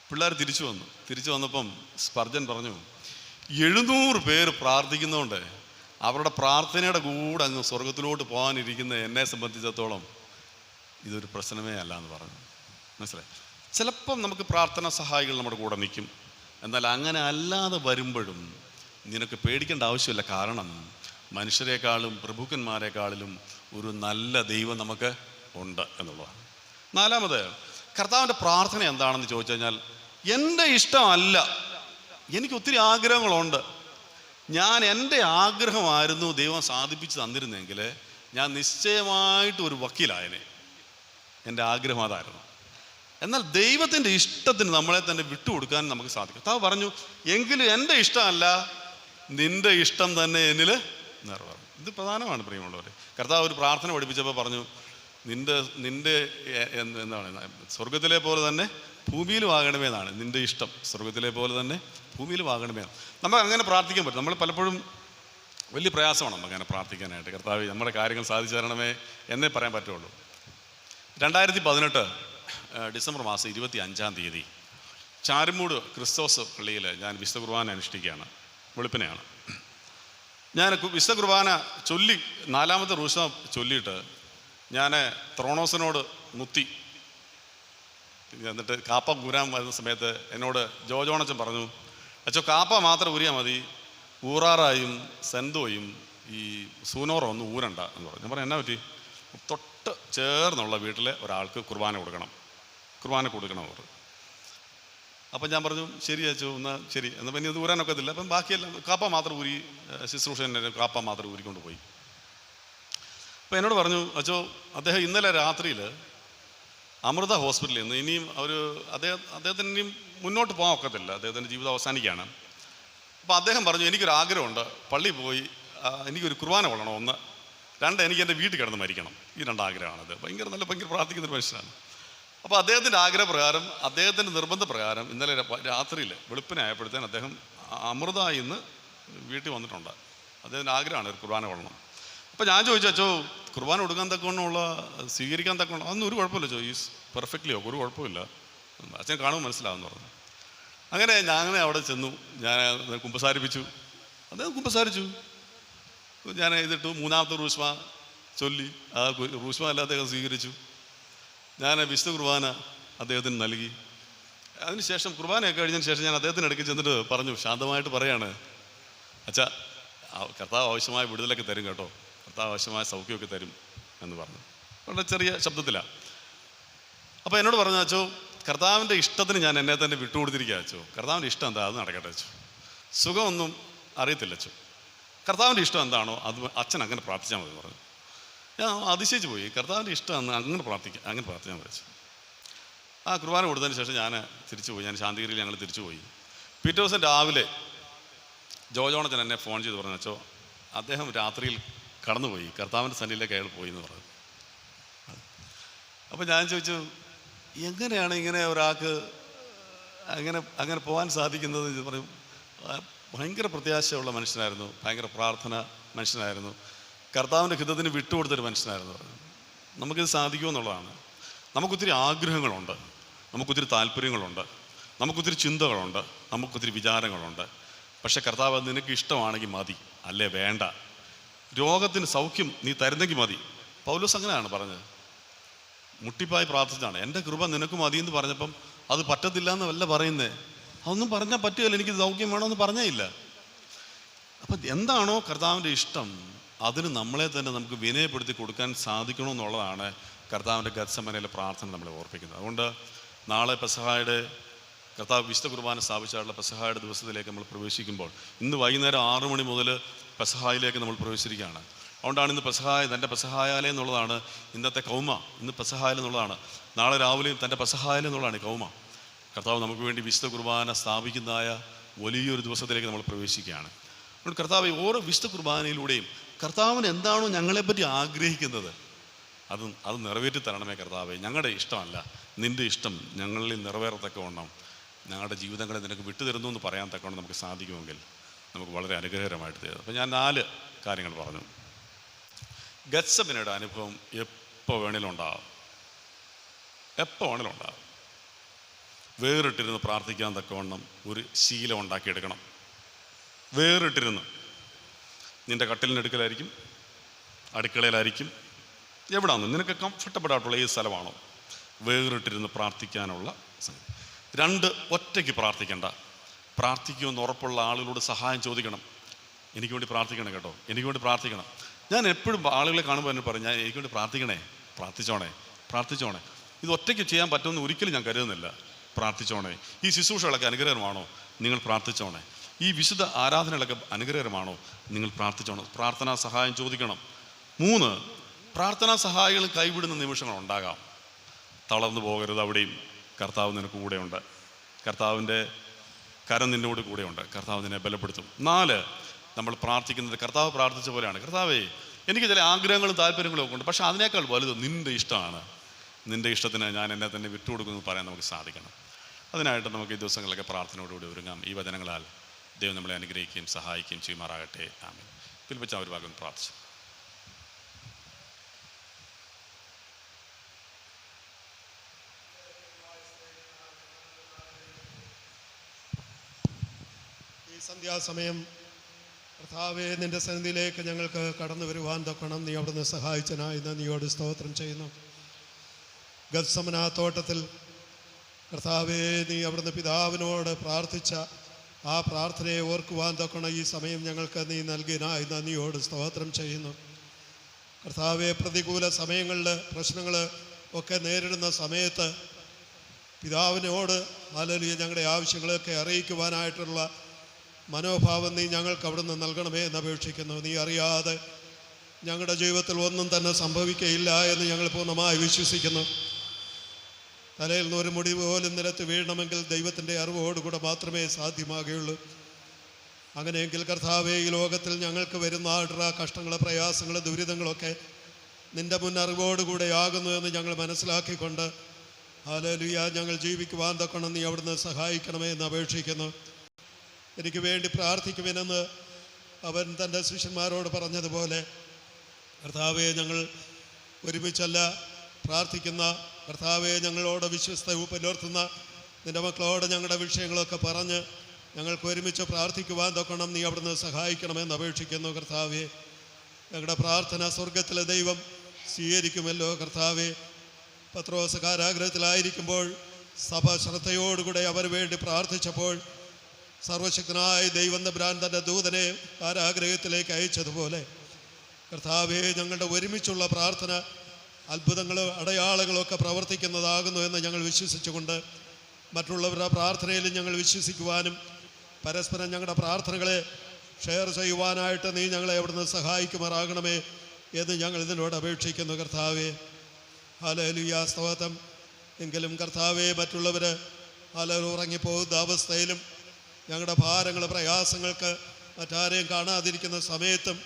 പിള്ളേർ തിരിച്ചു വന്നപ്പം സ്പർജൻ പറഞ്ഞു, 700 പേര് പ്രാർത്ഥിക്കുന്നതുകൊണ്ട് അവരുടെ പ്രാർത്ഥനയുടെ കൂടെ അങ്ങ് സ്വർഗത്തിലോട്ട് പോകാനിരിക്കുന്ന എന്നെ സംബന്ധിച്ചിടത്തോളം ഇതൊരു പ്രശ്നമേ അല്ല എന്ന് പറഞ്ഞു. മനസ്സിലായി? ചിലപ്പം നമുക്ക് പ്രാർത്ഥനാ സഹായികൾ നമ്മുടെ കൂടെ നിൽക്കും, എന്നാൽ അങ്ങനെ അല്ലാതെ വരുമ്പോഴും നിനക്ക് പേടിക്കേണ്ട ആവശ്യമില്ല. കാരണം മനുഷ്യരെക്കാളും പ്രഭുക്കന്മാരെക്കാളിലും ഒരു നല്ല ദൈവം നമുക്ക് ഉണ്ട് എന്നുള്ളതാണ്. 4, കർത്താവിൻ്റെ പ്രാർത്ഥന എന്താണെന്ന് ചോദിച്ചു കഴിഞ്ഞാൽ, എൻ്റെ ഇഷ്ടമല്ല, എനിക്ക് ഒത്തിരി ആഗ്രഹങ്ങളുണ്ട്, ഞാൻ എൻ്റെ ആഗ്രഹമായിരുന്നു ദൈവം സാധിപ്പിച്ച് തന്നിരുന്നെങ്കിൽ ഞാൻ നിശ്ചയമായിട്ട് ഒരു വക്കീലായനെ. എൻ്റെ ആഗ്രഹം അതായിരുന്നു. എന്നാൽ ദൈവത്തിൻ്റെ ഇഷ്ടത്തിന് നമ്മളെ തന്നെ വിട്ടുകൊടുക്കാൻ നമുക്ക് സാധിക്കും. കർത്താവ് പറഞ്ഞു, എങ്കിലും എൻ്റെ ഇഷ്ടമല്ല, നിൻ്റെ ഇഷ്ടം തന്നെ എന്നിൽ നിറവേറും. ഇത് പ്രധാനമാണ് പ്രിയമുള്ളവർ. കർത്താവ് ഒരു പ്രാർത്ഥന പഠിപ്പിച്ചപ്പോൾ പറഞ്ഞു, നിൻ്റെ എന്താണ്, സ്വർഗത്തിലെ പോലെ തന്നെ ഭൂമിയിലും ആകണമേ എന്നാണ് നിൻ്റെ ഇഷ്ടം, സ്വർഗത്തിലെ പോലെ തന്നെ ഭൂമിയിലും ആകണമേ. നമുക്ക് അങ്ങനെ പ്രാർത്ഥിക്കാൻ പറ്റും. നമ്മൾ പലപ്പോഴും വലിയ പ്രയാസമാണ് നമുക്കങ്ങനെ പ്രാർത്ഥിക്കാനായിട്ട്. കർത്താവ് നമ്മുടെ കാര്യങ്ങൾ സാധിച്ചു തരണമേ എന്നേ പറയാൻ പറ്റുള്ളൂ. 2018 ഡിസംബർ മാസം 25 ചാരുമൂട് ക്രിസ്തോസ് പള്ളിയിൽ ഞാൻ വിശുദ്ധ കുർബാന അനുഷ്ഠിക്കുകയാണ്. വെളുപ്പിനെയാണ്. ഞാൻ വിശുദ്ധ കുർബാന ചൊല്ലി 4ാമത്തെ പ്രാവശ്യം ചൊല്ലിയിട്ട് ഞാൻ ത്രോണോസിനോട് മുത്തി. എന്നിട്ട് കാപ്പ ഊരാൻ വരുന്ന സമയത്ത് എന്നോട് ജോജോണച്ചൻ പറഞ്ഞു, അച്ചോ കാപ്പ മാത്രം ഊരിയാൽ മതി, ഊറാറായും സെന്തോയും ഈ സൂനോറോ ഒന്നും ഊരണ്ട എന്ന് പറഞ്ഞു. ഞാൻ പറഞ്ഞു, എന്നാ പറ്റി? തൊട്ട് ചേർന്നുള്ള വീട്ടിലെ ഒരാൾക്ക് കുർബാന കൊടുക്കണം അവർ. അപ്പം ഞാൻ പറഞ്ഞു, ശരി അച്ചോ, എന്നാൽ ശരി, എന്നാൽ പിന്നെ ഇത് ഊരാനൊക്കത്തില്ല. അപ്പം ബാക്കിയെല്ലാം കാപ്പ മാത്രം ഊരി, ശുശ്രൂഷൻ്റെ കാപ്പ മാത്രം ഊരിക്കൊണ്ട് പോയി. അപ്പം എന്നോട് പറഞ്ഞു, അച്ചോ അദ്ദേഹം ഇന്നലെ രാത്രിയിൽ അമൃത ഹോസ്പിറ്റലിൽ നിന്ന് ഇനിയും അദ്ദേഹത്തിന് ഇനിയും മുന്നോട്ട് പോകാൻ ഒക്കത്തില്ല, അദ്ദേഹത്തിൻ്റെ ജീവിതം അവസാനിക്കുകയാണ്. അപ്പോൾ അദ്ദേഹം പറഞ്ഞു, എനിക്കൊരാഗ്രഹമുണ്ട്, പള്ളിയിൽ പോയി എനിക്കൊരു കുർബാന കൊള്ളണം, 1, 2 എനിക്ക് എൻ്റെ വീട്ടിൽ കിടന്ന് മരിക്കണം. ഈ 2 ആഗ്രഹമാണത്. ഭയങ്കര പ്രാർത്ഥിക്കുന്നൊരു മനുഷ്യനാണ്. അപ്പോൾ അദ്ദേഹത്തിൻ്റെ ആഗ്രഹപ്രകാരം, അദ്ദേഹത്തിൻ്റെ നിർബന്ധപ്രകാരം ഇന്നലെ രാത്രിയിൽ വെളുപ്പിനായപ്പോഴത്തേന് അദ്ദേഹം അമൃത ഇന്ന് വീട്ടിൽ വന്നിട്ടുണ്ട്. അദ്ദേഹത്തിൻ്റെ ആഗ്രഹമാണ് ഒരു കുർബാന കൊള്ളണം. അപ്പോൾ ഞാൻ ചോദിച്ചു, അച്ചോ കുർബാന കൊടുക്കാൻ തക്കവണ്ണമുള്ള, സ്വീകരിക്കാൻ തക്കവണ്ണം അതൊന്നും ഒരു കുഴപ്പമില്ല, ചോ ഈസ് പെർഫെക്റ്റ്ലി ഒരു കുഴപ്പമില്ല, അച്ഛൻ കാണുമ്പോൾ മനസ്സിലാവുമെന്ന് പറഞ്ഞു. അങ്ങനെ ഞാൻ അവിടെ ചെന്നു, ഞാൻ കുമ്പസാരിപ്പിച്ചു, അദ്ദേഹം കുമ്പസാരിച്ചു. ഞാൻ ഇതിട്ടു, 3ാമത്തെ റൂഷ്മ ചൊല്ലി, ആ റൂഷ്മ അല്ല അദ്ദേഹം സ്വീകരിച്ചു. ഞാൻ വിശുദ്ധ കുർബാന അദ്ദേഹത്തിന് നൽകി. അതിനുശേഷം കുർബാനയൊക്കെ കഴിഞ്ഞതിന് ശേഷം ഞാൻ അദ്ദേഹത്തിന് ഇടയ്ക്ക് ചെന്നിട്ട് പറഞ്ഞു, ശാന്തമായിട്ട് പറയാണ്, അച്ഛാ കർത്താവ് ആവശ്യമായ വിടുതലൊക്കെ തരും കേട്ടോ, കർത്താവ് ആവശ്യമായ സൗഖ്യമൊക്കെ തരും എന്ന് പറഞ്ഞു. വളരെ ചെറിയ ശബ്ദത്തിലാണ്. അപ്പോൾ എന്നോട് പറഞ്ഞു, അച്ചോ കർത്താവിൻ്റെ ഇഷ്ടത്തിന് ഞാൻ എന്നെ തന്നെ വിട്ടുകൊടുത്തിരിക്കുക അച്ചോ, കർത്താവിൻ്റെ ഇഷ്ടം എന്താ അത് നടക്കട്ടെ അച്ചോ, സുഖമൊന്നും അറിയത്തില്ല അച്ചോ, കർത്താവിൻ്റെ ഇഷ്ടം എന്താണോ അത് അച്ഛൻ അങ്ങനെ പ്രാർത്ഥിച്ചാൽ മതി പറഞ്ഞു. ഞാൻ അതിശയിച്ച് പോയി. കർത്താവിൻ്റെ ഇഷ്ടം അങ്ങനെ പ്രാർത്ഥിക്കാൻ വെച്ചു. ആ കുർബാന കൊടുത്തതിന് ശേഷം ഞാൻ തിരിച്ചു പോയി. ഞാൻ ശാന്തിഗിരിയിൽ ഞങ്ങൾ തിരിച്ചു പോയി. പിറ്റേ ദിവസം രാവിലെ ജോജോണച്ചൻ എന്നെ ഫോൺ ചെയ്ത് പറഞ്ഞു, അച്ചോ അദ്ദേഹം രാത്രിയിൽ കടന്നുപോയി, കർത്താവിൻ്റെ സന്നിധിയിലേക്ക് അയാൾ പോയി എന്ന് പറഞ്ഞു. അപ്പോൾ ഞാൻ ചോദിച്ചു, എങ്ങനെയാണ് ഇങ്ങനെ ഒരാൾക്ക് അങ്ങനെ പോകാൻ സാധിക്കുന്നത്? പറയും, ഭയങ്കര പ്രത്യാശയുള്ള മനുഷ്യനായിരുന്നു, ഭയങ്കര പ്രാർത്ഥന മനുഷ്യനായിരുന്നു, കർത്താവിൻ്റെ ഹിതത്തിന് വിട്ടുകൊടുത്തൊരു മനുഷ്യനായിരുന്നു പറഞ്ഞു. നമുക്കിത് സാധിക്കുമെന്നുള്ളതാണ്. നമുക്കൊത്തിരി ആഗ്രഹങ്ങളുണ്ട്, നമുക്കൊത്തിരി താല്പര്യങ്ങളുണ്ട്, നമുക്കൊത്തിരി ചിന്തകളുണ്ട്, നമുക്കൊത്തിരി വിചാരങ്ങളുണ്ട്. പക്ഷെ കർത്താവ് നിനക്ക് ഇഷ്ടമാണെങ്കിൽ മതി, അല്ലേ വേണ്ട. രോഗത്തിന് സൗഖ്യം നീ തരുന്നെങ്കിൽ മതി. പൗലോസ് അങ്ങനെയാണ് പറഞ്ഞത്. മുട്ടിപ്പായി പ്രാർത്ഥിച്ചാണ്, എൻ്റെ കൃപ നിനക്ക് മതി എന്ന് പറഞ്ഞപ്പം അത് പറ്റത്തില്ല എന്നല്ല പറയുന്നേ. അതൊന്നും പറഞ്ഞാൽ പറ്റുകയില്ല, എനിക്ക് സൗഖ്യം വേണമെന്ന് പറഞ്ഞേ ഇല്ല. അപ്പം എന്താണോ കർത്താവിൻ്റെ ഇഷ്ടം അതിന് നമ്മളെ തന്നെ നമുക്ക് വിനയപ്പെടുത്തി കൊടുക്കാൻ സാധിക്കണമെന്നുള്ളതാണ് കർത്താവിൻ്റെ ഗത്സമനയിലെ പ്രാർത്ഥന നമ്മളെ ഓർപ്പിക്കുന്നത്. അതുകൊണ്ട് നാളെ പെസഹായുടെ കർത്താവ് വിശുദ്ധ കുർബാന സ്ഥാപിച്ചാലുള്ള പെസഹായുടെ ദിവസത്തിലേക്ക് നമ്മൾ പ്രവേശിക്കുമ്പോൾ, ഇന്ന് വൈകുന്നേരം 6 മണി മുതൽ പെസഹായിലേക്ക് നമ്മൾ പ്രവേശിക്കുകയാണ്. അതുകൊണ്ടാണ് ഇന്ന് പെസഹായ തൻ്റെ പെസഹായാലയം എന്നുള്ളതാണ് ഇന്നത്തെ കൗമ. ഇന്ന് പെസഹായാലയം എന്നുള്ളതാണ്. നാളെ രാവിലെയും തൻ്റെ പെസഹായാലയം എന്നുള്ളതാണ് കൗമ. കർത്താവ് നമുക്ക് വേണ്ടി വിശുദ്ധ കുർബാന സ്ഥാപിക്കുന്നതായ വലിയൊരു ദിവസത്തിലേക്ക് നമ്മൾ പ്രവേശിക്കുകയാണ്. അതുകൊണ്ട് കർത്താവ് ഓരോ വിശുദ്ധ കുർബാനയിലൂടെയും കർത്താവിന് എന്താണോ ഞങ്ങളെപ്പറ്റി ആഗ്രഹിക്കുന്നത് അത് നിറവേറ്റി തരണമേ കർത്താവേ. ഞങ്ങളുടെ ഇഷ്ടമല്ല, നിൻ്റെ ഇഷ്ടം ഞങ്ങളിൽ നിറവേറത്തക്കവണ്ണം ഞങ്ങളുടെ ജീവിതങ്ങളെ നിനക്ക് വിട്ടുതരുന്നു എന്ന് പറയാൻ തക്കവണ്ണം നമുക്ക് സാധിക്കുമെങ്കിൽ നമുക്ക് വളരെ അനുഗ്രഹകരമായിട്ട് തരും. അപ്പോൾ ഞാൻ 4 കാര്യങ്ങൾ പറഞ്ഞു. ഗത്സമനയുടെ അനുഭവം എപ്പോൾ വേണേലും ഉണ്ടാകും. വേറിട്ടിരുന്ന് പ്രാർത്ഥിക്കാൻ തക്കവണ്ണം ഒരു ശീലം ഉണ്ടാക്കിയെടുക്കണം. വേറിട്ടിരുന്ന് നിൻ്റെ കട്ടിലിനടുക്കലായിരിക്കും, അടുക്കളയിലായിരിക്കും, എവിടെയാണെന്ന് നിനക്ക് കംഫർട്ടബിൾ ആയിട്ടുള്ള ഈ സ്ഥലമാണോ, വേറിട്ടിരുന്ന് പ്രാർത്ഥിക്കാനുള്ള സംഗതി. 2, ഒറ്റയ്ക്ക് പ്രാർത്ഥിക്കേണ്ട. പ്രാർത്ഥിക്കുമെന്ന് ഉറപ്പുള്ള ആളുകളോട് സഹായം ചോദിക്കണം. എനിക്ക് വേണ്ടി പ്രാർത്ഥിക്കണം കേട്ടോ, എനിക്ക് വേണ്ടി പ്രാർത്ഥിക്കണം. ഞാൻ എപ്പോഴും ആളുകളെ കാണുമ്പോൾ എന്നെ പറയും, ഞാൻ എനിക്ക് വേണ്ടി പ്രാർത്ഥിച്ചോണേ. ഇത് ഒറ്റയ്ക്ക് ചെയ്യാൻ പറ്റുമെന്ന് ഒരിക്കലും ഞാൻ കരുതുന്നില്ല. പ്രാർത്ഥിച്ചോണേ. ഈ ശുശ്രൂഷകളൊക്കെ അനുഗ്രഹമാണോ, നിങ്ങൾ പ്രാർത്ഥിച്ചോണേ. ഈ വിശുദ്ധ ആരാധനകളൊക്കെ അനുഗ്രഹമാണോ, നിങ്ങൾ പ്രാർത്ഥിച്ചോണം. പ്രാർത്ഥനാ സഹായം ചോദിക്കണം. 3, പ്രാർത്ഥനാ സഹായികൾ കൈവിടുന്ന നിമിഷങ്ങൾ ഉണ്ടാകാം. തളർന്നു പോകരുത്. അവിടെയും കർത്താവ് നിനക്ക് കൂടെയുണ്ട്. കർത്താവിൻ്റെ കരം നിന്നോട് കൂടെയുണ്ട്. കർത്താവ് നിന്നെ ബലപ്പെടുത്തും. 4, നമ്മൾ പ്രാർത്ഥിക്കുന്നത് കർത്താവ് പ്രാർത്ഥിച്ച പോലെയാണ്. കർത്താവേ, എനിക്ക് ചില ആഗ്രഹങ്ങളും താല്പര്യങ്ങളും ഒക്കെ ഉണ്ട്, പക്ഷേ അതിനേക്കാൾ വലുത് നിൻ്റെ ഇഷ്ടമാണ്. നിൻ്റെ ഇഷ്ടത്തിന് ഞാൻ എന്നെ തന്നെ വിട്ടുകൊടുക്കുമെന്ന് പറയാൻ നമുക്ക് സാധിക്കണം. അതിനായിട്ട് നമുക്ക് ഈ ദിവസങ്ങളിലൊക്കെ പ്രാർത്ഥനയോടുകൂടി ഒരുങ്ങാം. ഈ വചനങ്ങളാൽ ദൈവം നമ്മളെ അനുഗ്രഹിക്കുകയും സഹായിക്കുകയും ചെയ്യുമാറാകട്ടെ. ആമേൻ. പിൽപ്പിച്ച ഒരു ഭാഗം പ്രാർത്ഥിച്ചു. ഈ സന്ധ്യാസമയം കർത്താവേ, നിൻ്റെ സന്നിധിയിലേക്ക് ഞങ്ങൾക്ക് കടന്നു വരുവാൻ തക്കണം നീ അവിടുന്ന് സഹായിച്ചനായി നന്ദിയോട് സ്തോത്രം ചെയ്യുന്നു. ഗത്സമന തോട്ടത്തിൽ കർത്താവേ, നീ അവിടുന്ന് പിതാവിനോട് പ്രാർത്ഥിച്ച ആ പ്രാർത്ഥനയെ ഓർക്കുവാൻ തക്കണം ഈ സമയം ഞങ്ങൾക്ക് നീ നൽകിയനായി നന്ദിയോട് സ്തോത്രം ചെയ്യുന്നു. കർത്താവേ, പ്രതികൂല സമയങ്ങളിൽ പ്രശ്നങ്ങൾ ഒക്കെ നേരിടുന്ന സമയത്ത് പിതാവിനോട് ഹല്ലേലൂയ ഞങ്ങളുടെ ആവശ്യങ്ങളൊക്കെ അറിയിക്കുവാനായിട്ടുള്ള മനോഭാവം നീ ഞങ്ങൾക്ക് അവിടുന്ന് നൽകണമേ എന്ന് അപേക്ഷിക്കുന്നു. നീ അറിയാതെ ഞങ്ങളുടെ ജീവിതത്തിൽ ഒന്നും തന്നെ സംഭവിക്കുകയില്ല എന്ന് ഞങ്ങൾ പൂർണ്ണമായി വിശ്വസിക്കുന്നു. തലയിൽ നിന്ന് ഒരു മുടി പോലും നിലത്ത് വീഴണമെങ്കിൽ ദൈവത്തിൻ്റെ അറിവോടുകൂടെ മാത്രമേ സാധ്യമാകുകയുള്ളൂ. അങ്ങനെയെങ്കിൽ കർത്താവേ, ഈ ലോകത്തിൽ ഞങ്ങൾക്ക് വരുന്ന കഷ്ടങ്ങൾ, പ്രയാസങ്ങൾ, ദുരിതങ്ങളൊക്കെ നിൻ്റെ മുൻ അറിവോടുകൂടെ ആകുന്നു എന്ന് ഞങ്ങൾ മനസ്സിലാക്കിക്കൊണ്ട് ഹല്ലേലൂയ ഞങ്ങൾ ജീവിക്കുവാൻ തക്കണം നീ അവിടുന്ന് സഹായിക്കണമേ എന്ന് അപേക്ഷിക്കുന്നു. എനിക്ക് വേണ്ടി പ്രാർത്ഥിക്കുമെന്ന് അവൻ തൻ്റെ ശിഷ്യന്മാരോട് പറഞ്ഞതുപോലെ കർത്താവെ, ഞങ്ങൾ ഒരുമിച്ചല്ല പ്രാർത്ഥിക്കുന്ന കർത്താവെ, ഞങ്ങളോട് വിശ്വസ്ത പുലർത്തുന്ന നിൻ്റെ മക്കളോട് ഞങ്ങളുടെ വിഷയങ്ങളൊക്കെ പറഞ്ഞ് ഞങ്ങൾക്ക് ഒരുമിച്ച് പ്രാർത്ഥിക്കുവാൻ തൊക്കണം നീ അവിടുന്ന് സഹായിക്കണമെന്ന് അപേക്ഷിക്കുന്നു. കർത്താവെ, ഞങ്ങളുടെ പ്രാർത്ഥന സ്വർഗത്തിലെ ദൈവം സ്വീകരിക്കുമല്ലോ. കർത്താവെ, പത്രോസ് കാരാഗ്രഹത്തിലായിരിക്കുമ്പോൾ സഭ ശ്രദ്ധയോടുകൂടെ അവർ വേണ്ടി പ്രാർത്ഥിച്ചപ്പോൾ സർവശക്തനായ ദൈവം തമ്പുരാൻ തൻ്റെ ദൂതനെ കാരാഗ്രഹത്തിലേക്ക് അയച്ചതുപോലെ കർത്താവെ, ഞങ്ങളുടെ ഒരുമിച്ചുള്ള പ്രാർത്ഥന അത്ഭുതങ്ങളും അടയാളങ്ങളൊക്കെ പ്രവർത്തിക്കുന്നതാകുന്നു എന്ന് ഞങ്ങൾ വിശ്വസിച്ചുകൊണ്ട് മറ്റുള്ളവരുടെ പ്രാർത്ഥനയിൽ ഞങ്ങൾ വിശ്വസിക്കുവാനും പരസ്പരം ഞങ്ങളുടെ പ്രാർത്ഥനകളെ ഷെയർ ചെയ്യുവാനായിട്ട് നീ ഞങ്ങളെ അവിടുന്ന് സഹായിക്കുമാറാകണമേ എന്ന് ഞങ്ങൾ ഇതിനോട് അപേക്ഷിക്കുന്നു. കർത്താവെ, ഹല്ലേലൂയ സ്തോത്രം. എങ്കിലും കർത്താവെ, മറ്റുള്ളവർ ഉറങ്ങിപ്പോകുന്ന അവസ്ഥയിലും ഞങ്ങളുടെ ഭാരങ്ങൾ, പ്രയാസങ്ങൾക്ക് മറ്റാരെയും കാണാതിരിക്കുന്ന സമയത്തും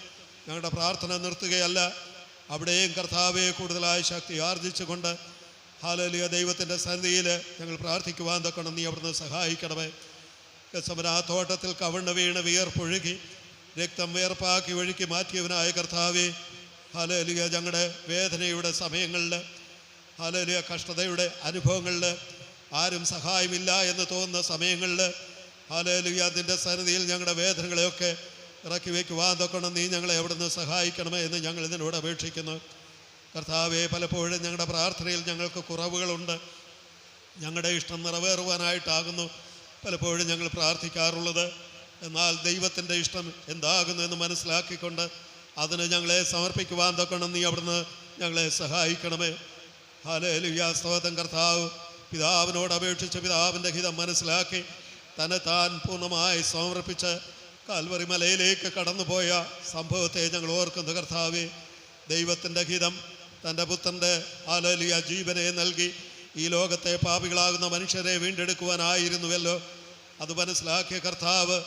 ഞങ്ങളുടെ പ്രാർത്ഥന നിർത്തുകയല്ല, അവിടെയും കർത്താവെ കൂടുതലായി ശക്തി ആർജിച്ചുകൊണ്ട് ഹല്ലേലൂയ ദൈവത്തിൻ്റെ സന്നിധിയിൽ ഞങ്ങൾ പ്രാർത്ഥിക്കുവാൻ തക്കണം നീ അവിടുന്ന് സഹായിക്കണമേ. ഗത്സമന തോട്ടത്തിൽ കവിണ്ണ് വീണ് വിയർപ്പൊഴുകി രക്തം വിയർപ്പാക്കി ഒഴുക്കി മാറ്റിയവനായ കർത്താവെ, ഹല്ലേലൂയ ഞങ്ങളുടെ വേദനയുടെ സമയങ്ങളിൽ, ഹല്ലേലൂയ കഷ്ടതയുടെ അനുഭവങ്ങളിൽ, ആരും സഹായമില്ല എന്ന് തോന്നുന്ന സമയങ്ങളിൽ ഹല്ലേലൂയ നിൻ്റെ സന്നിധിയിൽ ഞങ്ങളുടെ വേദനകളെയൊക്കെ ഇറക്കി വയ്ക്കുവാൻ തൊക്കണം നീ ഞങ്ങളെ അവിടുന്ന് സഹായിക്കണമേ എന്ന് ഞങ്ങൾ ഇതിനോട് അപേക്ഷിക്കുന്നു. കർത്താവെ, പലപ്പോഴും ഞങ്ങളുടെ പ്രാർത്ഥനയിൽ ഞങ്ങൾക്ക് കുറവുകളുണ്ട്. ഞങ്ങളുടെ ഇഷ്ടം നിറവേറുവാനായിട്ടാകുന്നു പലപ്പോഴും ഞങ്ങൾ പ്രാർത്ഥിക്കാറുള്ളത്. എന്നാൽ ദൈവത്തിൻ്റെ ഇഷ്ടം എന്താകുന്നു എന്ന് മനസ്സിലാക്കിക്കൊണ്ട് അതിന് ഞങ്ങളെ സമർപ്പിക്കുവാൻ തൊക്കണം നീ അവിടുന്ന് ഞങ്ങളെ സഹായിക്കണമേ. ഹല്ലേലൂയ സ്തോത്രം. കർത്താവ് പിതാവിനോട് അപേക്ഷിച്ച് പിതാവിൻ്റെ ഹിതം മനസ്സിലാക്കി തന്നെ താൻ പൂർണ്ണമായി സമർപ്പിച്ച് കാൽവറി മലയിലേക്ക് കടന്നുപോയ സംഭവത്തെ ഞങ്ങൾ ഓർക്കുന്നു കർത്താവേ. ദൈവത്തിൻ്റെ ഹിതം തൻ്റെ പുത്രൻ്റെ ഹല്ലേലൂയ ജീവനെ നൽകി ഈ ലോകത്തെ പാപികളാകുന്ന മനുഷ്യരെ വീണ്ടെടുക്കുവാനായിരുന്നുവല്ലോ. അത് മനസ്സിലാക്കിയ കർത്താവ്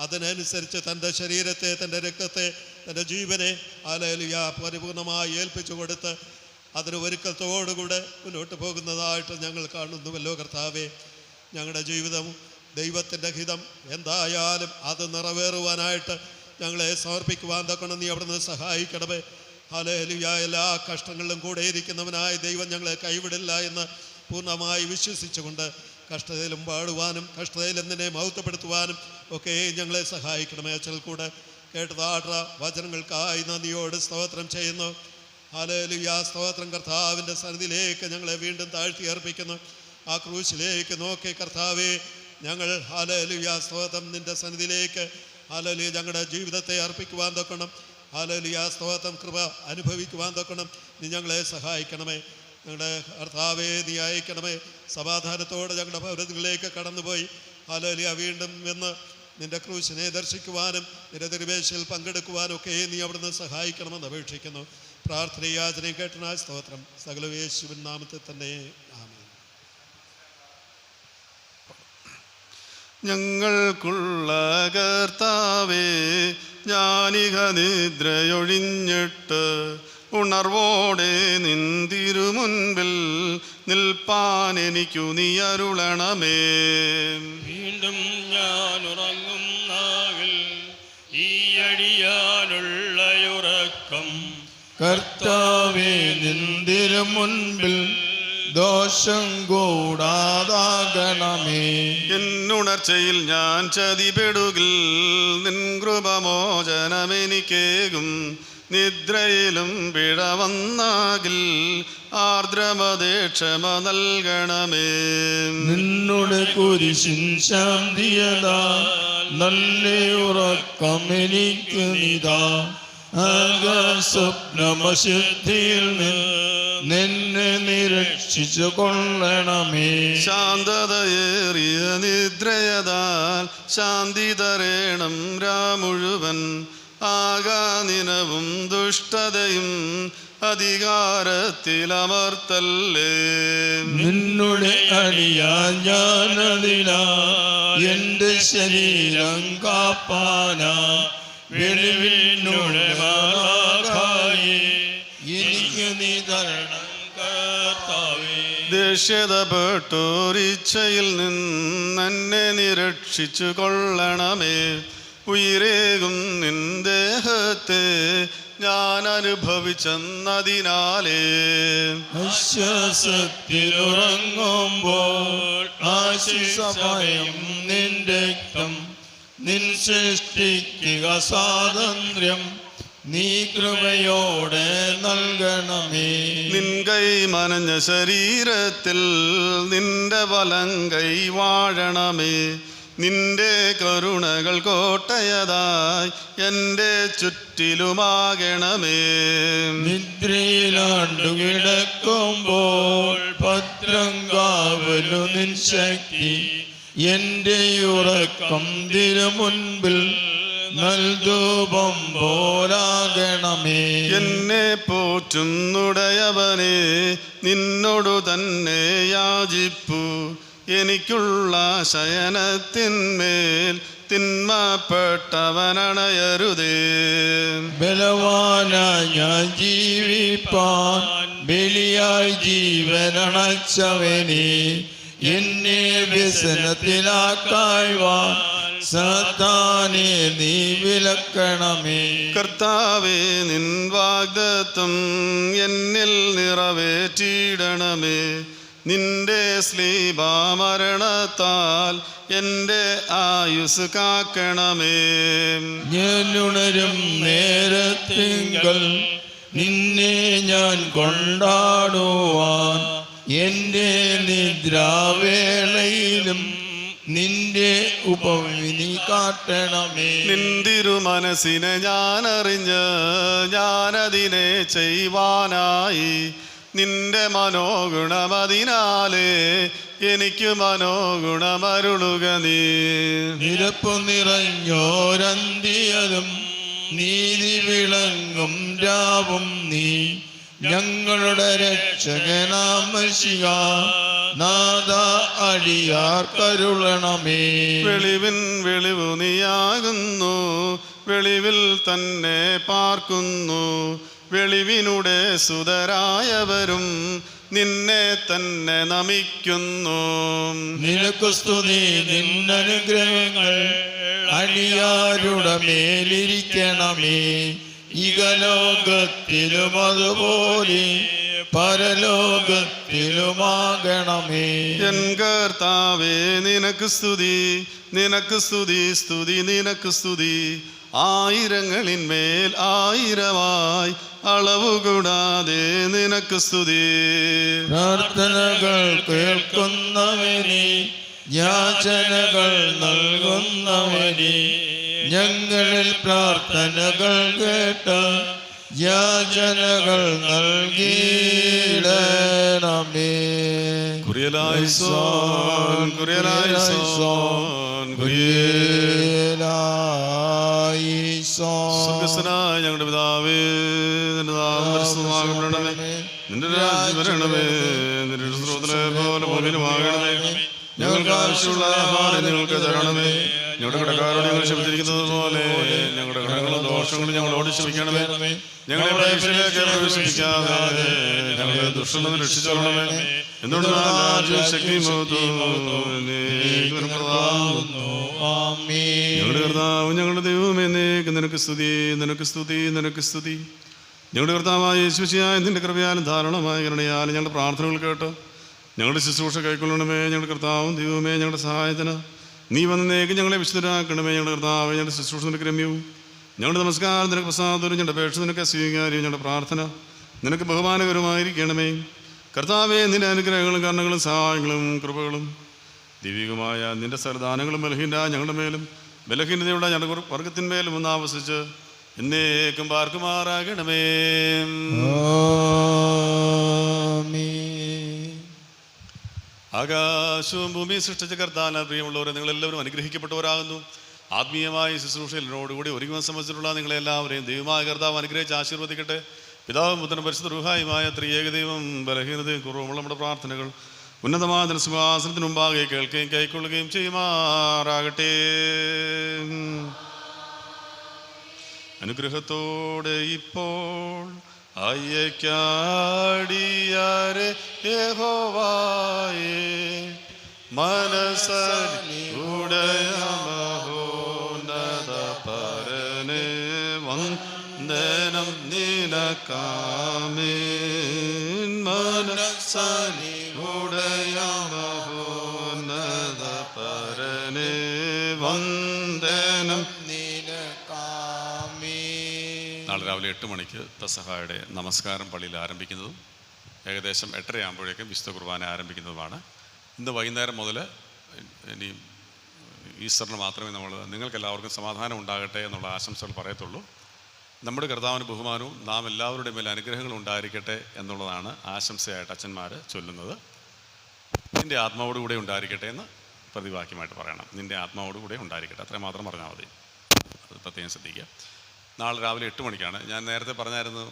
അതിനനുസരിച്ച് തൻ്റെ ശരീരത്തെ, തൻ്റെ രക്തത്തെ, തൻ്റെ ജീവനെ ഹല്ലേലൂയ പരിപൂർണമായി ഏൽപ്പിച്ചു കൊടുത്ത് അതിന് ഒരുക്കത്തോടുകൂടെ മുന്നോട്ട് പോകുന്നതായിട്ട് ഞങ്ങൾ കാണുന്നുവല്ലോ കർത്താവേ. ഞങ്ങളുടെ ജീവിതം ദൈവത്തിൻ്റെ ഹിതം എന്തായാലും അത് നിറവേറുവാനായിട്ട് ഞങ്ങളെ സമർപ്പിക്കുവാൻ തക്കണം നീ അവിടുന്ന് സഹായിക്കണമേ. ഹല്ലേലൂയ. എല്ലാ കഷ്ടങ്ങളിലും കൂടെ ഇരിക്കുന്നവനായ ദൈവം ഞങ്ങളെ കൈവിടില്ല എന്ന് പൂർണ്ണമായി വിശ്വസിച്ചുകൊണ്ട് കഷ്ടതയിലും പാടുവാനും കഷ്ടതയിലും നിന്നെ മഹത്വപ്പെടുത്തുവാനും ഒക്കെ ഞങ്ങളെ സഹായിക്കണമേ. അച്ചൽ കൂടെ കേട്ടതാട്ട വചനങ്ങൾക്കായി നന്ദിയോട് സ്തോത്രം ചെയ്യുന്നു. ഹല്ലേലൂയ. സ്തോത്രം. കർത്താവിൻ്റെ സന്നിധിയിലേക്ക് ഞങ്ങളെ വീണ്ടും താഴ്ത്തി അർപ്പിക്കുന്നു. ആ ക്രൂശിലേക്ക് നോക്കി കർത്താവേ ഞങ്ങൾ ഹല്ലേലൂയ സ്തോത്രം നിൻ്റെ സന്നിധിയിലേക്ക് ഹല്ലേലൂയ ഞങ്ങളുടെ ജീവിതത്തെ അർപ്പിക്കുവാൻ തൊക്കണം. ഹല്ലേലൂയ സ്തോത്രം. കൃപ അനുഭവിക്കുവാൻ തൊക്കണം. നീ ഞങ്ങളെ സഹായിക്കണമേ. ഞങ്ങളുടെ കർത്താവേ നീ അയക്കണമേ. സമാധാനത്തോടെ ഞങ്ങളുടെ ഭവനങ്ങളിലേക്ക് കടന്നുപോയി ഹല്ലേലൂയ വീണ്ടും എന്ന് നിൻ്റെ ക്രൂശിനെ ദർശിക്കുവാനും നിൻ്റെ തിരുവേശയിൽ പങ്കെടുക്കുവാനും ഒക്കെ നീ അവിടുന്ന് സഹായിക്കണമെന്ന് അപേക്ഷിക്കുന്നു. പ്രാർത്ഥനയാചനയും കേട്ടനായ സ്തോത്രം. സകല യേശുവിൻ നാമത്തിൽ തന്നെ ആമേൻ. ഞങ്ങൾക്കുള്ള കർത്താവേ ഞാനിക നിദ്രയൊഴിഞ്ഞിട്ട് ഉണർവോടെ നിന്തിരുമുൻപിൽ നിൽപ്പാൻ എനിക്കു നീ അരുളണമേ. വീണ്ടും ഞാൻ ഉറങ്ങും നാവിൽ ഈ അടിയാനുള്ളയുറക്കം കർത്താവേ നിന്തിരു മുൻപിൽ ദോഷം കൂടാതാകണമേ. എന്നുണർച്ചയിൽ ഞാൻ ചതിപെടുകിൽ നിൻ കൃപമോചനമെനിക്കേകും. നിദ്രയിലും പിഴ വന്നാകിൽ ആർദ്രമതേ ക്ഷമ നൽകണമേ. നിന്നുടെ കുരിശിൻ ശാന്തിയതാ നല്ല ഉറക്കം എനിക്ക് നിതാ. സ്വപ്നമശുദ്ധിയിൽ നിന്നെ നിരക്ഷിച്ചു കൊള്ളണമേ. ശാന്തതയേറിയ നിദ്രയതാൽ ശാന്തി തരേണം മുഴുവൻ. ആകാനിനവും ദുഷ്ടതയും അധികാരത്തിലമർത്തല്ലേ. നിന്നുടെ അടിയാ ഞാനതിനാ എന്റെ ശരീരം കാപ്പാനാ. വെളിവിനുടെ മാലാഖായേ എനിക്ക് നീ തരണം കർത്താവേ. ദേഷ്യതപ്പെട്ടോരിച്ഛയിൽ നിന്നെ നിരക്ഷിച്ചു കൊള്ളണമേ. ഉയരേകും നിൻ ദേഹത്തെ ഞാൻ അനുഭവിച്ചെന്നതിനാലേ. ആശ്വാസത്തിലുറങ്ങുമ്പോൾ ആശിസമയം നിന്റെ രക്തം നിൻ സൃഷ്ടിക്കുക സ്വാതന്ത്ര്യം നീ കൃപയോടെ നൽകണമേ. നിൻ കൈ മനഞ്ഞ ശരീരത്തിൽ നിന്റെ വലം കൈ വാഴണമേ. നിന്റെ കരുണകൾ കോട്ടയതായി എൻ്റെ ചുറ്റിലുമാകണമേ. നിദ്രയിലാണ്ടു കിടക്കുമ്പോൾ ഭദ്രം കാവലു നിൻ ശക്തി എൻ്റെ ഉറക്കം തിരുമുൻപിൽ നൽധൂപം പോലാകണമേ. എന്നെ പോറ്റുന്നുടയവനെ നിന്നോടു തന്നെ യാചിപ്പു. എനിക്കുള്ള ശയനത്തിന്മേൽ തിന്മപ്പെട്ടവനണയരുതേ. ബലവാനായി ഞാൻ ജീവിപ്പാൻ ബലിയായി ജീവനണച്ചവനെ എന്നെ വ്യസനത്തിലാക്കായ്വാൻ സാത്താനെ നീ വിലക്കണമേ. കർത്താവേ നിൻ വാഗ്ദത്തം എന്നിൽ നിറവേറ്റിയിടണമേ. നിന്റെ ശ്ലീബാമരണത്താൽ എൻ്റെ ആയുസ് കാക്കണമേ. ഞാനുണരും നേരത്തിങ്കൽ നിന്നെ ഞാൻ കൊണ്ടാടുവാൻ എൻ്റെ നിദ്രാവേളയിലും നിന്റെ ഉപവിധി കാട്ടണമേ. നിന്തിരു മനസ്സിനെ ഞാനറിഞ്ഞ് ഞാനതിനെ ചെയ്യുവാനായി നിന്റെ മനോഗുണമതിനാലേ എനിക്ക് മനോഗുണമരുളുക നീ. നിരപ്പു നിറഞ്ഞോരന്തിയതും നീതി വിളങ്ങും രാവും നീ ഞങ്ങളുടെ രക്ഷകനാമശിക നാദ അടിയാർ കരുളണമേ. വെളിവിൻ വെളിവു നീയാകുന്നു, വെളിവിൽ തന്നെ പാർക്കുന്നു. വെളിവിനുടെ സുതരായവരും നിന്നെ തന്നെ നമിക്കുന്നു. നിനക്കു സ്തുതി, നിന്നനുഗ്രഹങ്ങൾ അടിയാരുടെ മേലിരിക്കണമേ. ഇഹലോകത്തിലും അതുപോലെ പരലോകത്തിലുമാകണമേ. എൻ കർത്താവേ നിനക്ക് സ്തുതി, നിനക്ക് സ്തുതി, സ്തുതി നിനക്ക് സ്തുതി. ആയിരങ്ങളിന്മേൽ ആയിരമായി അളവുകൂടാതെ നിനക്ക് സ്തുതി. പ്രാർത്ഥനകൾ കേൾക്കുന്നവനെ, യാചനകൾ നൽകുന്നവനെ, ഞങ്ങളിൽ പ്രാർത്ഥനകൾ കേട്ട് യാചനകൾ നൽകിയിടണമേ. കുരിയലായിസോൻ, കുരിയലായിസോൻ, സ്വർഗ്ഗസ്ഥനായ ഞങ്ങളുടെ പിതാവേ, നിന്റെ നാമം പരിശുദ്ധമാകപ്പെടണമേ. നിന്റെ രാജ്യം വരണമേ. നിന്റെ സ്രോതലെ പോലെ ഭൂമിയിലുമാകണമേ. ഞങ്ങൾക്ക് ആവശ്യമുള്ള ആഹാരം ഞങ്ങൾക്ക് തരണമേ. ഞങ്ങളുടെ കടക്കാരോട് ഞങ്ങൾ ക്ഷമിച്ചിരിക്കുന്നത് പോലെ ഞങ്ങളുടെ കടങ്ങളും ദോഷങ്ങളും ഞങ്ങളോട് ക്ഷമിക്കണമേ. ഞങ്ങളെ പരീക്ഷയിലേക്ക് പ്രവേശിപ്പിക്കാതെ ഞങ്ങളെ ദുഷ്ടനിൽ നിന്ന് രക്ഷിച്ചോളണമേ. എന്തുകൊണ്ട് ശക്തി ഞങ്ങളുടെ കർത്താവ് ഞങ്ങളുടെ ദൈവമേ, എന്നേക്കും നിനക്ക് സ്തുതി, നിനക്ക് സ്തുതി, നിനക്ക് സ്തുതി. ഞങ്ങളുടെ കർത്താവായ യേശുവിശിഹായ നിന്റെ കൃപയാലും ധാരാളമായ കരുണയാലും ഞങ്ങളുടെ പ്രാർത്ഥനകൾ കേട്ട് ഞങ്ങളുടെ ശുശ്രൂഷ കൈക്കൊള്ളണമേ. ഞങ്ങളുടെ കർത്താവും ദൈവമേ, ഞങ്ങളുടെ സഹായത്തിന് നീ വന്നേക്കും ഞങ്ങളെ വിശുദ്ധരാക്കണമേ. ഞങ്ങളുടെ കർത്താവ് ഞങ്ങളുടെ ശുശ്രൂഷ നിനക്ക് രമ്യവും, ഞങ്ങളുടെ നമസ്കാരം നിനക്ക് പ്രസാദവും, ഞങ്ങളുടെ അപേക്ഷ നിനക്ക് സ്വീകാര്യവും, ഞങ്ങളുടെ പ്രാർത്ഥന നിനക്ക് ബഹുമാനകരമായിരിക്കണമേ. കർത്താവേ, നിന്റെ അനുഗ്രഹങ്ങളും കരുണകളും സഹായങ്ങളും കൃപകളും ദൈവികമായ നിന്റെ സകലദാനങ്ങളും ബലഹീനരായ ഞങ്ങളുടെ മേലും ബലഹീനതയുള്ള ഞങ്ങളുടെ വർഗത്തിന്മേലും ഒന്ന് ആവസിച്ച് എന്നേക്കും പാർക്കുമാറാകണമേ. ആകാശവും ഭൂമിയും സൃഷ്ടിച്ച കർത്താവിനെ പ്രിയമുള്ളവരെ, നിങ്ങളെല്ലാവരും അനുഗ്രഹിക്കപ്പെട്ടവരാകുന്നു. ആത്മീയമായ ശുശ്രൂഷയിലോടുകൂടി ഒരുങ്ങുവാൻ സംബന്ധിച്ചിട്ടുള്ള നിങ്ങളെല്ലാവരെയും ദൈവമായ കർത്താവ് അനുഗ്രഹിച്ച് ആശീർവദിക്കട്ടെ. പിതാവും പുത്രനും പരിശുദ്ധ റൂഹായുമായ ത്രിയേക ദൈവം ബലഹീനതയും കുറവുമുള്ള നമ്മുടെ പ്രാർത്ഥനകൾ ഉന്നതമായ സിംഹാസനത്തിന് മുമ്പാകെ കേൾക്കുകയും കൈക്കൊള്ളുകയും ചെയ്യുമാറാകട്ടെ. അനുഗ്രഹത്തോടെ ഇപ്പോൾ അയ്യക്കാടിയാരെ യഹോവായേ മനസ്സലിയുടെ മഹോന്നത പരനെ വന്ദനം നിനക്കാമേൻ. മനസ്സലിയുടെ മഹോന്നത പരനെ വന്ദനം നിനക്കാമേൻ. നാളെ രാവിലെ 8 മണിക്ക് പെസഹായുടെ നമസ്കാരം പള്ളിയിൽ ആരംഭിക്കുന്നതും ഏകദേശം 8:30 ആകുമ്പോഴേക്കും വിശുദ്ധ കുർബാന ആരംഭിക്കുന്നതുമാണ്. ഇന്ന് വൈകുന്നേരം മുതൽ ഇനി ഈസ്റ്ററിന് മാത്രമേ നിങ്ങൾക്കെല്ലാവർക്കും സമാധാനം ഉണ്ടാകട്ടെ എന്നുള്ള ആശംസകൾ പറയത്തുള്ളൂ. നമ്മുടെ കർത്താവിന് ബഹുമാനവും നാം എല്ലാവരുടെയും മേൽ അനുഗ്രഹങ്ങളും ഉണ്ടായിരിക്കട്ടെ എന്നുള്ളതാണ് ആശംസയായിട്ട് അച്ഛന്മാർ ചൊല്ലുന്നത്. നിൻ്റെ ആത്മാവോടുകൂടെ ഉണ്ടായിരിക്കട്ടെ എന്ന് പ്രതിവാക്യമായിട്ട് പറയണം. നിൻ്റെ ആത്മാവോടുകൂടെ ഉണ്ടായിരിക്കട്ടെ, അത്രയും മാത്രം പറഞ്ഞാൽ മതി. അത് പ്രത്യേകം ശ്രദ്ധിക്കുക. നാളെ രാവിലെ 8 മണിക്കാണ്. ഞാൻ നേരത്തെ പറഞ്ഞായിരുന്നു,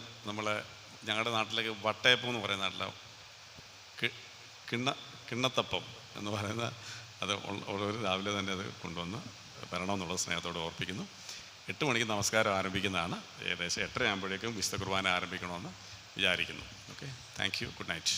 ഞങ്ങളുടെ നാട്ടിലേക്ക് വട്ടയപ്പം എന്ന് പറയുന്ന നാട്ടിലെ കിണ്ണത്തപ്പം എന്ന് പറയുന്ന അത് ഒരു രാവിലെ തന്നെ അത് കൊണ്ടുവന്ന് വരണമെന്നുള്ള സ്നേഹത്തോടെ ഓർപ്പിക്കുന്നു. 8 മണിക്ക് നമസ്കാരം ആരംഭിക്കുന്നതാണ്. ഏകദേശം 8:30 ആകുമ്പോഴേക്കും വിശുദ്ധ കുർബാന ആരംഭിക്കണമെന്ന് വിചാരിക്കുന്നു. Okay, thank you, good night.